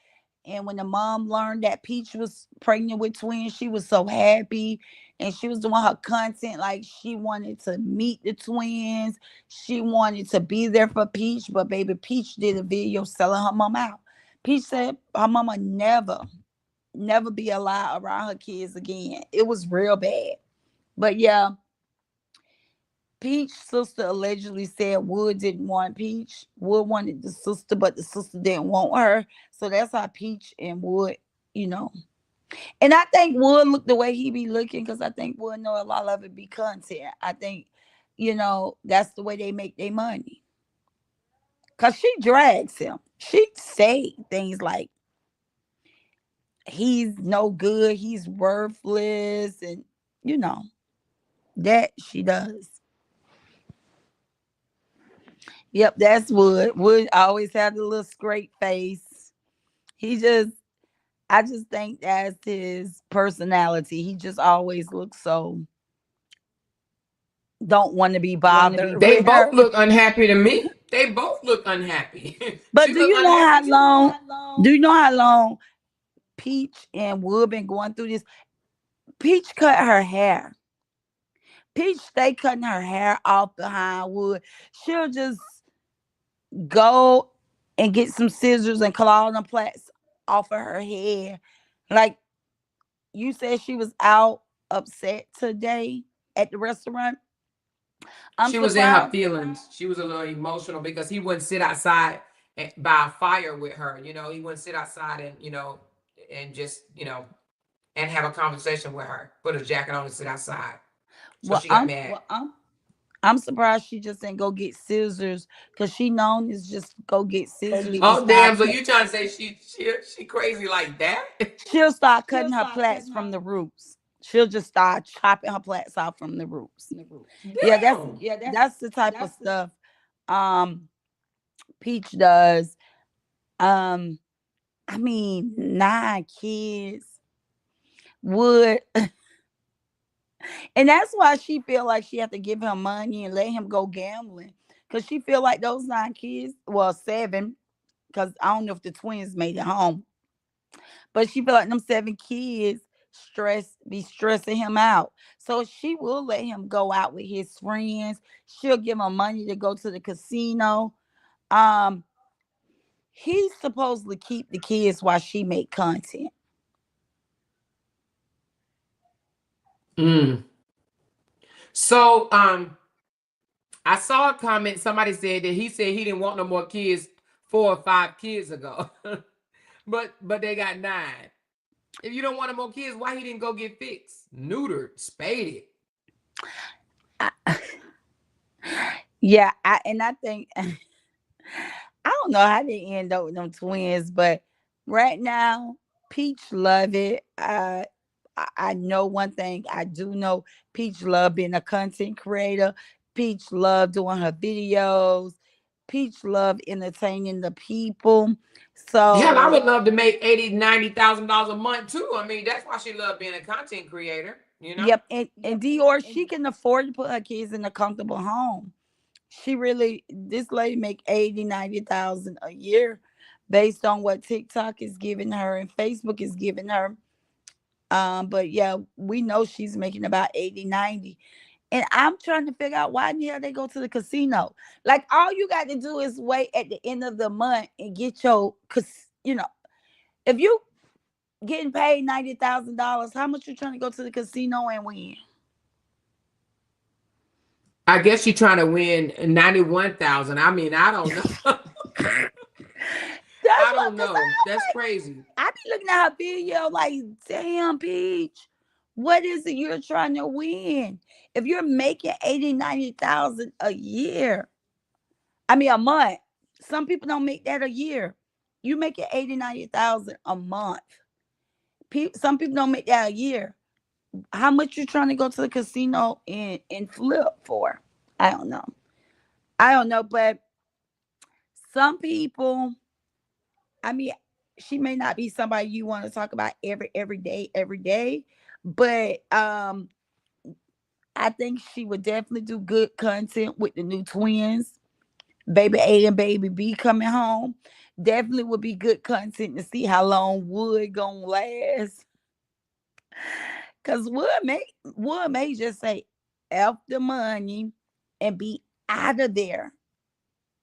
And when the mom learned that Peach was pregnant with twins, she was so happy. And she was doing her content like she wanted to meet the twins. She wanted to be there for Peach. But baby, Peach did a video selling her mom out. Peach said her mama never be allowed around her kids again. It was real bad. But yeah, Peach's sister allegedly said Wood didn't want Peach. Wood wanted the sister, but the sister didn't want her. So that's how Peach and Wood, you know. And I think Wood look the way he be looking, because I think Wood know a lot of it be content. I think, that's the way they make their money. Because she drags him. She say things like, he's no good, he's worthless, and, that she does. Yep, that's Wood. Wood always had a little straight face. I just think that's his personality. He just always looks so, don't want to be bothered They with both her. look unhappy to me. They both look unhappy. But She look unhappy too. do you know how long Peach and Wood been going through this? Peach cut her hair. Peach stay cutting her hair off behind Wood. She'll just go and get some scissors and cut all them plaits off of her hair. Like you said, she was out upset today at the restaurant. I'm She was in her surprised. feelings. She was a little emotional because he wouldn't sit outside by a fire with her. He wouldn't sit outside and and just and have a conversation with her. Put a jacket on and sit outside. So Well, she got mad. I'm surprised she just didn't go get scissors, because she known is just go get scissors and Oh damn! start. So you trying to say she crazy like that? She'll start cutting her plaits from the roots. She'll just start chopping her plaits off from the roots. Yeah, Damn. that's the type of stuff Peach does. Um, I mean, 9 kids would, and that's why she feel like she have to give him money and let him go gambling, because she feel like those 9 kids, well, 7, because I don't know if the twins made it home, but she feel like them 7 kids be stressing him out. So she will let him go out with his friends. She'll give him money to go to the casino. Um, he's supposed to keep the kids while she make content. So I saw a comment. Somebody said that he said he didn't want no more kids 4 or 5 kids ago, but they got 9. If you don't want no more kids, why he didn't go get fixed, neutered, spaded? Yeah, I think I don't know how they end up with them twins, but right now Peach love it. I know one thing. I do know Peach love being a content creator. Peach love doing her videos. Peach love entertaining the people. Hell, I So would love to make $80,000-$90,000 a month too. I mean, that's why she loved being a content creator. yep, and Dior, she can afford to put her kids in a comfortable home. She really, this lady make 80,000-90,000 a year based on what TikTok is giving her and Facebook is giving her. But yeah, we know she's making about 80-90. And I'm trying to figure out why in the hell they go to the casino. Like, all you got to do is wait at the end of the month and get your, if you getting paid $90,000, how much you trying to go to the casino and win? I guess she's trying to win 91,000. I mean, I don't know. I don't know. That's crazy. I be looking at her video like, damn, Peach, what is it you're trying to win? If you're making 80,000-90,000 a year, I mean a month, Some people don't make that a year. You make it 80, 90,000 a month. Some people don't make that a year. How much you trying to go to the casino and flip for? I don't know. I don't know, but some people, I mean, she may not be somebody you want to talk about every day, but I think she would definitely do good content with the new twins, baby A and baby B coming home. Definitely would be good content to see how long Wood gonna last. Cause Wood may just say F the money and be out of there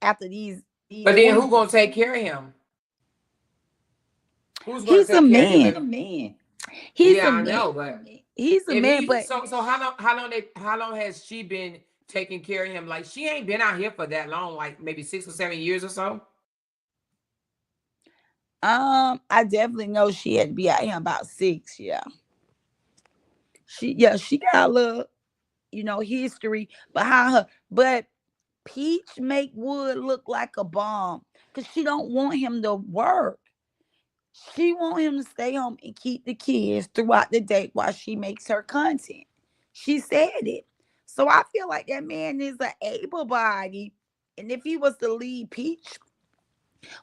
after these But then who twins. gonna take care of him? Who's gonna He's a take care of him? man. He's Yeah, a I man. know, but He's a if man, he but so how long has she been taking care of him? Like she ain't been out here for that long, like maybe 6 or 7 years or so. I definitely know she had to be out here about 6. Yeah, she got a little, history behind her. But Peach make Wood look like a bomb because she don't want him to work. She want him to stay home and keep the kids throughout the day while she makes her content. She said it. So I feel like that man is an able body. And if he was to leave Peach,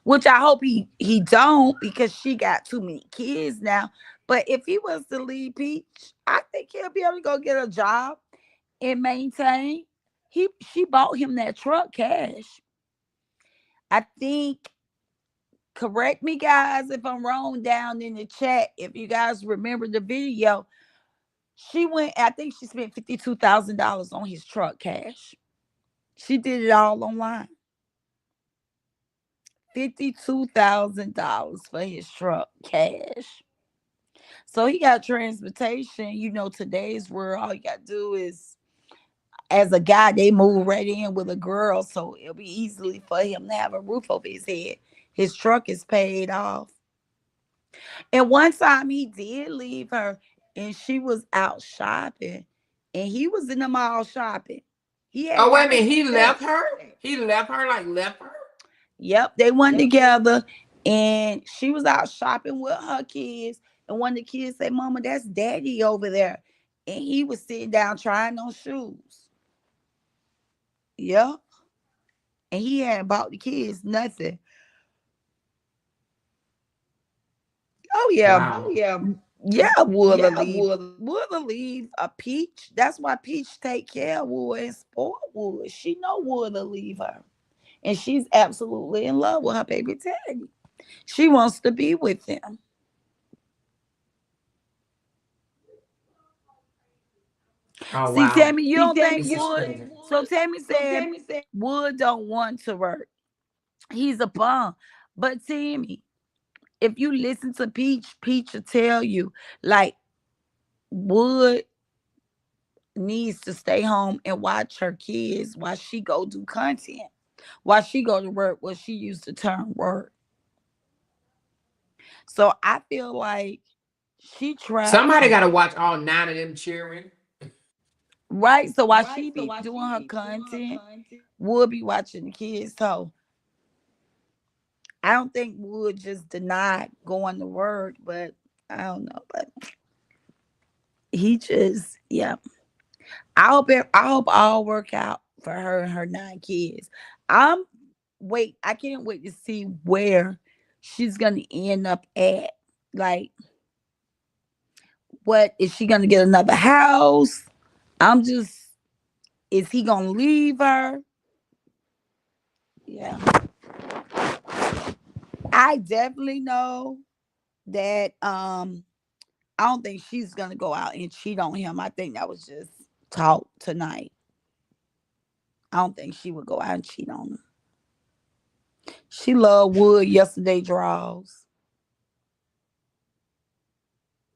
which I hope he don't because she got too many kids now. But if he was to leave Peach, I think he'll be able to go get a job and maintain. She bought him that truck cash. I think, correct me guys if I'm wrong down in the chat. If you guys remember the video, I think she spent $52,000 on his truck cash. She did it all online. $52,000 for his truck cash. So he got transportation. Today's world, all you got to do is, as a guy, they move right in with a girl. So it'll be easily for him to have a roof over his head. His truck is paid off. And one time he did leave her and she was out shopping and he was in the mall shopping. He had Oh wait a got minute, he upset. left her. He left her, like left her. Yep, they went together and she was out shopping with her kids. And one of the kids said, Mama, that's daddy over there. And he was sitting down trying on shoes. Yep. And he hadn't bought the kids nothing. Oh yeah. Wow. Yeah, Wood'll leave a Peach. That's why Peach take care of Wood and spoil Wood. She know Wood'll leave her. And she's absolutely in love with her baby Teddy. She wants to be with him. Oh See, wow. Tammy, you don't think This is Wood. crazy. So Tammy said Wood don't want to work. He's a bum. But Tammy, if you listen to Peach, Peach will tell you, like, Wood needs to stay home and watch her kids while she go do content. While she go to work, what she used to term work. So I feel like she tried Somebody to. got to watch all 9 of them children. Right. So while she be doing her content, Wood be watching the kids. So I don't think Wood just denied going to work, but I don't know. But he just, yeah. I hope all work out for her and her 9 kids. I can't wait to see where she's gonna end up at. Like, what is she gonna get another house? I'm just Is he gonna leave her? Yeah. I definitely know that I don't think she's gonna go out and cheat on him. I think that was just talk tonight. I don't think she would go out and cheat on him. She loved Wood yesterday draws.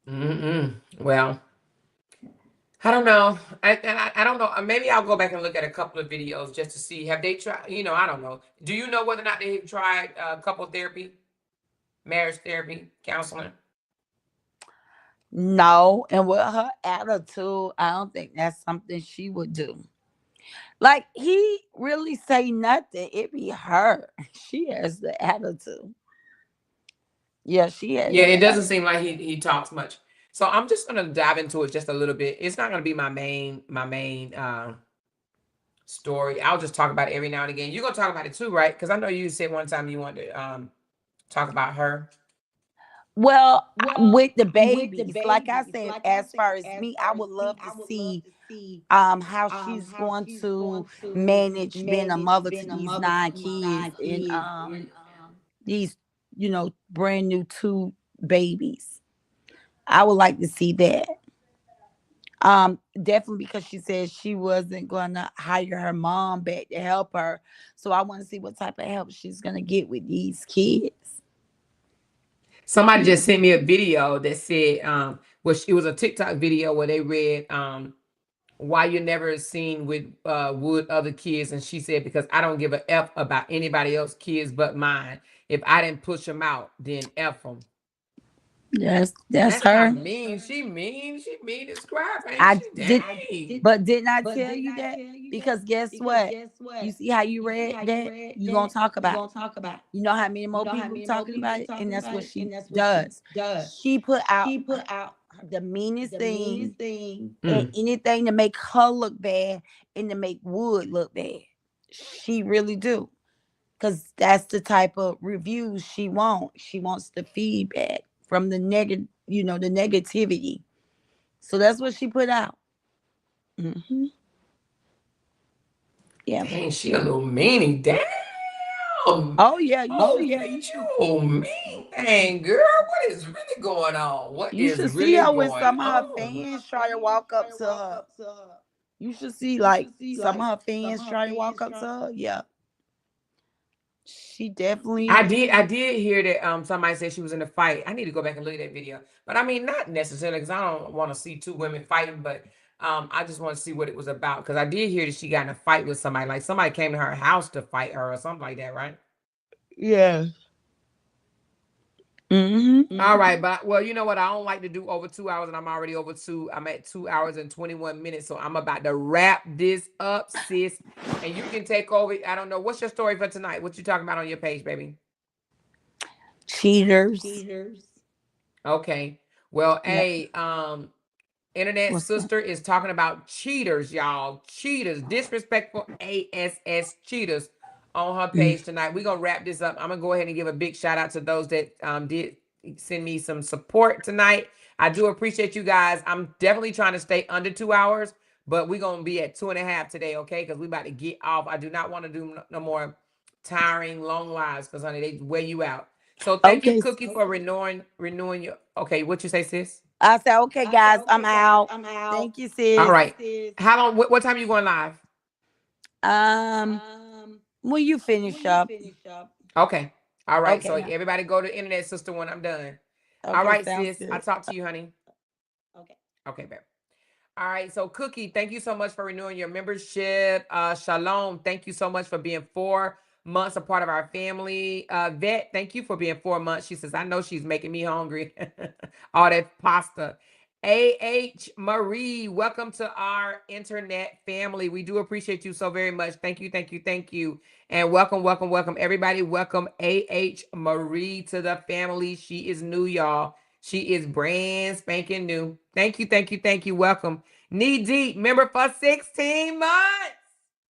Well, I don't know. I don't know. Maybe I'll go back and look at a couple of videos just to see. Have they tried? I don't know. Do you know whether or not they've tried couple therapy, marriage therapy, counseling? No, and with her attitude, I don't think that's something she would do. Like he really say nothing. It be her. She has the attitude. Yeah, she has Yeah, it the doesn't attitude. seem like he talks much. So I'm just gonna dive into it just a little bit. It's not gonna be my main story. I'll just talk about it every now and again. You're gonna talk about it too, right? Because I know you said one time you wanted to talk about her. Well, with the babies, like I said, as far as me, I would love to see how she's going to manage being a mother to these 9 kids and these, brand new 2 babies. I would like to see that. Definitely because she said she wasn't gonna hire her mom back to help her. So I want to see what type of help she's gonna get with these kids. Somebody just sent me a video that said, it was a TikTok video where they read, why you're never seen with Wood other kids, and she said because I don't give a f about anybody else kids but mine. If I didn't push them out, then f them. That's That's kind her. of mean. She mean. She mean as crap, ain't I she? did, Dang. but didn't I tell you that? Because guess what? You see how you read that? You gonna talk about it. You know how many more people talking about it, and that's what she does. She put out the meanest thing and anything to make her look bad and to make Wood look bad. She really do. Cause that's the type of reviews she wants. She wants the feedback from the negative, the negativity. So that's what she put out. Hmm. Yeah. Dang, she a little meanie. Damn. Oh yeah, Oh yeah, you mean thing, girl. What is really going on? What you is should see really her when going some of her on? fans try to walk up to her. You should see like some of her fans try to walk up to her. Yeah, she definitely. I did hear that somebody said she was in a fight. I need to go back and look at that video. But I mean, not necessarily because I don't want to see 2 women fighting, but I just want to see what it was about. Because I did hear that she got in a fight with somebody. Like somebody came to her house to fight her or something like that, right? Yeah. Mm-hmm. All right, but well, you know what? I don't like to do over 2 hours, and I'm already over two. I'm at 2 hours and 21 minutes, so I'm about to wrap this up, sis. And you can take over. I don't know what's your story for tonight. What you talking about on your page, baby? Cheaters. Okay. Well, Yeah. hey, internet What's that? sister is talking about cheaters, y'all. Cheaters, disrespectful ass cheaters on her Mm. page tonight. We're gonna wrap this up. I'm gonna go ahead and give a big shout out to those that did send me some support tonight. I do appreciate you guys. I'm definitely trying to stay under 2 hours, but we're gonna be at 2.5 today, okay? Because we about to get off. I do not want to do no more tiring long lives because honey, they wear you out. So thank you, Okay. Cookie, for renewing your okay. What you say, sis? I said, okay, guys, I'm out. Thank you, All sis. right. How long? What time you going live? Um, when you finish up. Okay. All right. So Okay. everybody go to internet sister when I'm done. All Okay, right, sounds sis. I'll good. talk to you, honey. Okay, babe. All right. So Cookie, thank you so much for renewing your membership. Shalom. Thank you so much for being 4 months a part of our family. Vet, thank you for being 4 months. She says, I know she's making me hungry. All that pasta. AH Marie, welcome to our internet family. We do appreciate you so very much. Thank you, thank you, thank you. And welcome, welcome, welcome. Everybody, welcome AH Marie to the family. She is new, y'all. She is brand spanking new. Thank you, thank you, thank you. Welcome. Knee deep, member for 16 months.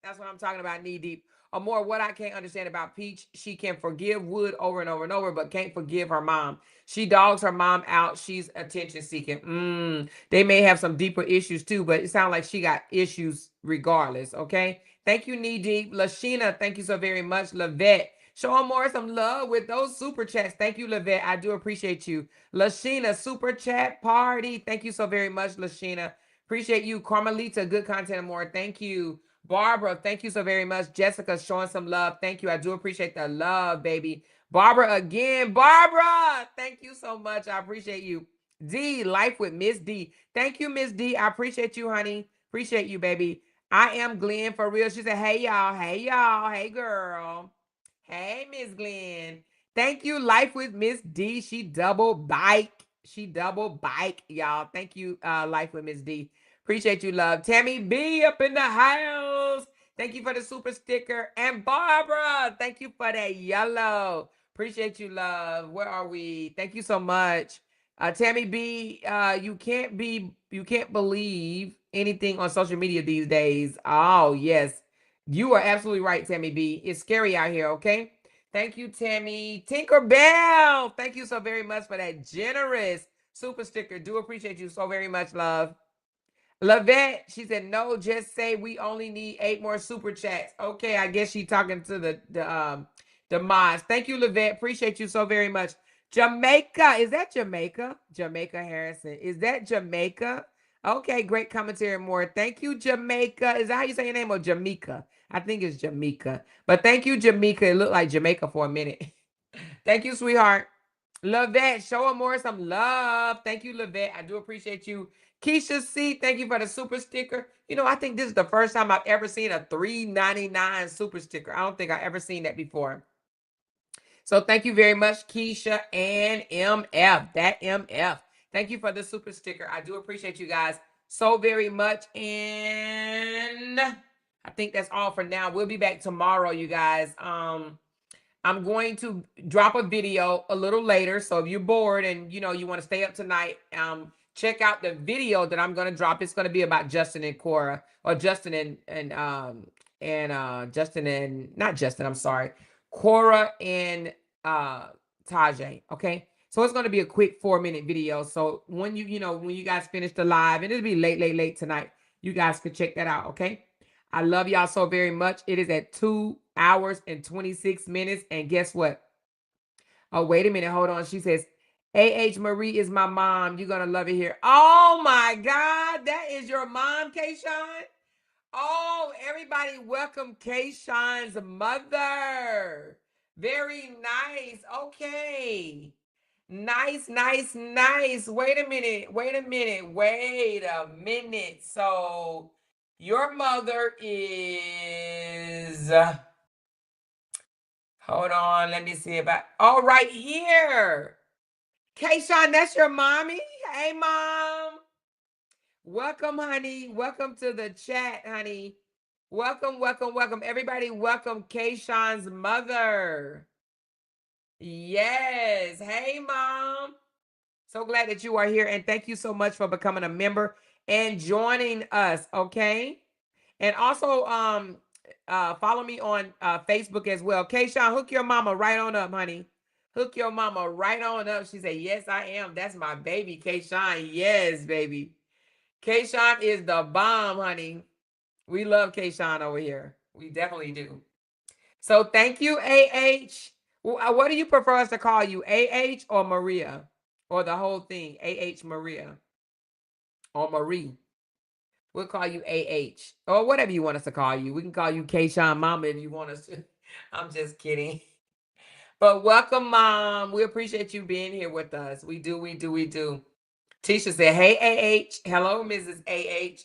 That's what I'm talking about, knee deep. Or more, what I can't understand about Peach, she can forgive Wood over and over and over, but can't forgive her mom. She dogs her mom out. She's attention seeking. They may have some deeper issues too, but it sounds like she got issues regardless. Okay. Thank you, Knee Deep. Lashina, thank you so very much. Lavette, showing more some love with those super chats. Thank you, Lavette. I do appreciate you. Lashina, super chat party. Thank you so very much, Lashina. Appreciate you. Carmelita, good content and more. Thank you. Barbara, thank you so very much. Jessica, showing some love. Thank you. I do appreciate the love, baby. Barbara again. Barbara, thank you so much. I appreciate you. D, life with Miss D. Thank you, Miss D. I appreciate you, honey. Appreciate you, baby. I am Glenn for real. She said, hey, y'all. Hey, y'all. Hey, girl. Hey, Miss Glenn. Thank you, life with Miss D. She double bike. She double bike, y'all. Thank you, life with Miss D. Appreciate you, love. Tammy B up in the house. Thank you for the super sticker. And Barbara, thank you for that yellow. Appreciate you, love. Where are we? Thank you so much. Tammy B, you can't believe anything on social media these days. Oh, yes. You are absolutely right, Tammy B. It's scary out here, okay? Thank you, Tammy. Tinkerbell, thank you so very much for that generous super sticker. Do appreciate you so very much, love. Lavette, she said, no, just say we only need 8 more super chats. Okay, I guess she's talking to the mods. Thank you, Lavette. Appreciate you so very much. Jamaica, is that Jamaica? Jamaica Harrison. Is that Jamaica? Okay, great commentary, more. Thank you, Jamaica. Is that how you say your name, or Jamaica? I think it's Jamaica. But thank you, Jamaica. It looked like Jamaica for a minute. Thank you, sweetheart. Lavette, show them more some love. Thank you, Lavette. I do appreciate you. Keisha C, thank you for the super sticker. You know, I think this is the first time I've ever seen a $3.99 super sticker. I don't think I've ever seen that before. So thank you very much, Keisha and MF. That MF. Thank you for the super sticker. I do appreciate you guys so very much. And I think that's all for now. We'll be back tomorrow, you guys. I'm going to drop a video a little later. So if you're bored and you want to stay up tonight, check out the video that I'm going to drop. It's going to be about Justin and Cora, or Justin Cora and Tajay. Okay. So it's going to be a quick 4-minute video. So when when you guys finish the live, and it'll be late tonight, you guys can check that out. Okay. I love y'all so very much. It is at 2 hours and 26 minutes. And guess what? Oh, wait a minute. Hold on. She says, A.H. Marie is my mom. You're going to love it here. Oh, my God. That is your mom, Kayshawn? Oh, everybody welcome Kayshawn's mother. Very nice. Okay. Nice. Wait a minute. So your mother is... hold on. Let me see about... oh, right here. Kayshawn, that's your mommy? Hey, Mom. Welcome, honey. Welcome to the chat, honey. Welcome. Everybody, welcome Kayshawn's mother. Yes. Hey, Mom. So glad that you are here. And thank you so much for becoming a member and joining us, okay? And also follow me on Facebook as well. Kayshawn, hook your mama right on up, honey. Hook your mama right on up. She said, yes, I am. That's my baby, Kayshawn. Yes, baby. Kayshawn is the bomb, honey. We love Kayshawn over here. We definitely do. So thank you, A.H. What do you prefer us to call you, A.H. or Maria? Or the whole thing, A.H. Maria? Or Marie? We'll call you A.H. Or whatever you want us to call you. We can call you Kayshawn Mama if you want us to. I'm just kidding. But welcome, Mom. We appreciate you being here with us. We do. Tisha said, hey, A.H. Hello, Mrs. A.H.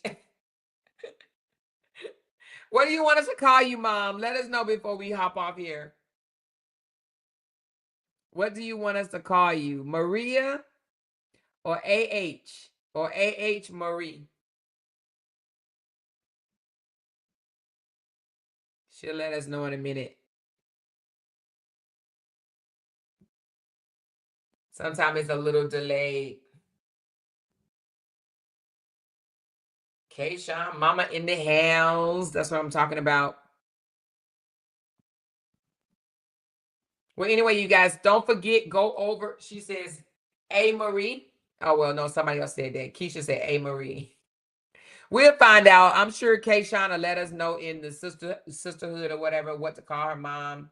What do you want us to call you, Mom? Let us know before we hop off here. What do you want us to call you? Maria or A.H. or A.H. Marie? She'll let us know in a minute. Sometimes it's a little delayed. Kayshawn, mama in the house. That's what I'm talking about. Well, anyway, you guys, don't forget, go over. She says, A. Marie. Oh, well, no, somebody else said that. Keisha said A. Marie. We'll find out. I'm sure Kayshawn will let us know in the sisterhood or whatever what to call her mom.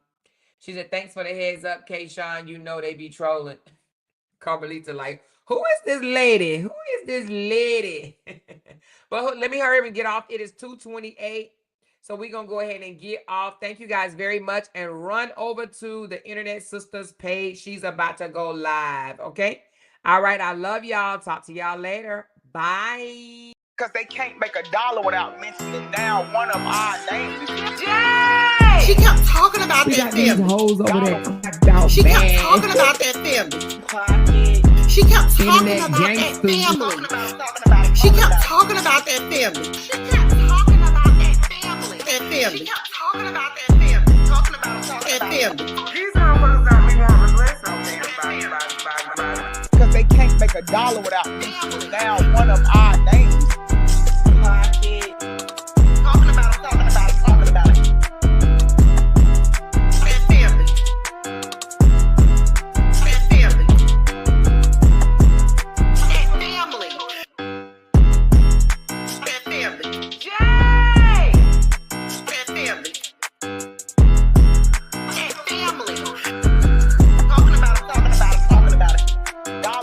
She said, thanks for the heads up, Kayshawn. You know they be trolling. Carmelita like, who is this lady? But let me hurry up and get off. It is 2:28. So we're going to go ahead and get off. Thank you guys very much. And run over to the Internet Sisters page. She's about to go live. Okay? All right. I love y'all. Talk to y'all later. Bye. Because they can't make $1 without mentioning down one of our names. Jay! She kept talking about We that got these family. hoes over there. She kept talking about that family. She kept talking Internet about that gangsters. family. She kept talking about that family. She kept talking about that family. That family. family. She kept talking about that family. Talking about that family. These motherfuckers got me wanting to listen about. Because they can't make $1 without mentioning down one of our names. Talking about it. That family. That family. That family. Jay! That family. That family. Talking about it. $1.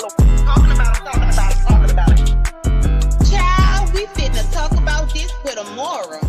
Talking about it. Child, we finna talk about this with Amora.